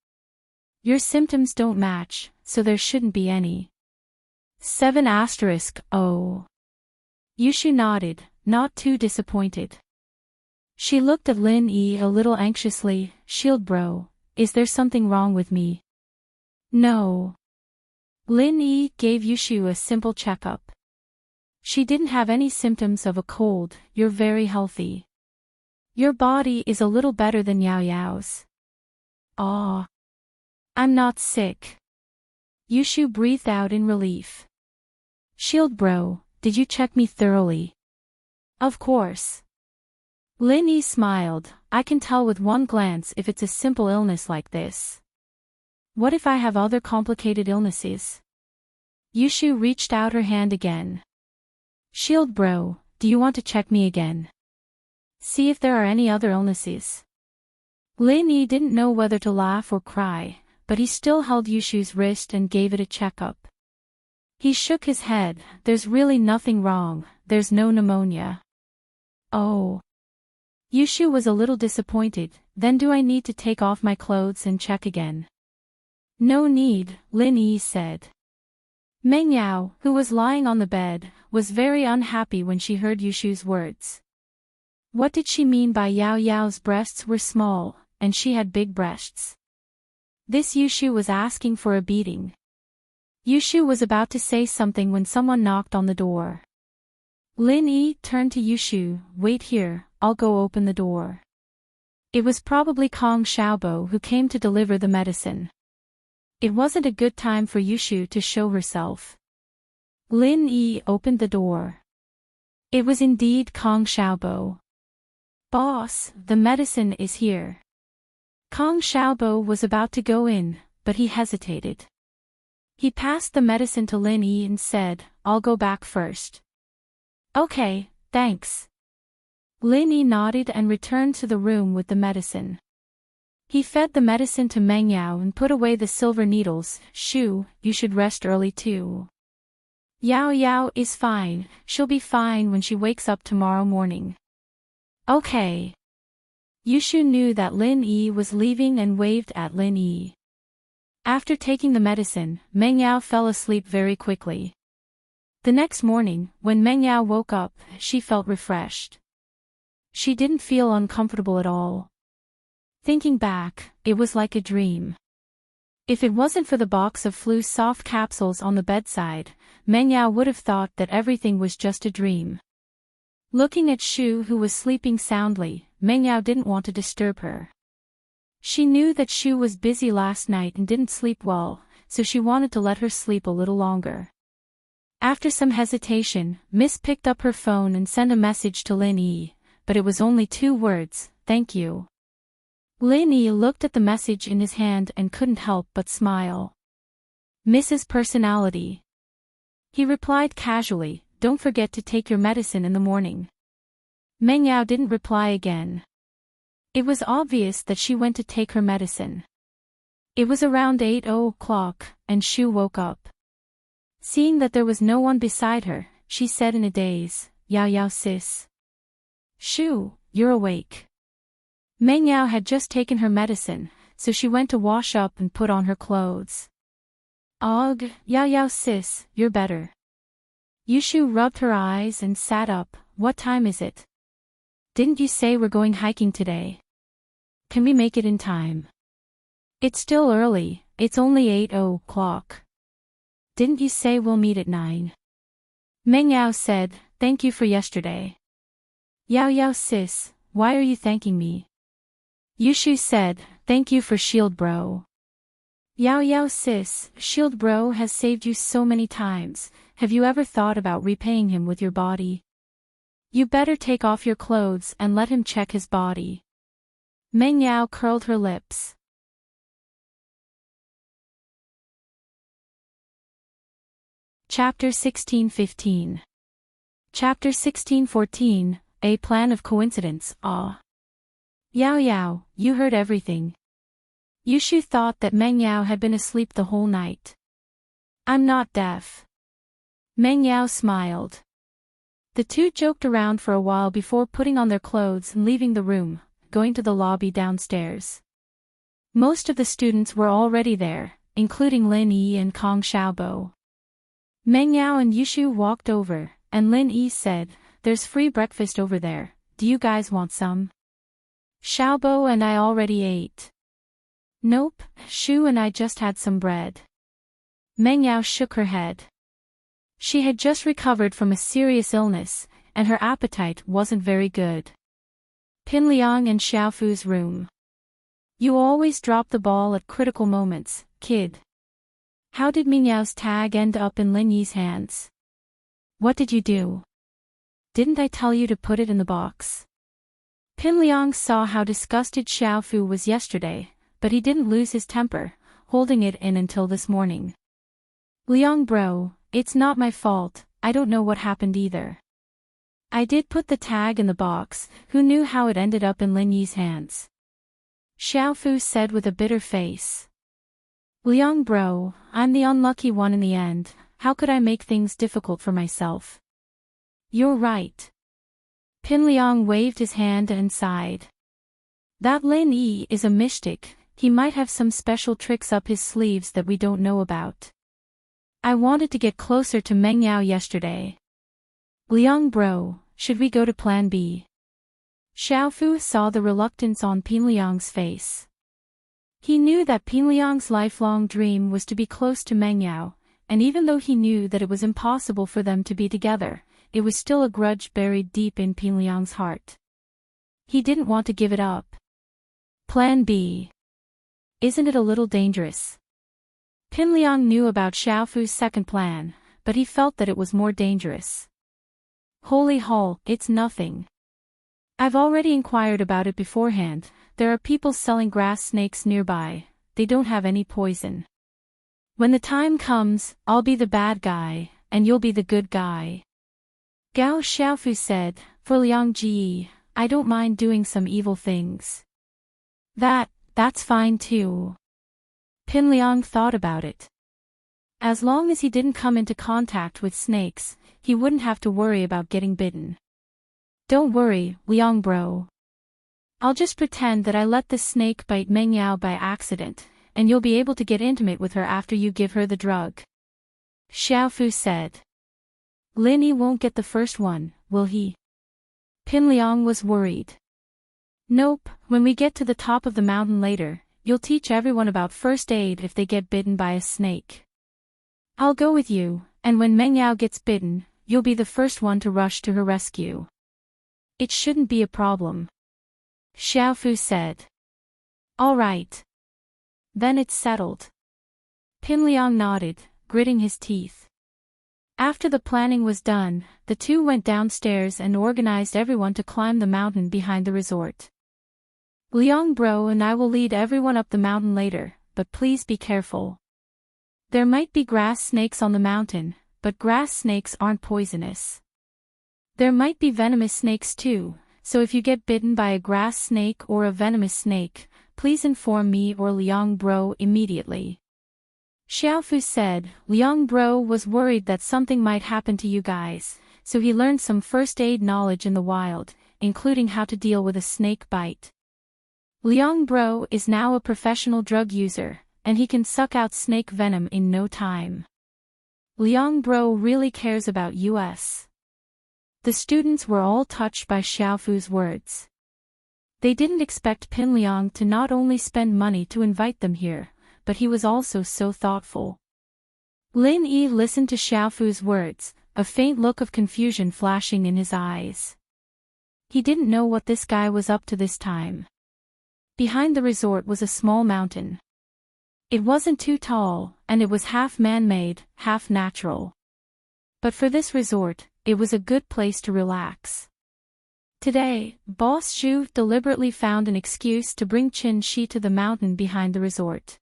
Your symptoms don't match, so there shouldn't be any. 7 * oh. Yushu nodded, not too disappointed. She looked at Lin Yi a little anxiously. Shield bro, is there something wrong with me? No. Lin Yi gave Yushu a simple checkup. She didn't have any symptoms of a cold. You're very healthy. Your body is a little better than Yao Yao's. Aw. I'm not sick. Yushu breathed out in relief. Shield bro, did you check me thoroughly? Of course. Lin Yi smiled. I can tell with one glance if it's a simple illness like this. What if I have other complicated illnesses? Yushu reached out her hand again. Shield bro, do you want to check me again? See if there are any other illnesses. Lin Yi didn't know whether to laugh or cry, but he still held Yushu's wrist and gave it a checkup. He shook his head. There's really nothing wrong, there's no pneumonia. Oh. Yushu was a little disappointed. Then do I need to take off my clothes and check again? No need, Lin Yi said. Meng Yao, who was lying on the bed, was very unhappy when she heard Yushu's words. What did she mean by Yao Yao's breasts were small, and she had big breasts? This Yushu was asking for a beating. Yushu was about to say something when someone knocked on the door. Lin Yi turned to Yushu. Wait here, I'll go open the door. It was probably Kong Xiaobo who came to deliver the medicine. It wasn't a good time for Yushu to show herself. Lin Yi opened the door. It was indeed Kong Xiaobo. Boss, the medicine is here. Kong Xiaobo was about to go in, but he hesitated. He passed the medicine to Lin Yi and said, I'll go back first. Okay, thanks. Lin Yi nodded and returned to the room with the medicine. He fed the medicine to Meng Yao and put away the silver needles. Shu, you should rest early too. Yao Yao is fine, she'll be fine when she wakes up tomorrow morning. Okay. Yushu knew that Lin Yi was leaving and waved at Lin Yi. After taking the medicine, Meng Yao fell asleep very quickly. The next morning, when Meng Yao woke up, she felt refreshed. She didn't feel uncomfortable at all. Thinking back, it was like a dream. If it wasn't for the box of flu soft capsules on the bedside, Meng Yao would have thought that everything was just a dream. Looking at Shu, who was sleeping soundly, Meng Yao didn't want to disturb her. She knew that Shu was busy last night and didn't sleep well, so she wanted to let her sleep a little longer. After some hesitation, Miss picked up her phone and sent a message to Lin Yi, but it was only 2 words, "Thank you." Lin Yi looked at the message in his hand and couldn't help but smile. Mrs. Personality. He replied casually, "Don't forget to take your medicine in the morning." Meng Yao didn't reply again. It was obvious that she went to take her medicine. It was around 8 o'clock, and Shu woke up. Seeing that there was no one beside her, she said in a daze, "Yao Yao sis. Shu, you're awake." Meng Yao had just taken her medicine, so she went to wash up and put on her clothes. "Ugh, Yao Yao sis, you're better." Yushu rubbed her eyes and sat up. "What time is it? Didn't you say we're going hiking today? Can we make it in time?" "It's still early, it's only 8 o'clock. Didn't you say we'll meet at 9? Meng Yao said, "Thank you for yesterday." "Yao Yao sis, why are you thanking me?" Yushu said, "Thank you for Shield Bro." "Yao Yao sis, Shield Bro has saved you so many times, have you ever thought about repaying him with your body? You better take off your clothes and let him check his body." Meng Yao curled her lips. Chapter 16:15. Chapter 16:14, A Plan of Coincidence. Ah. "Yao Yao, you heard everything." Yushu thought that Meng Yao had been asleep the whole night. "I'm not deaf." Meng Yao smiled. The two joked around for a while before putting on their clothes and leaving the room, going to the lobby downstairs. Most of the students were already there, including Lin Yi and Kong Xiaobo. Meng Yao and Yushu walked over, and Lin Yi said, "There's free breakfast over there, do you guys want some?" "Xiaobo and I already ate." "Nope, Shu and I just had some bread." Meng Yao shook her head. She had just recovered from a serious illness, and her appetite wasn't very good. Pin Liang and Xiaofu's room. "You always drop the ball at critical moments, kid. How did Meng Yao's tag end up in Lin Yi's hands? What did you do? Didn't I tell you to put it in the box?" Pin Liang saw how disgusted Xiaofu was yesterday, but he didn't lose his temper, holding it in until this morning. "Liang bro, it's not my fault, I don't know what happened either. I did put the tag in the box, who knew how it ended up in Lin Yi's hands?" Xiaofu said with a bitter face. "Liang bro, I'm the unlucky one in the end, how could I make things difficult for myself?" "You're right." Pin Liang waved his hand and sighed. "That Lin Yi is a mystic, he might have some special tricks up his sleeves that we don't know about. I wanted to get closer to Meng Yao yesterday. Liang bro, should we go to Plan B?" Xiaofu saw the reluctance on Pin Liang's face. He knew that Pin Liang's lifelong dream was to be close to Meng Yao, and even though he knew that it was impossible for them to be together, it was still a grudge buried deep in Pin Liang's heart. He didn't want to give it up. Plan B. Isn't it a little dangerous? Pin Liang knew about Xiaofu's second plan, but he felt that it was more dangerous. "Holy Hall, it's nothing. I've already inquired about it beforehand, there are people selling grass snakes nearby, they don't have any poison. When the time comes, I'll be the bad guy, and you'll be the good guy." Gao Xiaofu said, "For Liang Ji, I don't mind doing some evil things." That's fine too." Pin Liang thought about it. As long as he didn't come into contact with snakes, he wouldn't have to worry about getting bitten. "Don't worry, Liang bro. I'll just pretend that I let the snake bite Meng Yao by accident, and you'll be able to get intimate with her after you give her the drug. Xiaofu said. Lin Yi won't get the first one, will he? Pin Liang was worried. Nope, when we get to the top of the mountain later, you'll teach everyone about first aid if they get bitten by a snake. I'll go with you, and when Meng Yao gets bitten, you'll be the first one to rush to her rescue. It shouldn't be a problem. Xiaofu said. All right. Then it's settled. Pin Liang nodded, gritting his teeth. After the planning was done, the two went downstairs and organized everyone to climb the mountain behind the resort. Liang Bro and I will lead everyone up the mountain later, but please be careful. There might be grass snakes on the mountain, but grass snakes aren't poisonous. There might be venomous snakes too, so if you get bitten by a grass snake or a venomous snake, please inform me or Liang Bro immediately. Xiaofu said. Liang Bro was worried that something might happen to you guys, so he learned some first aid knowledge in the wild, including how to deal with a snake bite. Liang Bro is now a professional drug user, and he can suck out snake venom in no time. Liang Bro really cares about us. The students were all touched by Xiaofu's words. They didn't expect Pin Liang to not only spend money to invite them here, but he was also so thoughtful. Lin Yi listened to Xiaofu's words, a faint look of confusion flashing in his eyes. He didn't know what this guy was up to this time. Behind the resort was a small mountain. It wasn't too tall, and it was half man-made, half natural. But for this resort, it was a good place to relax. Today, Boss Zhu deliberately found an excuse to bring Qin Shi to the mountain behind the resort.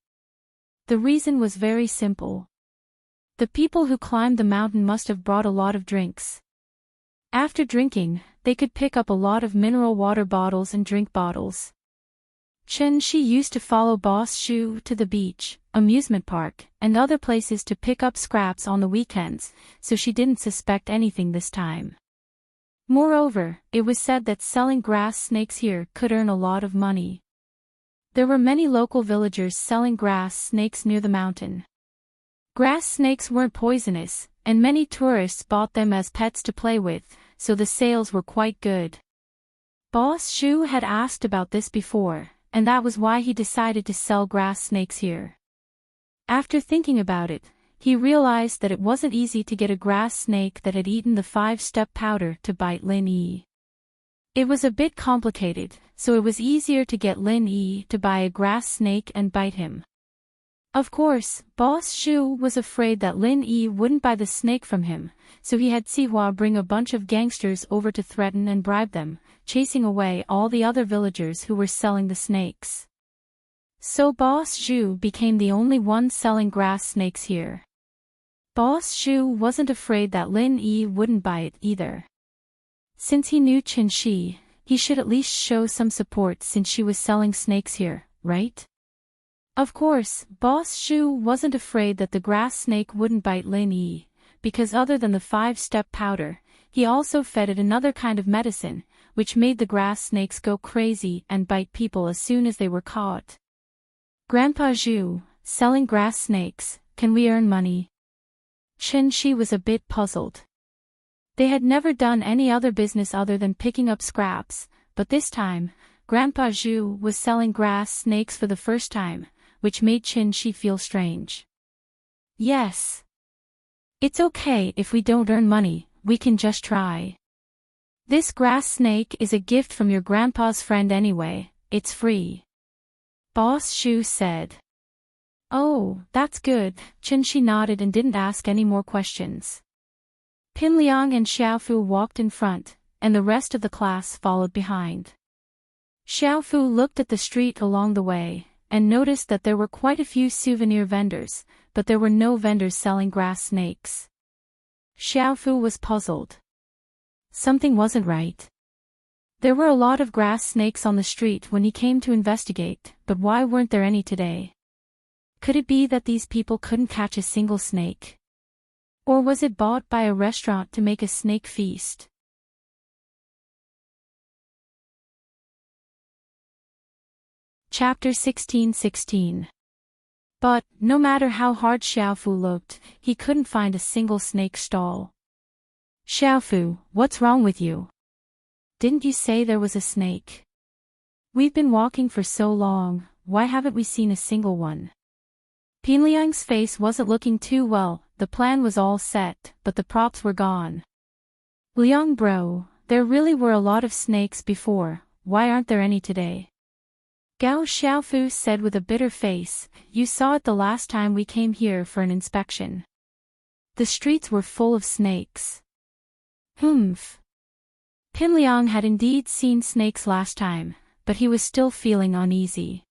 The reason was very simple. The people who climbed the mountain must have brought a lot of drinks. After drinking, they could pick up a lot of mineral water bottles and drink bottles. Qin Shi used to follow Boss Zhu to the beach, amusement park, and other places to pick up scraps on the weekends, so she didn't suspect anything this time. Moreover, it was said that selling grass snakes here could earn a lot of money. There were many local villagers selling grass snakes near the mountain. Grass snakes weren't poisonous, and many tourists bought them as pets to play with, so the sales were quite good. Boss Zhu had asked about this before, and that was why he decided to sell grass snakes here. After thinking about it, he realized that it wasn't easy to get a grass snake that had eaten the 5-step powder to bite Lin Yi. It was a bit complicated, so it was easier to get Lin Yi to buy a grass snake and bite him. Of course, Boss Zhu was afraid that Lin Yi wouldn't buy the snake from him, so he had Sihua bring a bunch of gangsters over to threaten and bribe them, chasing away all the other villagers who were selling the snakes. So Boss Zhu became the only one selling grass snakes here. Boss Zhu wasn't afraid that Lin Yi wouldn't buy it either. Since he knew Qin Shi, he should at least show some support since she was selling snakes here, right? Of course, Boss Zhu wasn't afraid that the grass snake wouldn't bite Lin Yi, because other than the 5-step powder, he also fed it another kind of medicine, which made the grass snakes go crazy and bite people as soon as they were caught. Grandpa Zhu, selling grass snakes, can we earn money? Qin Shi was a bit puzzled. They had never done any other business other than picking up scraps, but this time, Grandpa Zhu was selling grass snakes for the first time, which made Qin Shi feel strange. Yes. It's okay if we don't earn money, we can just try. This grass snake is a gift from your grandpa's friend anyway, it's free. Boss Zhu said. Oh, that's good, Qin Shi nodded and didn't ask any more questions. Pin Liang and Xiaofu walked in front, and the rest of the class followed behind. Xiaofu looked at the street along the way, and noticed that there were quite a few souvenir vendors, but there were no vendors selling grass snakes. Xiaofu was puzzled. Something wasn't right. There were a lot of grass snakes on the street when he came to investigate, but why weren't there any today? Could it be that these people couldn't catch a single snake? Or was it bought by a restaurant to make a snake feast? Chapter 16:16. But, no matter how hard Xiaofu looked, he couldn't find a single snake stall. Xiaofu, what's wrong with you? Didn't you say there was a snake? We've been walking for so long, why haven't we seen a single one? Pinliang's face wasn't looking too well, the plan was all set, but the props were gone. Liang bro, there really were a lot of snakes before, why aren't there any today? Gao Xiaofu said with a bitter face, you saw it the last time we came here for an inspection. The streets were full of snakes. Humph. Pinliang had indeed seen snakes last time, but he was still feeling uneasy.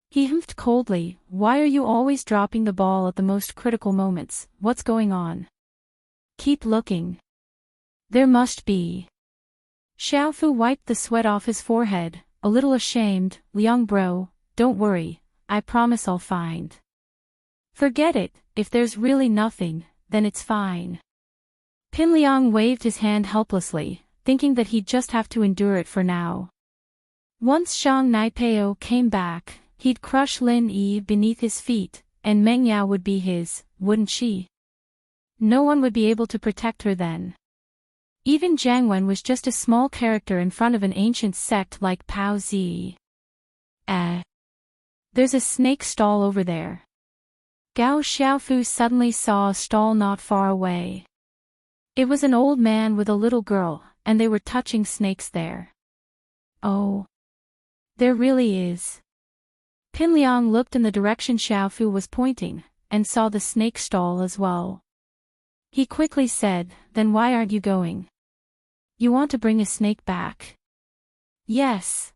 He humphed coldly, why are you always dropping the ball at the most critical moments, what's going on? Keep looking. There must be. Xiaofu wiped the sweat off his forehead, a little ashamed, Liang bro, don't worry, I promise I'll find. Forget it, if there's really nothing, then it's fine. Pinliang waved his hand helplessly, thinking that he'd just have to endure it for now. Once Zhang Naipeo came back, he'd crush Lin Yi beneath his feet, and Meng Yao would be his, wouldn't she? No one would be able to protect her then. Even Jiang Wen was just a small character in front of an ancient sect like Pao Zi. There's a snake stall over there. Gao Xiaofu suddenly saw a stall not far away. It was an old man with a little girl, and they were touching snakes there. Oh. There really is. Pinliang looked in the direction Xiaofu was pointing, and saw the snake stall as well. He quickly said, then why aren't you going? You want to bring a snake back? Yes.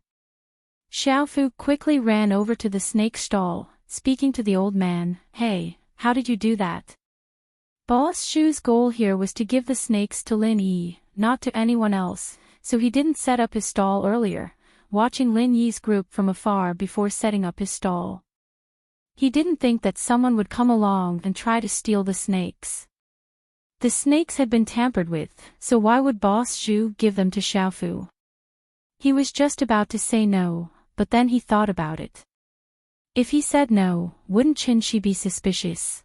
Xiaofu quickly ran over to the snake stall, speaking to the old man, hey, how did you do that? Boss Shu's goal here was to give the snakes to Lin Yi, not to anyone else, so he didn't set up his stall earlier, watching Lin Yi's group from afar before setting up his stall. He didn't think that someone would come along and try to steal the snakes. The snakes had been tampered with, so why would Boss Shu give them to Xiaofu? He was just about to say no, but then he thought about it. If he said no, wouldn't Qin be suspicious?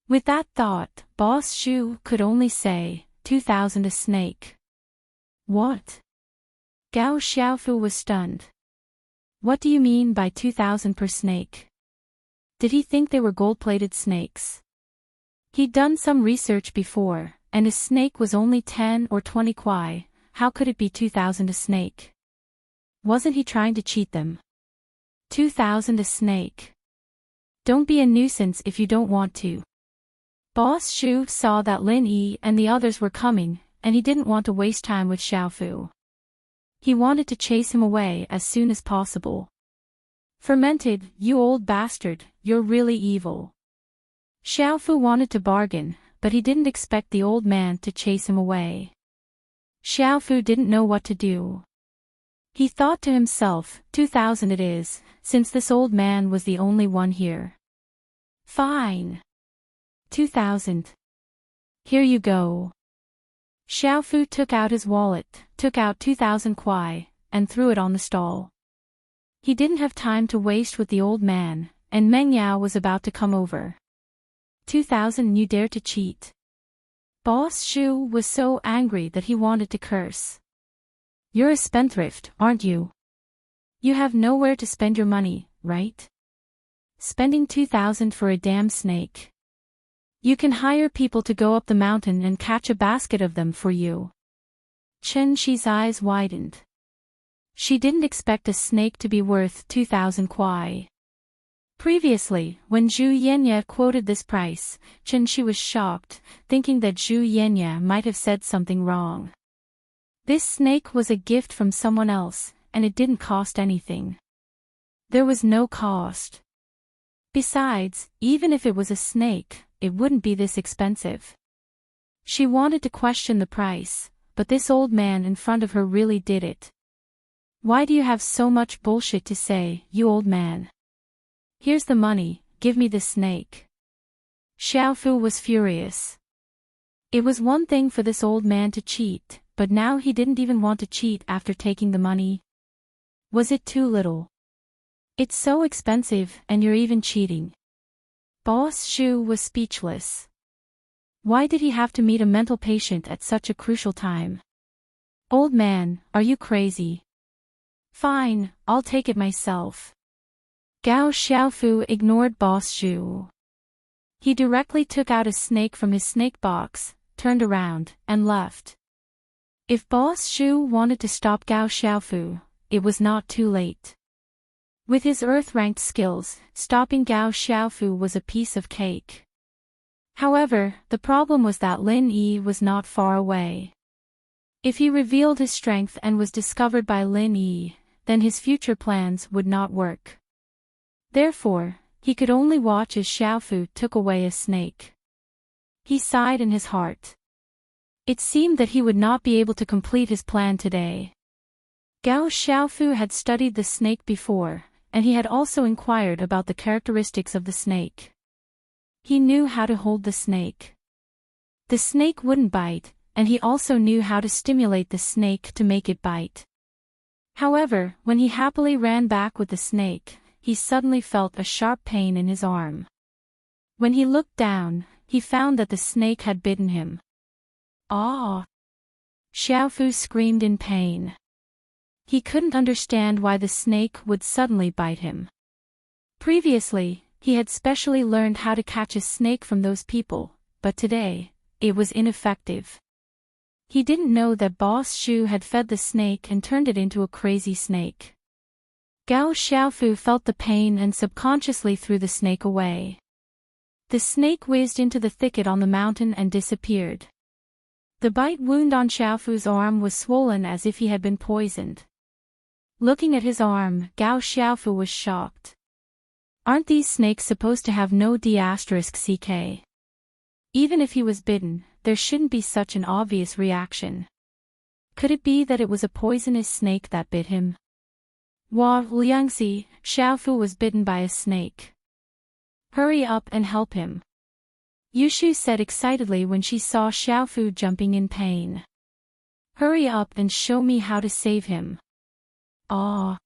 With that thought, Boss Shu could only say, 2,000 a snake. What? Gao Xiaofu was stunned. What do you mean by 2,000 per snake? Did he think they were gold-plated snakes? He'd done some research before, and a snake was only 10 or 20 kwai, how could it be 2,000 a snake? Wasn't he trying to cheat them? 2,000 a snake. Don't be a nuisance if you don't want to. Boss Shu saw that Lin Yi and the others were coming, and he didn't want to waste time with Xiaofu. He wanted to chase him away as soon as possible. Fermented, you old bastard, you're really evil. Xiaofu wanted to bargain, but he didn't expect the old man to chase him away. Xiaofu didn't know what to do. He thought to himself, 2,000 it is, since this old man was the only one here. Fine. 2,000. Here you go. Xiaofu took out his wallet, took out 2,000 kwai, and threw it on the stall. He didn't have time to waste with the old man, and Meng Yao was about to come over. 2,000 you dare to cheat. Boss Shu was so angry that he wanted to curse. You're a spendthrift, aren't you? You have nowhere to spend your money, right? Spending 2,000 for a damn snake. You can hire people to go up the mountain and catch a basket of them for you. Chen Shi's eyes widened. She didn't expect a snake to be worth 2,000 kwai. Previously, when Zhu Yenye quoted this price, Chen Shi was shocked, thinking that Zhu Yenye might have said something wrong. This snake was a gift from someone else, and it didn't cost anything. There was no cost. Besides, even if it was a snake, it wouldn't be this expensive. She wanted to question the price, but this old man in front of her really did it. Why do you have so much bullshit to say, you old man? Here's the money, give me the snake. Xiaofu was furious. It was one thing for this old man to cheat, but now he didn't even want to cheat after taking the money. Was it too little? It's so expensive, and you're even cheating. Boss Shu was speechless. Why did he have to meet a mental patient at such a crucial time? Old man, are you crazy? Fine, I'll take it myself. Gao Xiaofu ignored Boss Shu. He directly took out a snake from his snake box, turned around, and left. If Boss Shu wanted to stop Gao Xiaofu, it was not too late. With his earth-ranked skills, stopping Gao Xiaofu was a piece of cake. However, the problem was that Lin Yi was not far away. If he revealed his strength and was discovered by Lin Yi, then his future plans would not work. Therefore, he could only watch as Xiaofu took away a snake. He sighed in his heart. It seemed that he would not be able to complete his plan today. Gao Xiaofu had studied the snake before, and he had also inquired about the characteristics of the snake. He knew how to hold the snake. The snake wouldn't bite, and he also knew how to stimulate the snake to make it bite. However, when he happily ran back with the snake, he suddenly felt a sharp pain in his arm. When he looked down, he found that the snake had bitten him. Ah! Xiaofu screamed in pain. He couldn't understand why the snake would suddenly bite him. Previously, he had specially learned how to catch a snake from those people, but today, it was ineffective. He didn't know that Boss Shu had fed the snake and turned it into a crazy snake. Gao Xiaofu felt the pain and subconsciously threw the snake away. The snake whizzed into the thicket on the mountain and disappeared. The bite wound on Xiaofu's arm was swollen as if he had been poisoned. Looking at his arm, Gao Xiaofu was shocked. Aren't these snakes supposed to have no d*ck? Even if he was bitten, there shouldn't be such an obvious reaction. Could it be that it was a poisonous snake that bit him? Wah Liangxi, Xiaofu was bitten by a snake. Hurry up and help him. Yushu said excitedly when she saw Xiaofu jumping in pain. Hurry up and show me how to save him. Ah!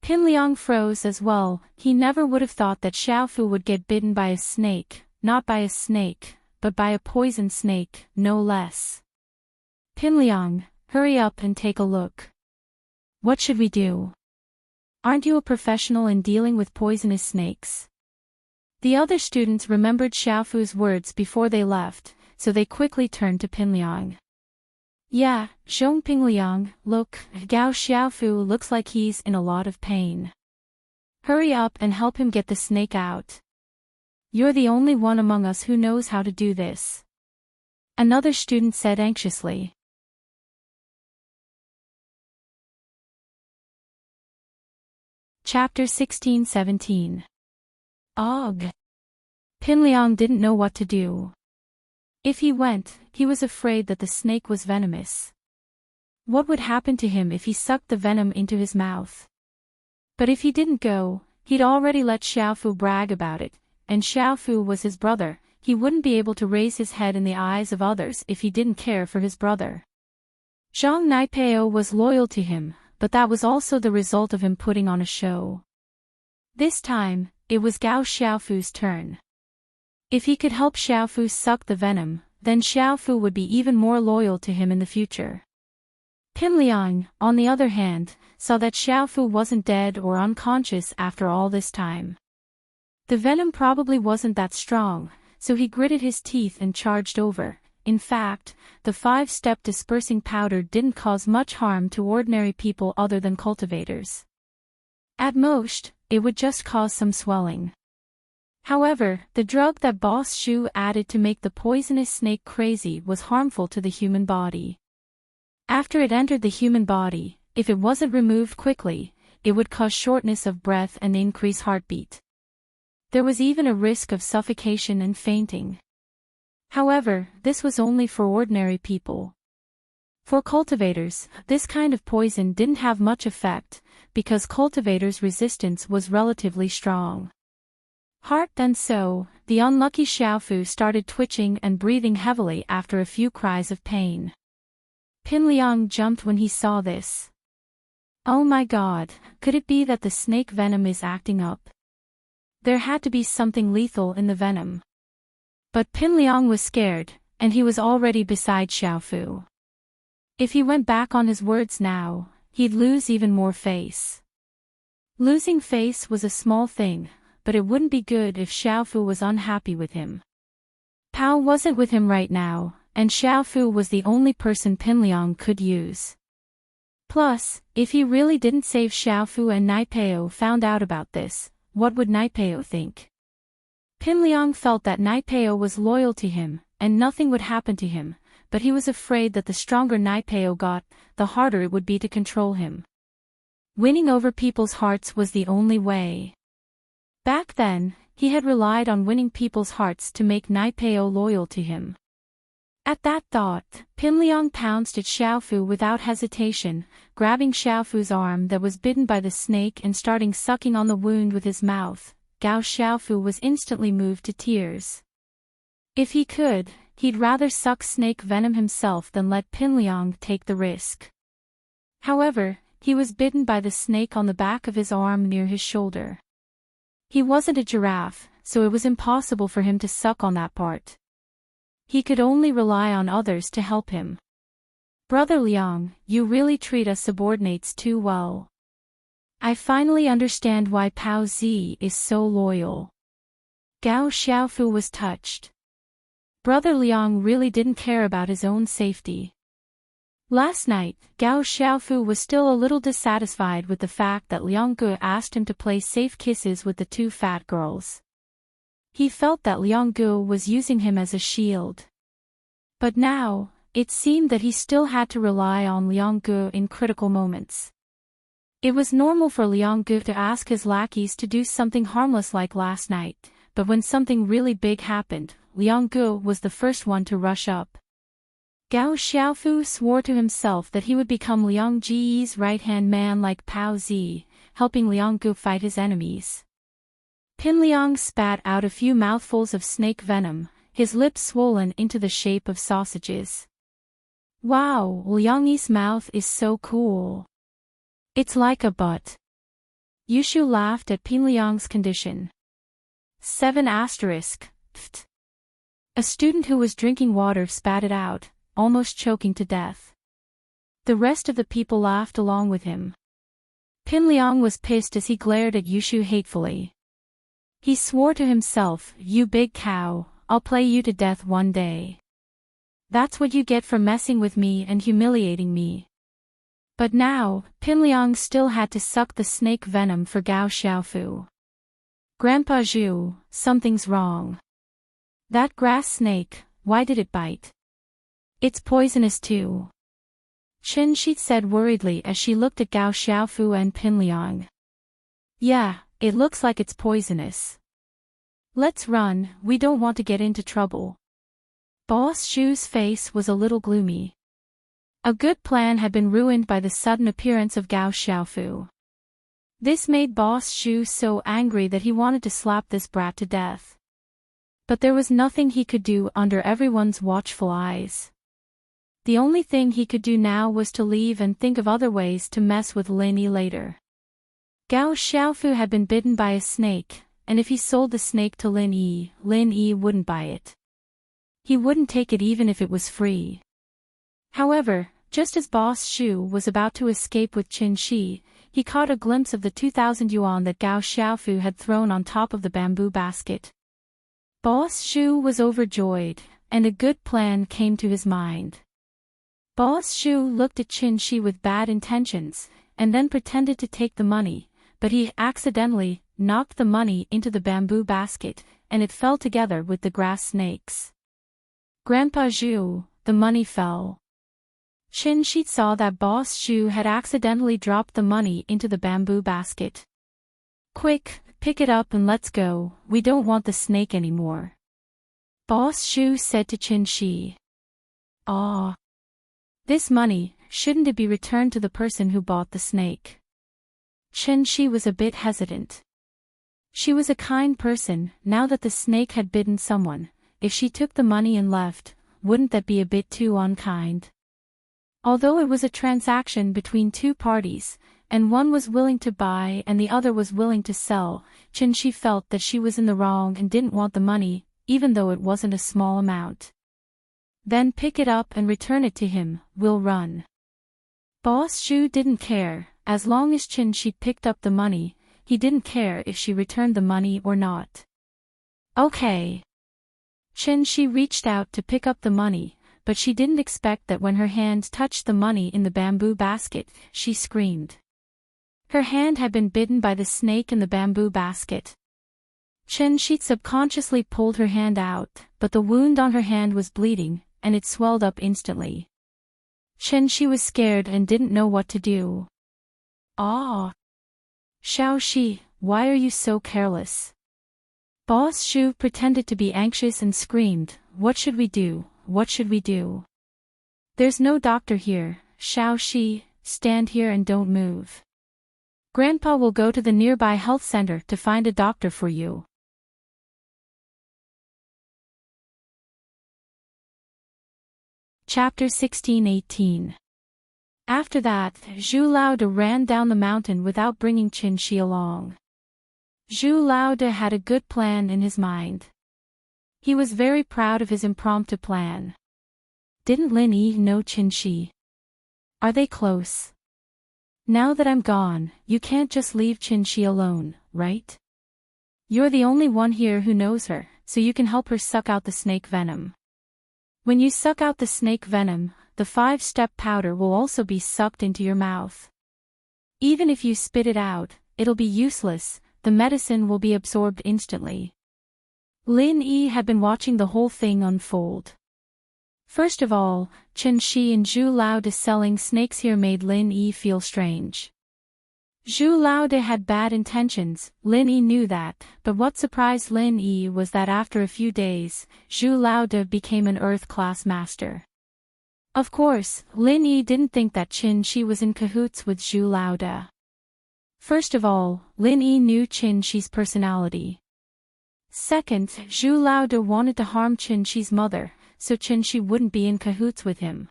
Pinliang froze as well. He never would have thought that Xiaofu would get bitten by a snake, not by a snake, but by a poison snake, no less. Pinliang, hurry up and take a look. What should we do? Aren't you a professional in dealing with poisonous snakes? The other students remembered Xiaofu's words before they left, so they quickly turned to Pinliang. Yeah, Zhong Pingliang, look, Gao Xiaofu looks like he's in a lot of pain. Hurry up and help him get the snake out. You're the only one among us who knows how to do this. Another student said anxiously. Chapter 16-17. Ugh! Pinliang didn't know what to do. If he went, he was afraid that the snake was venomous. What would happen to him if he sucked the venom into his mouth? But if he didn't go, he'd already let Xiaofu brag about it, and Xiaofu was his brother. He wouldn't be able to raise his head in the eyes of others if he didn't care for his brother. Zhang Naipeo was loyal to him, but that was also the result of him putting on a show. This time, it was Gao Xiaofu's turn. If he could help Xiaofu suck the venom, then Xiaofu would be even more loyal to him in the future. Pinliang, on the other hand, saw that Xiaofu wasn't dead or unconscious after all this time. The venom probably wasn't that strong, so he gritted his teeth and charged over. In fact, the 5-step dispersing powder didn't cause much harm to ordinary people other than cultivators. At most, it would just cause some swelling. However, the drug that Boss Shu added to make the poisonous snake crazy was harmful to the human body. After it entered the human body, if it wasn't removed quickly, it would cause shortness of breath and increase heartbeat. There was even a risk of suffocation and fainting. However, this was only for ordinary people. For cultivators, this kind of poison didn't have much effect, because cultivators' resistance was relatively strong. And so, the unlucky Xiaofu started twitching and breathing heavily after a few cries of pain. Pinliang jumped when he saw this. Oh my god, could it be that the snake venom is acting up? There had to be something lethal in the venom. But Pinliang was scared, and he was already beside Xiaofu. If he went back on his words now, he'd lose even more face. Losing face was a small thing, but it wouldn't be good if Xiaofu was unhappy with him. Pao wasn't with him right now, and Xiaofu was the only person Pinliang could use. Plus, if he really didn't save Xiaofu and Naipeo found out about this, what would Naipeo think? Pinliang felt that Naipeo was loyal to him, and nothing would happen to him, but he was afraid that the stronger Naipeo got, the harder it would be to control him. Winning over people's hearts was the only way. Back then, he had relied on winning people's hearts to make Naipeo loyal to him. At that thought, Pinliang pounced at Xiaofu without hesitation, grabbing Xiaofu's arm that was bitten by the snake and starting sucking on the wound with his mouth. Gao Xiaofu was instantly moved to tears. If he could, he'd rather suck snake venom himself than let Pinliang take the risk. However, he was bitten by the snake on the back of his arm near his shoulder. He wasn't a giraffe, so it was impossible for him to suck on that part. He could only rely on others to help him. Brother Liang, you really treat us subordinates too well. I finally understand why Pao Zi is so loyal. Gao Xiaofu was touched. Brother Liang really didn't care about his own safety. Last night, Gao Xiaofu was still a little dissatisfied with the fact that Liang Ge asked him to play safe kisses with the two fat girls. He felt that Liang Ge was using him as a shield. But now, it seemed that he still had to rely on Liang Ge in critical moments. It was normal for Liang Ge to ask his lackeys to do something harmless like last night, but when something really big happened, Liang Ge was the first one to rush up. Gao Xiaofu swore to himself that he would become Liang Ji's right-hand man like Pao Zi, helping Liang Ge fight his enemies. Pinliang spat out a few mouthfuls of snake venom, his lips swollen into the shape of sausages. Wow, Liang Yi's mouth is so cool. It's like a butt. Yushu laughed at Pinliang's condition. 7 asterisk, pft. A student who was drinking water spat it out, almost choking to death. The rest of the people laughed along with him. Pinliang was pissed as he glared at Yushu hatefully. He swore to himself, "You big cow, I'll play you to death one day. That's what you get for messing with me and humiliating me." But now, Pinliang still had to suck the snake venom for Gao Xiaofu. Grandpa Zhu, something's wrong. That grass snake, why did it bite? It's poisonous too. Chen Shi said worriedly as she looked at Gao Xiaofu and Pinliang. Yeah, it looks like it's poisonous. Let's run, we don't want to get into trouble. Boss Shu's face was a little gloomy. A good plan had been ruined by the sudden appearance of Gao Xiaofu. This made Boss Shu so angry that he wanted to slap this brat to death. But there was nothing he could do under everyone's watchful eyes. The only thing he could do now was to leave and think of other ways to mess with Lin Yi later. Gao Xiaofu had been bitten by a snake, and if he sold the snake to Lin Yi wouldn't buy it. He wouldn't take it even if it was free. However, just as Boss Shu was about to escape with Qin Shi, he caught a glimpse of the 2,000 yuan that Gao Xiaofu had thrown on top of the bamboo basket. Boss Shu was overjoyed, and a good plan came to his mind. Boss Shu looked at Qin Shi with bad intentions, and then pretended to take the money, but he accidentally knocked the money into the bamboo basket, and it fell together with the grass snakes. Grandpa Zhu, the money fell. Qin Shi saw that Boss Shu had accidentally dropped the money into the bamboo basket. Quick, pick it up and let's go, we don't want the snake anymore. Boss Shu said to Qin Shi. Ah. This money, shouldn't it be returned to the person who bought the snake? Qin Shi was a bit hesitant. She was a kind person, now that the snake had bitten someone. If she took the money and left, wouldn't that be a bit too unkind? Although it was a transaction between two parties, and one was willing to buy and the other was willing to sell, Chin-shi felt that she was in the wrong and didn't want the money, even though it wasn't a small amount. Then pick it up and return it to him, we'll run. Boss Shu didn't care, as long as Chin-shi picked up the money, he didn't care if she returned the money or not. Okay. Chin-shi reached out to pick up the money, but she didn't expect that when her hand touched the money in the bamboo basket, she screamed. Her hand had been bitten by the snake in the bamboo basket. Chin-shi subconsciously pulled her hand out, but the wound on her hand was bleeding, and it swelled up instantly. Chin-shi was scared and didn't know what to do. Ah! Xiao-shi, why are you so careless? Boss Shu pretended to be anxious and screamed, what should we do, what should we do? There's no doctor here, Xiao-shi, stand here and don't move. Grandpa will go to the nearby health center to find a doctor for you. Chapter 16-18. After that, Zhu Laode ran down the mountain without bringing Chin-shi along. Zhu Laode had a good plan in his mind. He was very proud of his impromptu plan. Didn't Lin Yi know Chin-shi? Are they close? Now that I'm gone, you can't just leave Chin-shi alone, right? You're the only one here who knows her, so you can help her suck out the snake venom. When you suck out the snake venom, the 5-step powder will also be sucked into your mouth. Even if you spit it out, it'll be useless, the medicine will be absorbed instantly. Lin Yi had been watching the whole thing unfold. First of all, Chin-shi and Zhu Laode selling snakes here made Lin Yi feel strange. Zhu Laode had bad intentions, Lin Yi knew that, but what surprised Lin Yi was that after a few days, Zhu Laode became an Earth-class master. Of course, Lin Yi didn't think that Chin-shi was in cahoots with Zhu Laode. First of all, Lin Yi knew Chin-shi's personality. Second, Zhu Laode wanted to harm Chin-shi's mother, so Chin-shi wouldn't be in cahoots with him.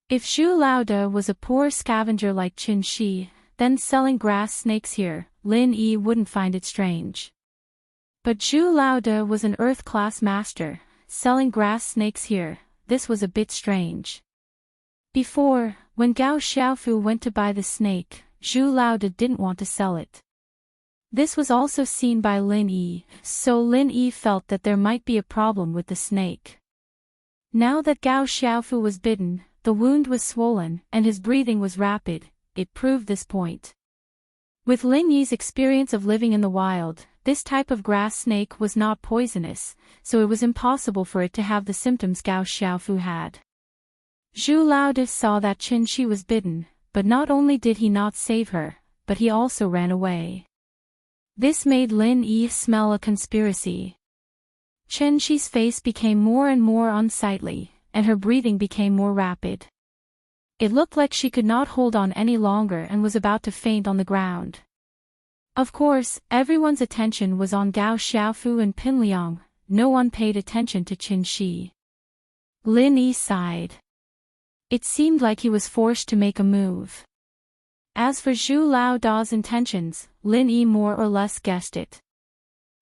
If Zhu Laode was a poor scavenger like Chin-shi, then selling grass snakes here, Lin Yi wouldn't find it strange. But Zhu Laode was an Earth-class master, selling grass snakes here, this was a bit strange. Before, when Gao Xiaofu went to buy the snake, Zhu Laode didn't want to sell it. This was also seen by Lin Yi, so Lin Yi felt that there might be a problem with the snake. Now that Gao Xiaofu was bitten, the wound was swollen, and his breathing was rapid, it proved this point. With Lin Yi's experience of living in the wild, this type of grass snake was not poisonous, so it was impossible for it to have the symptoms Gao Xiaofu had. Zhu Laode saw that Chin-shi was bitten, but not only did he not save her, but he also ran away. This made Lin Yi smell a conspiracy. Chin-shi's face became more and more unsightly, and her breathing became more rapid. It looked like she could not hold on any longer and was about to faint on the ground. Of course, everyone's attention was on Gao Xiaofu and Pinliang, no one paid attention to Chin-shi. Lin Yi sighed. It seemed like he was forced to make a move. As for Zhu Laode's intentions, Lin Yi more or less guessed it.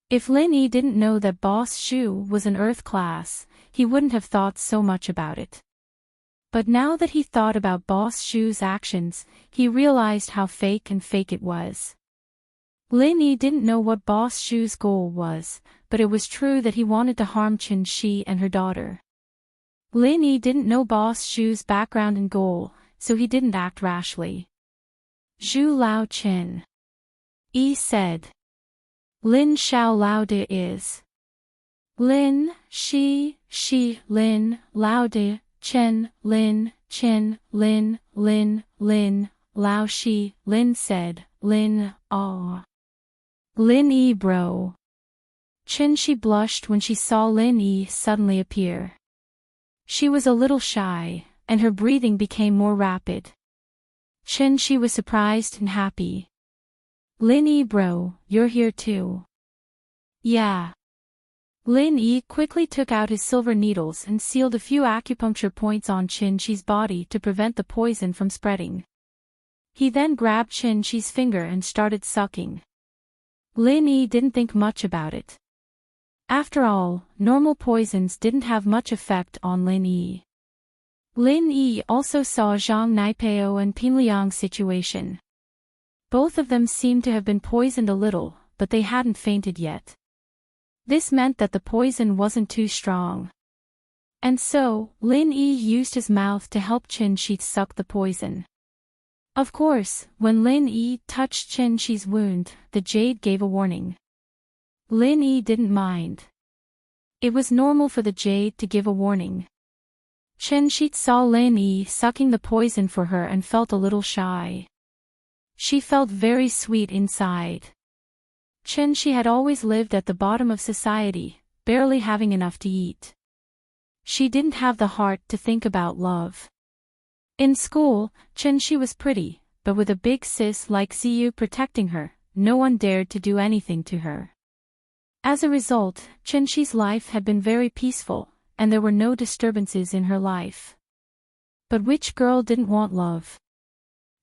If Lin Yi didn't know that Boss Shu was an Earth class, he wouldn't have thought so much about it. But now that he thought about Boss Shu's actions, he realized how fake it was. Lin Yi didn't know what Boss Shu's goal was, but it was true that he wanted to harm Chin-shi and her daughter. Lin Yi didn't know Boss Shu's background and goal, so he didn't act rashly. Zhu Lao Chen. Yi said. Lin Xiao Laode is. Lin, Shi, Lin, Laode, Chen, Lin, Lao Shi, Lin said, Lin, ah. Lin Yi bro. Chin-shi blushed when she saw Lin Yi suddenly appear. She was a little shy, and her breathing became more rapid. Chin-shi was surprised and happy. Lin Yi bro, you're here too. Yeah. Lin Yi quickly took out his silver needles and sealed a few acupuncture points on Chin-shi's body to prevent the poison from spreading. He then grabbed Qin Shi's finger and started sucking. Lin Yi didn't think much about it. After all, normal poisons didn't have much effect on Lin Yi. Lin Yi also saw Zhang Naipeo and Pinliang's situation. Both of them seemed to have been poisoned a little, but they hadn't fainted yet. This meant that the poison wasn't too strong. And so, Lin Yi used his mouth to help Qin Shi suck the poison. Of course, when Lin Yi touched Qin Shi's wound, the jade gave a warning. Lin Yi didn't mind. It was normal for the jade to give a warning. Qin Shi saw Lin Yi sucking the poison for her and felt a little shy. She felt very sweet inside. Qin Shi had always lived at the bottom of society, barely having enough to eat. She didn't have the heart to think about love. In school, Qin Shi was pretty, but with a big sis like Ziyu protecting her, no one dared to do anything to her. As a result, Qin Shi's life had been very peaceful, and there were no disturbances in her life. But which girl didn't want love?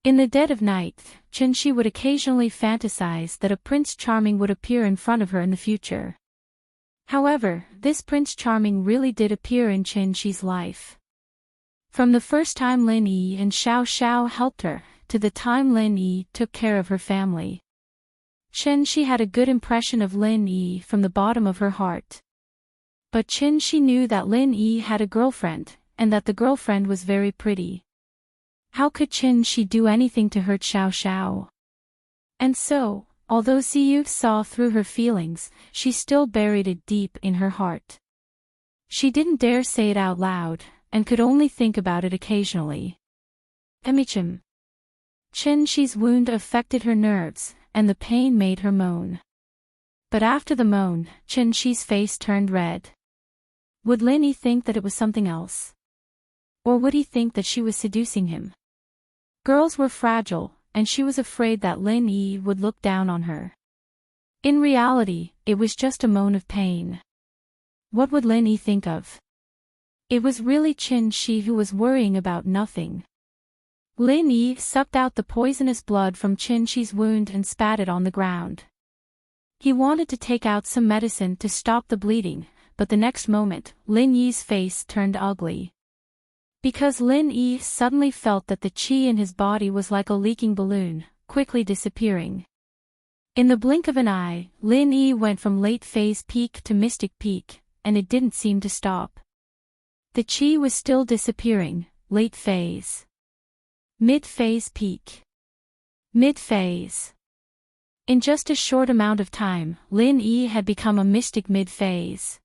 In the dead of night, Qin Shi would occasionally fantasize that a Prince Charming would appear in front of her in the future. However, this Prince Charming really did appear in Qin Shi's life. From the first time Lin Yi and Xiao Xiao helped her, to the time Lin Yi took care of her family. Qin Shi had a good impression of Lin Yi from the bottom of her heart. But Qin Shi knew that Lin Yi had a girlfriend, and that the girlfriend was very pretty. How could Qin Shi do anything to hurt Xiao Xiao? And so, although Ziyu saw through her feelings, she still buried it deep in her heart. She didn't dare say it out loud, and could only think about it occasionally. Emichim. Qin Shi's wound affected her nerves, and the pain made her moan. But after the moan, Qin Shi's face turned red. Would Lin Yi think that it was something else? Or would he think that she was seducing him? Girls were fragile, and she was afraid that Lin Yi would look down on her. In reality, it was just a moan of pain. What would Lin Yi think of? It was really Qin Shi who was worrying about nothing. Lin Yi sucked out the poisonous blood from Qin Shi's wound and spat it on the ground. He wanted to take out some medicine to stop the bleeding, but the next moment, Lin Yi's face turned ugly. Because Lin Yi suddenly felt that the qi in his body was like a leaking balloon, quickly disappearing. In the blink of an eye, Lin Yi went from late phase peak to mystic peak, and it didn't seem to stop. The qi was still disappearing, late phase. Mid-phase peak. Mid-phase. In just a short amount of time, Lin Yi had become a mystic mid-phase.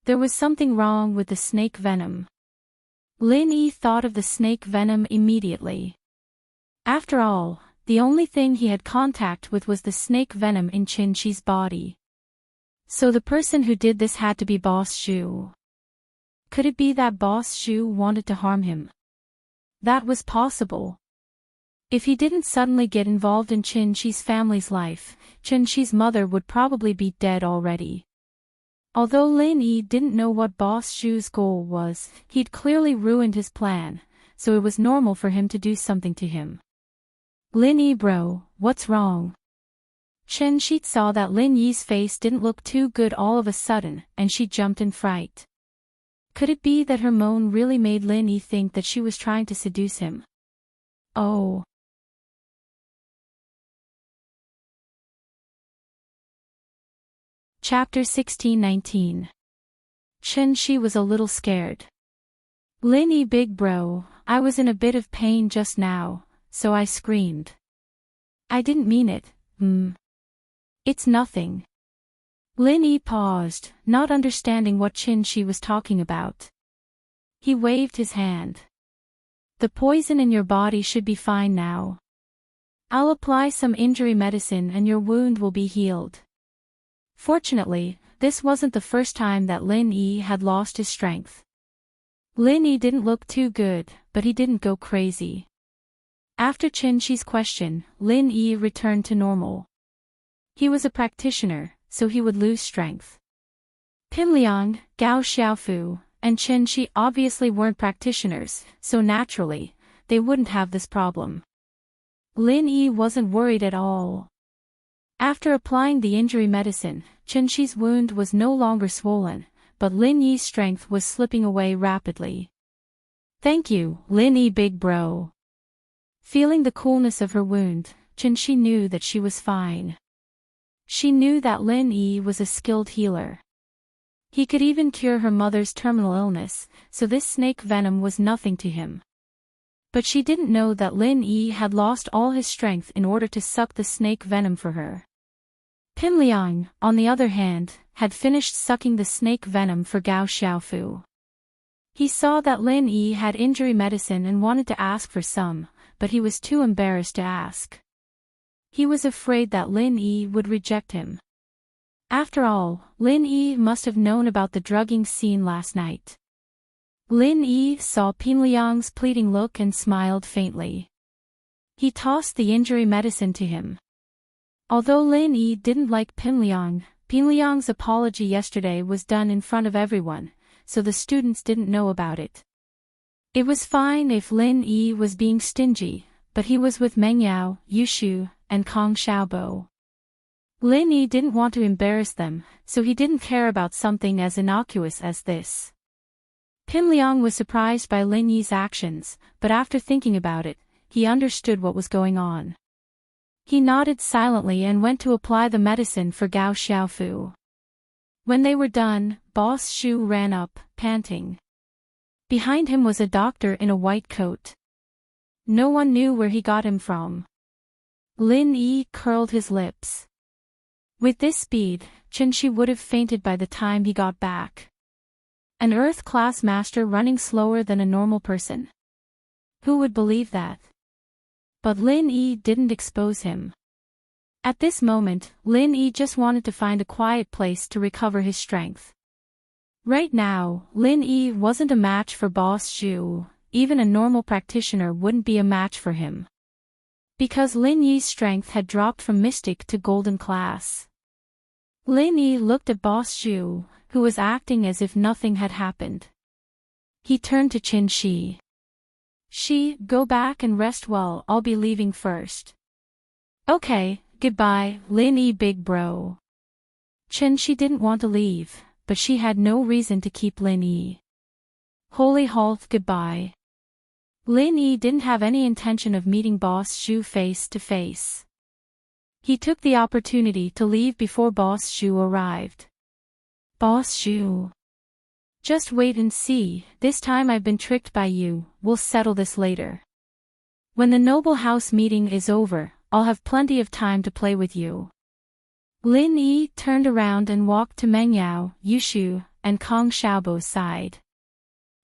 There was something wrong with the snake venom. Lin Yi thought of the snake venom immediately. After all, the only thing he had contact with was the snake venom in Qin Shi's body. So the person who did this had to be Boss Zhu. Could it be that Boss Zhu wanted to harm him? That was possible. If he didn't suddenly get involved in Qin Shi's family's life, Qin Shi's mother would probably be dead already. Although Lin Yi didn't know what Boss Zhu's goal was, he'd clearly ruined his plan, so it was normal for him to do something to him. Lin Yi bro, what's wrong? Qin Shi saw that Lin Yi's face didn't look too good all of a sudden, and she jumped in fright. Could it be that her moan really made Lin Yi think that she was trying to seduce him? Oh. Chapter 16-19. Qin Shi was a little scared. Lin Yi big bro, I was in a bit of pain just now, so I screamed. I didn't mean it, It's nothing. Lin Yi paused, not understanding what Qin Shi was talking about. He waved his hand. The poison in your body should be fine now. I'll apply some injury medicine and your wound will be healed. Fortunately, this wasn't the first time that Lin Yi had lost his strength. Lin Yi didn't look too good, but he didn't go crazy. After Qin Shi's question, Lin Yi returned to normal. He was a practitioner, so he would lose strength. Pinliang, Gao Xiaofu, and Qin Shi obviously weren't practitioners, so naturally, they wouldn't have this problem. Lin Yi wasn't worried at all. After applying the injury medicine, Chen Shi's wound was no longer swollen, but Lin Yi's strength was slipping away rapidly. "Thank you, Lin Yi big bro." Feeling the coolness of her wound, Chen Shi knew that she was fine. She knew that Lin Yi was a skilled healer. He could even cure her mother's terminal illness, so this snake venom was nothing to him. But she didn't know that Lin Yi had lost all his strength in order to suck the snake venom for her. Pin Liang, on the other hand, had finished sucking the snake venom for Gao Xiaofu. He saw that Lin Yi had injury medicine and wanted to ask for some, but he was too embarrassed to ask. He was afraid that Lin Yi would reject him. After all, Lin Yi must have known about the drugging scene last night. Lin Yi saw Pin Liang's pleading look and smiled faintly. He tossed the injury medicine to him. Although Lin Yi didn't like Pin Liang's apology yesterday was done in front of everyone, so the students didn't know about it. It was fine if Lin Yi was being stingy, but he was with Meng Yao, Yu Shu, and Kong Xiaobo. Lin Yi didn't want to embarrass them, so he didn't care about something as innocuous as this. Pin Liang was surprised by Lin Yi's actions, but after thinking about it, he understood what was going on. He nodded silently and went to apply the medicine for Gao Xiaofu. When they were done, Boss Shu ran up, panting. Behind him was a doctor in a white coat. No one knew where he got him from. Lin Yi curled his lips. With this speed, Chen Shi would have fainted by the time he got back. An Earth-class master running slower than a normal person. Who would believe that? But Lin Yi didn't expose him. At this moment, Lin Yi just wanted to find a quiet place to recover his strength. Right now, Lin Yi wasn't a match for Boss Shu, even a normal practitioner wouldn't be a match for him. Because Lin Yi's strength had dropped from Mystic to Golden class. Lin Yi looked at Boss Shu, who was acting as if nothing had happened. He turned to Chen Shi. "Shi, go back and rest well, I'll be leaving first." "Okay, goodbye, Lin Yi big bro." Chen Shi didn't want to leave, but she had no reason to keep Lin Yi. Holy halt, goodbye. Lin Yi didn't have any intention of meeting Boss Shu face to face. He took the opportunity to leave before Boss Shu arrived. "Boss Shu. Just wait and see, this time I've been tricked by you, we'll settle this later. When the Noble House meeting is over, I'll have plenty of time to play with you." Lin Yi turned around and walked to Meng Yao, Yu Shu, and Kong Xiaobo's side.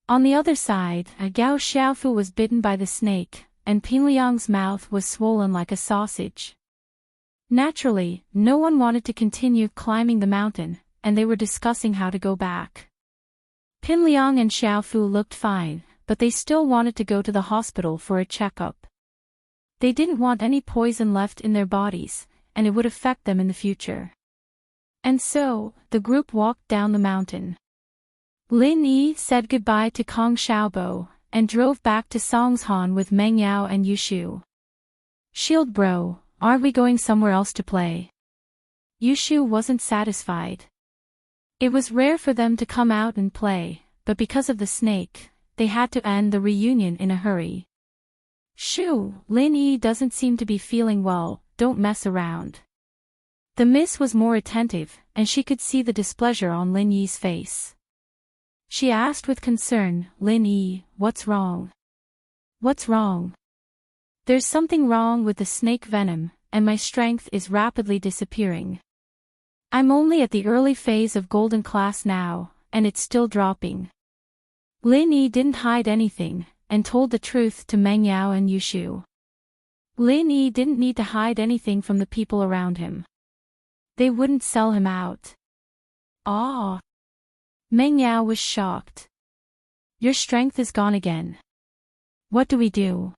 On the other side, Gao Xiaofu was bitten by the snake, and Pin Liang's mouth was swollen like a sausage. Naturally, no one wanted to continue climbing the mountain, and they were discussing how to go back. Pin Liang and Xiaofu looked fine, but they still wanted to go to the hospital for a checkup. They didn't want any poison left in their bodies, and it would affect them in the future. And so, the group walked down the mountain. Lin Yi said goodbye to Kong Xiaobo, and drove back to Songshan with Meng Yao and Yu Shu. "Shield bro, aren't we going somewhere else to play?" Yu Shu wasn't satisfied. It was rare for them to come out and play, but because of the snake, they had to end the reunion in a hurry. "Shu, Lin Yi doesn't seem to be feeling well, don't mess around." The miss was more attentive, and she could see the displeasure on Lin Yi's face. She asked with concern, "Lin Yi, what's wrong?" "What's wrong?" "There's something wrong with the snake venom, and my strength is rapidly disappearing. I'm only at the early phase of Golden class now, and it's still dropping." Lin Yi didn't hide anything, and told the truth to Meng Yao and Yu Shu. Lin Yi didn't need to hide anything from the people around him. They wouldn't sell him out. "Ah!" Meng Yao was shocked. "Your strength is gone again. What do we do?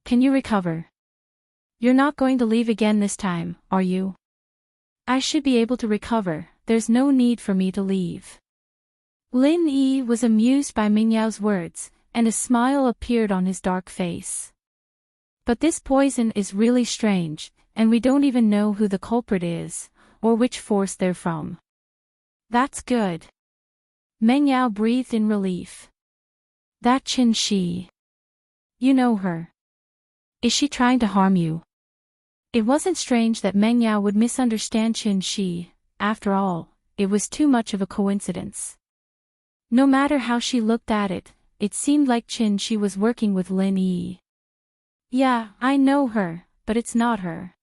Can you recover? You're not going to leave again this time, are you?" "I should be able to recover, there's no need for me to leave." Lin Yi was amused by Meng Yao's words, and a smile appeared on his dark face. But this poison is really strange, and we don't even know who the culprit is, or which force they're from. That's good. Meng Yao breathed in relief. That Qin Shi. You know her. Is she trying to harm you? It wasn't strange that Meng Yao would misunderstand Qin Shi. After all, it was too much of a coincidence. No matter how she looked at it, it seemed like Qin Shi was working with Lin Yi. Yeah, I know her, but it's not her.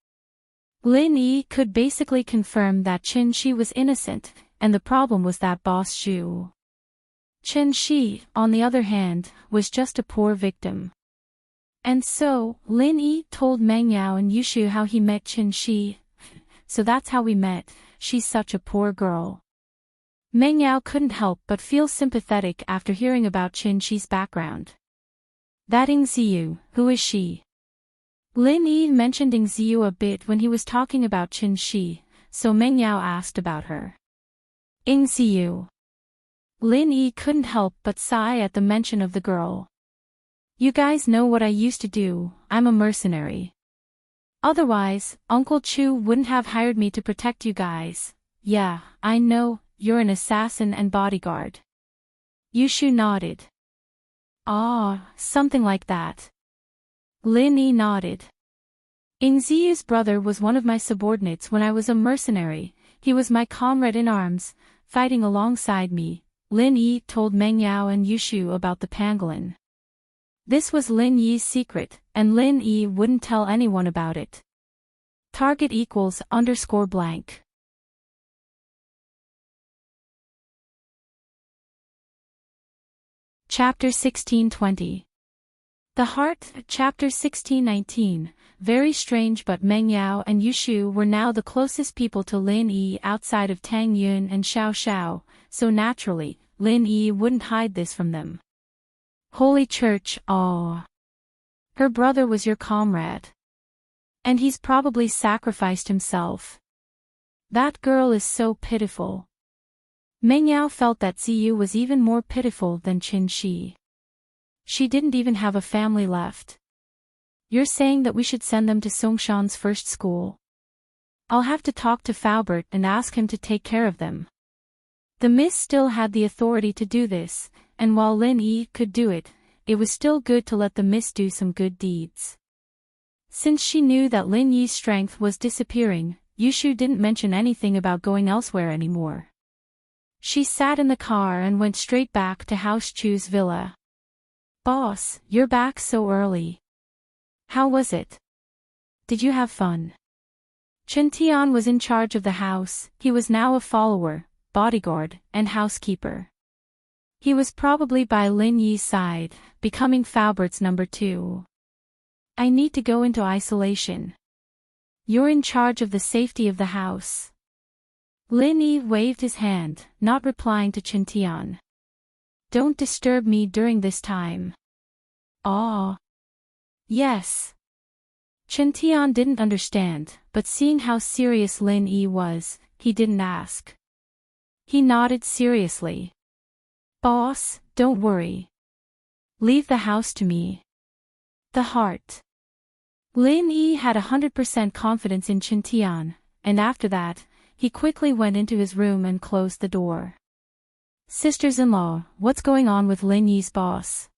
Lin Yi could basically confirm that Qin Shi was innocent, and the problem was that boss Zhu. Qin Shi, on the other hand, was just a poor victim. And so, Lin Yi told Meng Yao and Yushu how he met Qin Shi. So that's how we met, she's such a poor girl. Meng Yao couldn't help but feel sympathetic after hearing about Qin Shi's background. That Ying Ziyu, who is she? Lin Yi mentioned Ying Ziyu a bit when he was talking about Qin Shi, so Meng Yao asked about her. Ying Ziyu. Lin Yi couldn't help but sigh at the mention of the girl. You guys know what I used to do, I'm a mercenary. Otherwise, Uncle Chu wouldn't have hired me to protect you guys. Yeah, I know, you're an assassin and bodyguard. Yushu nodded. Ah, something like that. Lin Yi nodded. Ying Ziyu's brother was one of my subordinates when I was a mercenary, he was my comrade in arms, fighting alongside me. Lin Yi told Meng Yao and Yushu about the pangolin. This was Lin Yi's secret, and Lin Yi wouldn't tell anyone about it. Target =_blank. Chapter 1620. The Heart, Chapter 1619, very strange, but Meng Yao and Yushu were now the closest people to Lin Yi outside of Tang Yun and Xiao Xiao, so naturally, Lin Yi wouldn't hide this from them. Holy Church, oh. Her brother was your comrade. And he's probably sacrificed himself. That girl is so pitiful. Meng Yao felt that Ziyu was even more pitiful than Qin Shi. She didn't even have a family left. You're saying that we should send them to Songshan's first school? I'll have to talk to Faubert and ask him to take care of them. The Miss still had the authority to do this, and while Lin Yi could do it, it was still good to let the Miss do some good deeds. Since she knew that Lin Yi's strength was disappearing, Yushu didn't mention anything about going elsewhere anymore. She sat in the car and went straight back to House Chu's villa. Boss, you're back so early. How was it? Did you have fun? Chen Tian was in charge of the house, he was now a follower, bodyguard, and housekeeper. He was probably by Lin Yi's side, becoming Faubert's number 2. I need to go into isolation. You're in charge of the safety of the house. Lin Yi waved his hand, not replying to Chen Tian. Don't disturb me during this time. Ah. Yes. Chen Tian didn't understand, but seeing how serious Lin Yi was, he didn't ask. He nodded seriously. Boss, don't worry. Leave the house to me. The Heart. Lin Yi had 100% confidence in Chen Tian, and after that, he quickly went into his room and closed the door. Sisters-in-law, what's going on with Lin Yi's boss?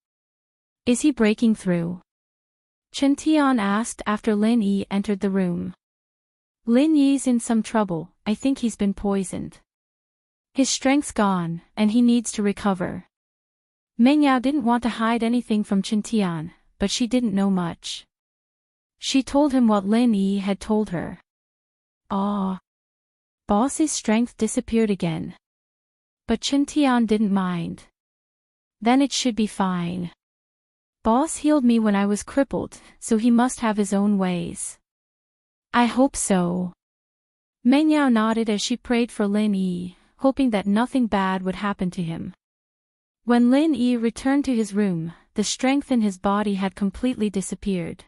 Is he breaking through? Chen Tian asked after Lin Yi entered the room. Lin Yi's in some trouble, I think he's been poisoned. His strength's gone, and he needs to recover. Meng Yao didn't want to hide anything from Chen Tian, but she didn't know much. She told him what Lin Yi had told her. Ah. Boss's strength disappeared again. But Chen Tian didn't mind. Then it should be fine. Boss healed me when I was crippled, so he must have his own ways. I hope so. Meng Yao nodded as she prayed for Lin Yi, hoping that nothing bad would happen to him. When Lin Yi returned to his room, the strength in his body had completely disappeared.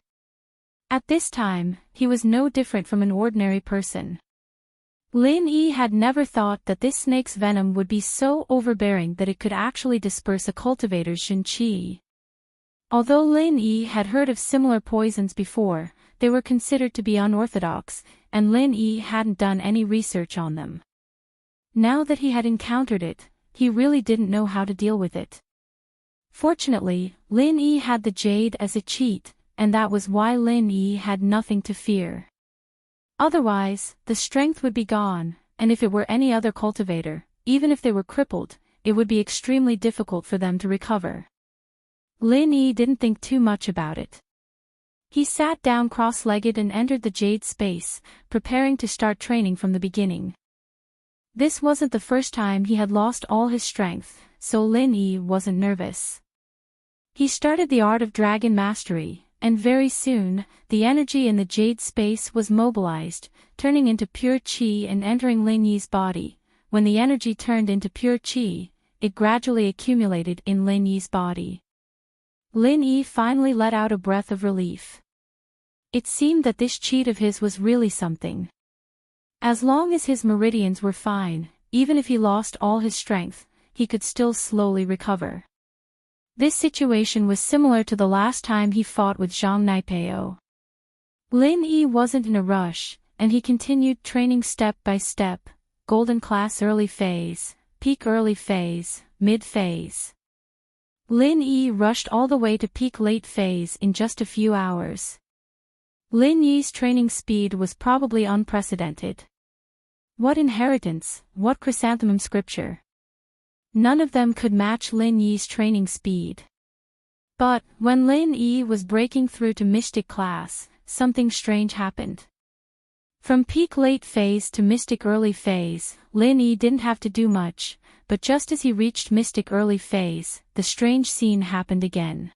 At this time, he was no different from an ordinary person. Lin Yi had never thought that this snake's venom would be so overbearing that it could actually disperse a cultivator's Shin Qi. Although Lin Yi had heard of similar poisons before, they were considered to be unorthodox, and Lin Yi hadn't done any research on them. Now that he had encountered it, he really didn't know how to deal with it. Fortunately, Lin Yi had the jade as a cheat, and that was why Lin Yi had nothing to fear. Otherwise, the strength would be gone, and if it were any other cultivator, even if they were crippled, it would be extremely difficult for them to recover. Lin Yi didn't think too much about it. He sat down cross-legged and entered the jade space, preparing to start training from the beginning. This wasn't the first time he had lost all his strength, so Lin Yi wasn't nervous. He started the art of dragon mastery, and very soon, the energy in the jade space was mobilized, turning into pure qi and entering Lin Yi's body. When the energy turned into pure qi, it gradually accumulated in Lin Yi's body. Lin Yi finally let out a breath of relief. It seemed that this cheat of his was really something. As long as his meridians were fine, even if he lost all his strength, he could still slowly recover. This situation was similar to the last time he fought with Zhang Naipeo. Lin Yi wasn't in a rush, and he continued training step by step: golden class early phase, peak early phase, mid phase. Lin Yi rushed all the way to peak late phase in just a few hours. Lin Yi's training speed was probably unprecedented. What inheritance, what chrysanthemum scripture. None of them could match Lin Yi's training speed. But, when Lin Yi was breaking through to mystic class, something strange happened. From peak late phase to mystic early phase, Lin Yi didn't have to do much, but just as he reached mystic early phase, the strange scene happened again.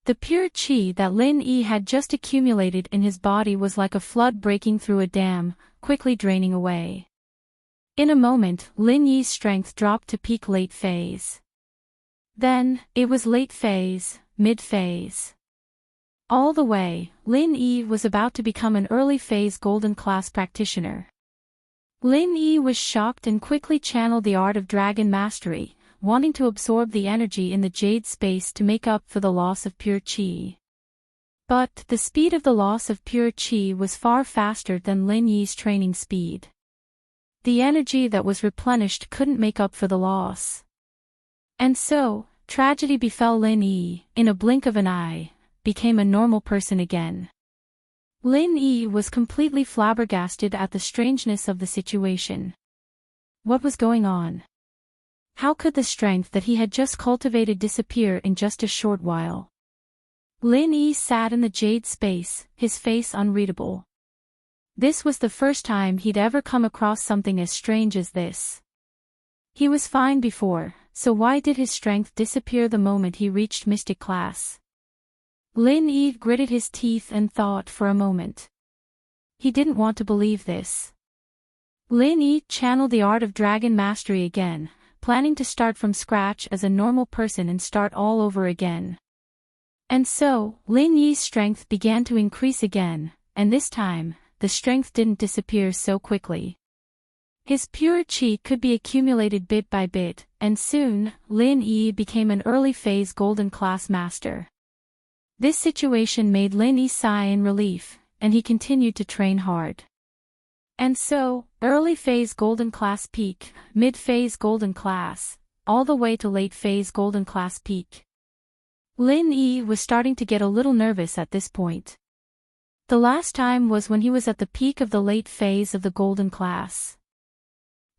The pure qi that Lin Yi had just accumulated in his body was like a flood breaking through a dam, quickly draining away. In a moment, Lin Yi's strength dropped to peak late phase. Then, it was late phase, mid phase. All the way, Lin Yi was about to become an early phase golden class practitioner. Lin Yi was shocked and quickly channeled the art of dragon mastery, wanting to absorb the energy in the jade space to make up for the loss of pure qi. But, the speed of the loss of pure qi was far faster than Lin Yi's training speed. The energy that was replenished couldn't make up for the loss. And so, tragedy befell Lin Yi. In a blink of an eye, became a normal person again. Lin Yi was completely flabbergasted at the strangeness of the situation. What was going on? How could the strength that he had just cultivated disappear in just a short while? Lin Yi sat in the jade space, his face unreadable. This was the first time he'd ever come across something as strange as this. He was fine before, so why did his strength disappear the moment he reached mystic class? Lin Yi gritted his teeth and thought for a moment. He didn't want to believe this. Lin Yi channeled the art of dragon mastery again, planning to start from scratch as a normal person and start all over again. And so, Lin Yi's strength began to increase again, and this time, the strength didn't disappear so quickly. His pure qi could be accumulated bit by bit, and soon, Lin Yi became an early phase golden class master. This situation made Lin Yi sigh in relief, and he continued to train hard. And so, early phase golden class peak, mid phase golden class, all the way to late phase golden class peak. Lin Yi was starting to get a little nervous at this point. The last time was when he was at the peak of the late phase of the golden class.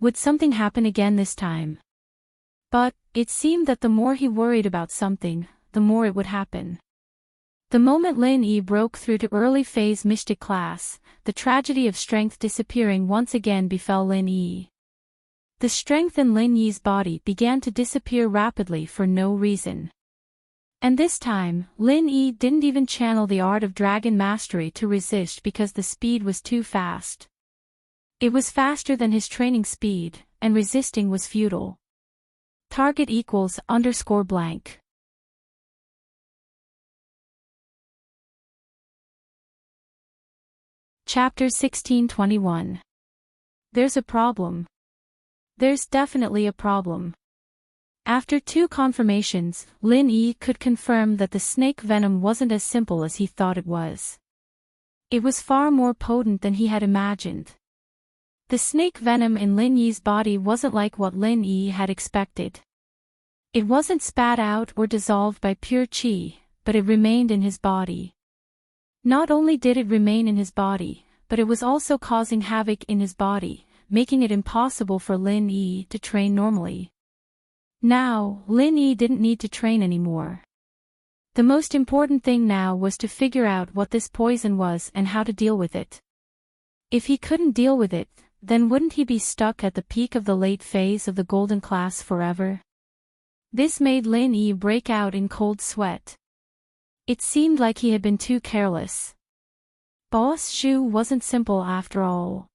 Would something happen again this time? But, it seemed that the more he worried about something, the more it would happen. The moment Lin Yi broke through to early phase mystic class, the tragedy of strength disappearing once again befell Lin Yi. The strength in Lin Yi's body began to disappear rapidly for no reason. And this time, Lin Yi didn't even channel the art of dragon mastery to resist because the speed was too fast. It was faster than his training speed, and resisting was futile. Target equals _blank. Chapter 1621. There's a problem. There's definitely a problem. After 2 confirmations, Lin Yi could confirm that the snake venom wasn't as simple as he thought it was. It was far more potent than he had imagined. The snake venom in Lin Yi's body wasn't like what Lin Yi had expected. It wasn't spat out or dissolved by pure qi, but it remained in his body. Not only did it remain in his body, but it was also causing havoc in his body, making it impossible for Lin Yi to train normally. Now, Lin Yi didn't need to train anymore. The most important thing now was to figure out what this poison was and how to deal with it. If he couldn't deal with it, then wouldn't he be stuck at the peak of the late phase of the golden class forever? This made Lin Yi break out in cold sweat. It seemed like he had been too careless. Boss Shu wasn't simple after all.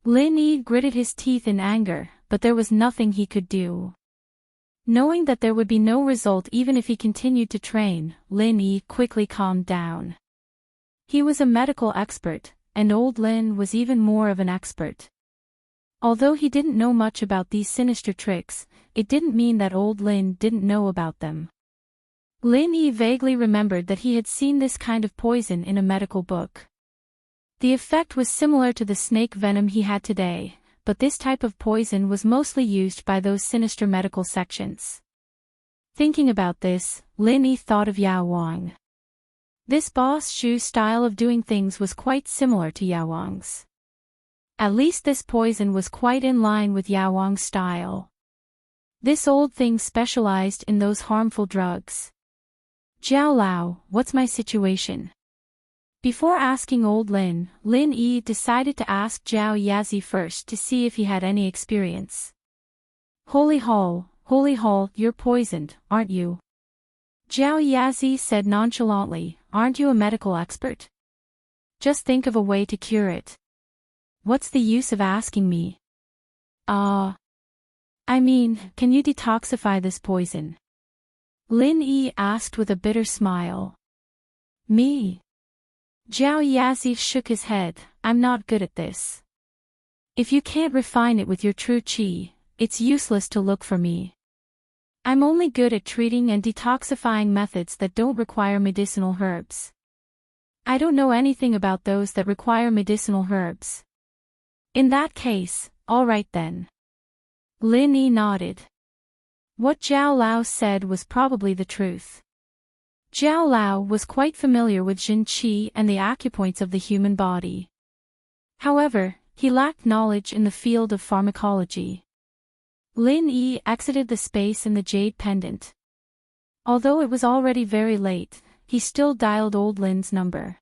Lin Yi gritted his teeth in anger, but there was nothing he could do. Knowing that there would be no result even if he continued to train, Lin Yi quickly calmed down. He was a medical expert, and old Lin was even more of an expert. Although he didn't know much about these sinister tricks, it didn't mean that old Lin didn't know about them. Lin Yi vaguely remembered that he had seen this kind of poison in a medical book. The effect was similar to the snake venom he had today, but this type of poison was mostly used by those sinister medical sections. Thinking about this, Lin Yi thought of Yao Wang. This Boss Shu style of doing things was quite similar to Yao Wang's. At least this poison was quite in line with Yao Wang's style. This old thing specialized in those harmful drugs. Jiao Lao, what's my situation? Before asking old Lin, Lin Yi decided to ask Zhao Yazi first to see if he had any experience. Holy Hall, you're poisoned, aren't you? Zhao Yazi said nonchalantly, aren't you a medical expert? Just think of a way to cure it. What's the use of asking me? I mean, can you detoxify this poison? Lin Yi asked with a bitter smile. Me? Zhao Yazi shook his head, I'm not good at this. If you can't refine it with your true qi, it's useless to look for me. I'm only good at treating and detoxifying methods that don't require medicinal herbs. I don't know anything about those that require medicinal herbs. In that case, all right then. Lin Yi nodded. What Zhao Lao said was probably the truth. Zhao Lao was quite familiar with Jin Qi and the acupoints of the human body. However, he lacked knowledge in the field of pharmacology. Lin Yi exited the space in the jade pendant. Although it was already very late, he still dialed old Lin's number.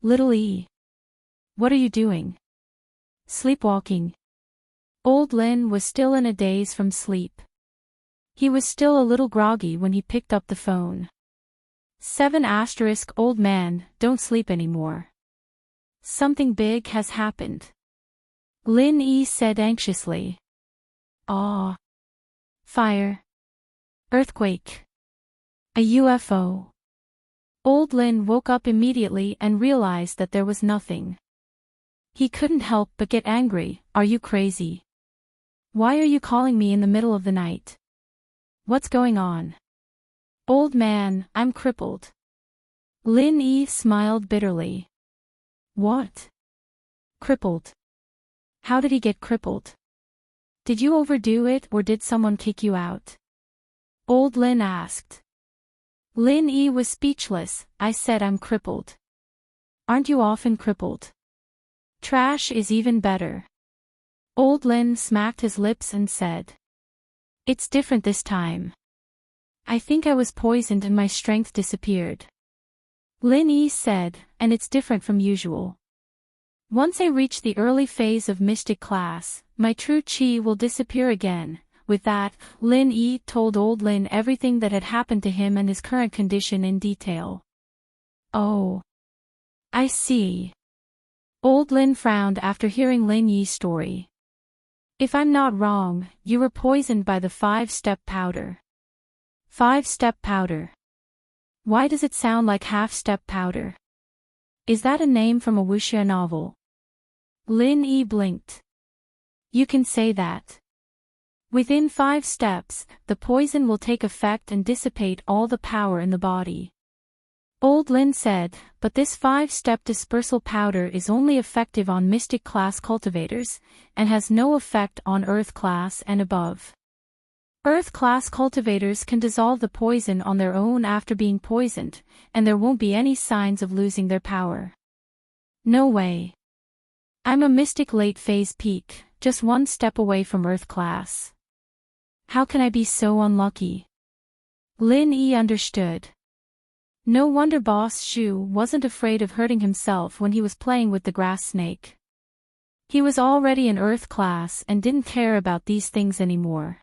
Little E. What are you doing? Sleepwalking. Old Lin was still in a daze from sleep. He was still a little groggy when he picked up the phone. 7 Old man, don't sleep anymore. Something big has happened. Lin Yi said anxiously. Fire. Earthquake. A UFO. Old Lin woke up immediately and realized that there was nothing. He couldn't help but get angry. Are you crazy? Why are you calling me in the middle of the night? What's going on? Old man, I'm crippled. Lin Yi smiled bitterly. What? Crippled? How did he get crippled? Did you overdo it or did someone kick you out? Old Lin asked. Lin Yi was speechless. I said I'm crippled. Aren't you often crippled? Trash is even better. Old Lin smacked his lips and said. It's different this time. I think I was poisoned and my strength disappeared. Lin Yi said, and it's different from usual. Once I reach the early phase of mystic class, my true qi will disappear again. With that, Lin Yi told old Lin everything that had happened to him and his current condition in detail. Oh. I see. Old Lin frowned after hearing Lin Yi's story. If I'm not wrong, you were poisoned by the 5-step powder. 5-step powder. Why does it sound like half-step powder? Is that a name from a wuxia novel? Lin Yi blinked. You can say that. Within 5 steps, the poison will take effect and dissipate all the power in the body. Old Lin said, but this 5-step dispersal powder is only effective on Mystic class cultivators, and has no effect on Earth class and above. Earth class cultivators can dissolve the poison on their own after being poisoned, and there won't be any signs of losing their power. No way. I'm a Mystic late phase peak, just 1 step away from Earth class. How can I be so unlucky? Lin Yi understood. No wonder Boss Shu wasn't afraid of hurting himself when he was playing with the grass snake. He was already in Earth class and didn't care about these things anymore.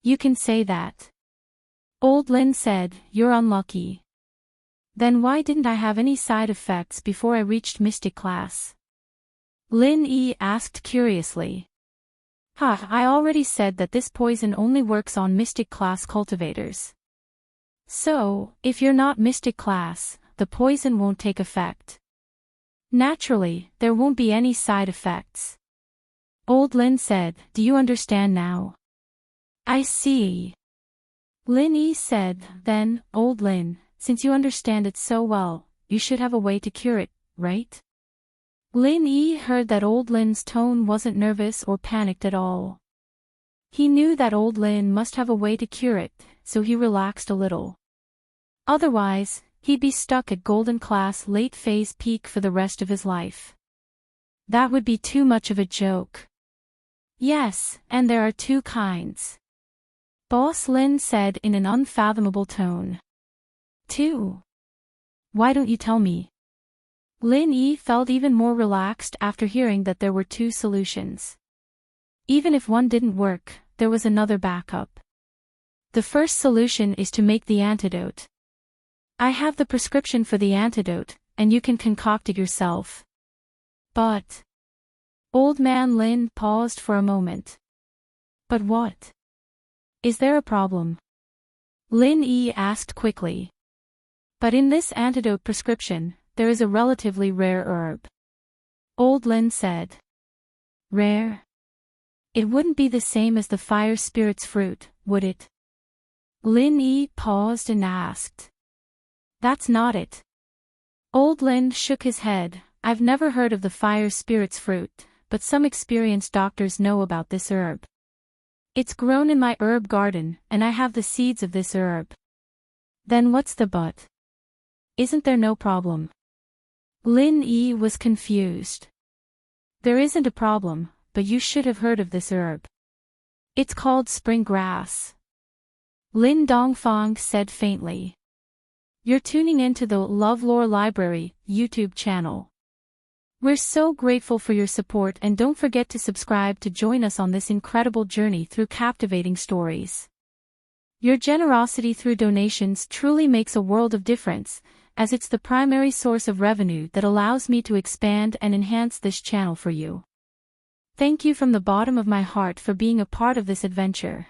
You can say that. Old Lin said, you're unlucky. Then why didn't I have any side effects before I reached Mystic class? Lin Yi asked curiously. I already said that this poison only works on Mystic class cultivators. So, if you're not Mystic class, the poison won't take effect. Naturally, there won't be any side effects. Old Lin said, do you understand now? I see. Lin Yi said, then, Old Lin, since you understand it so well, you should have a way to cure it, right? Lin Yi heard that Old Lin's tone wasn't nervous or panicked at all. He knew that Old Lin must have a way to cure it, so he relaxed a little. Otherwise, he'd be stuck at Golden Class late phase peak for the rest of his life. That would be too much of a joke. Yes, and there are 2 kinds. Boss Lin said in an unfathomable tone. 2. Why don't you tell me? Lin Yi felt even more relaxed after hearing that there were 2 solutions. Even if one didn't work, there was another backup. The first solution is to make the antidote. I have the prescription for the antidote, and you can concoct it yourself. But... Old Man Lin paused for a moment. But what? Is there a problem? Lin Yi asked quickly. But in this antidote prescription, there is a relatively rare herb. Old Lin said. Rare? It wouldn't be the same as the fire spirit's fruit, would it? Lin Yi paused and asked. That's not it. Old Lin shook his head. I've never heard of the fire spirit's fruit, but some experienced doctors know about this herb. It's grown in my herb garden, and I have the seeds of this herb. Then what's the but? Isn't there no problem? Lin Yi was confused. There isn't a problem, but you should have heard of this herb. It's called spring grass. Lin Dongfang said faintly. You're tuning into the LoveLore Library YouTube channel. We're so grateful for your support, and don't forget to subscribe to join us on this incredible journey through captivating stories. Your generosity through donations truly makes a world of difference, as it's the primary source of revenue that allows me to expand and enhance this channel for you. Thank you from the bottom of my heart for being a part of this adventure.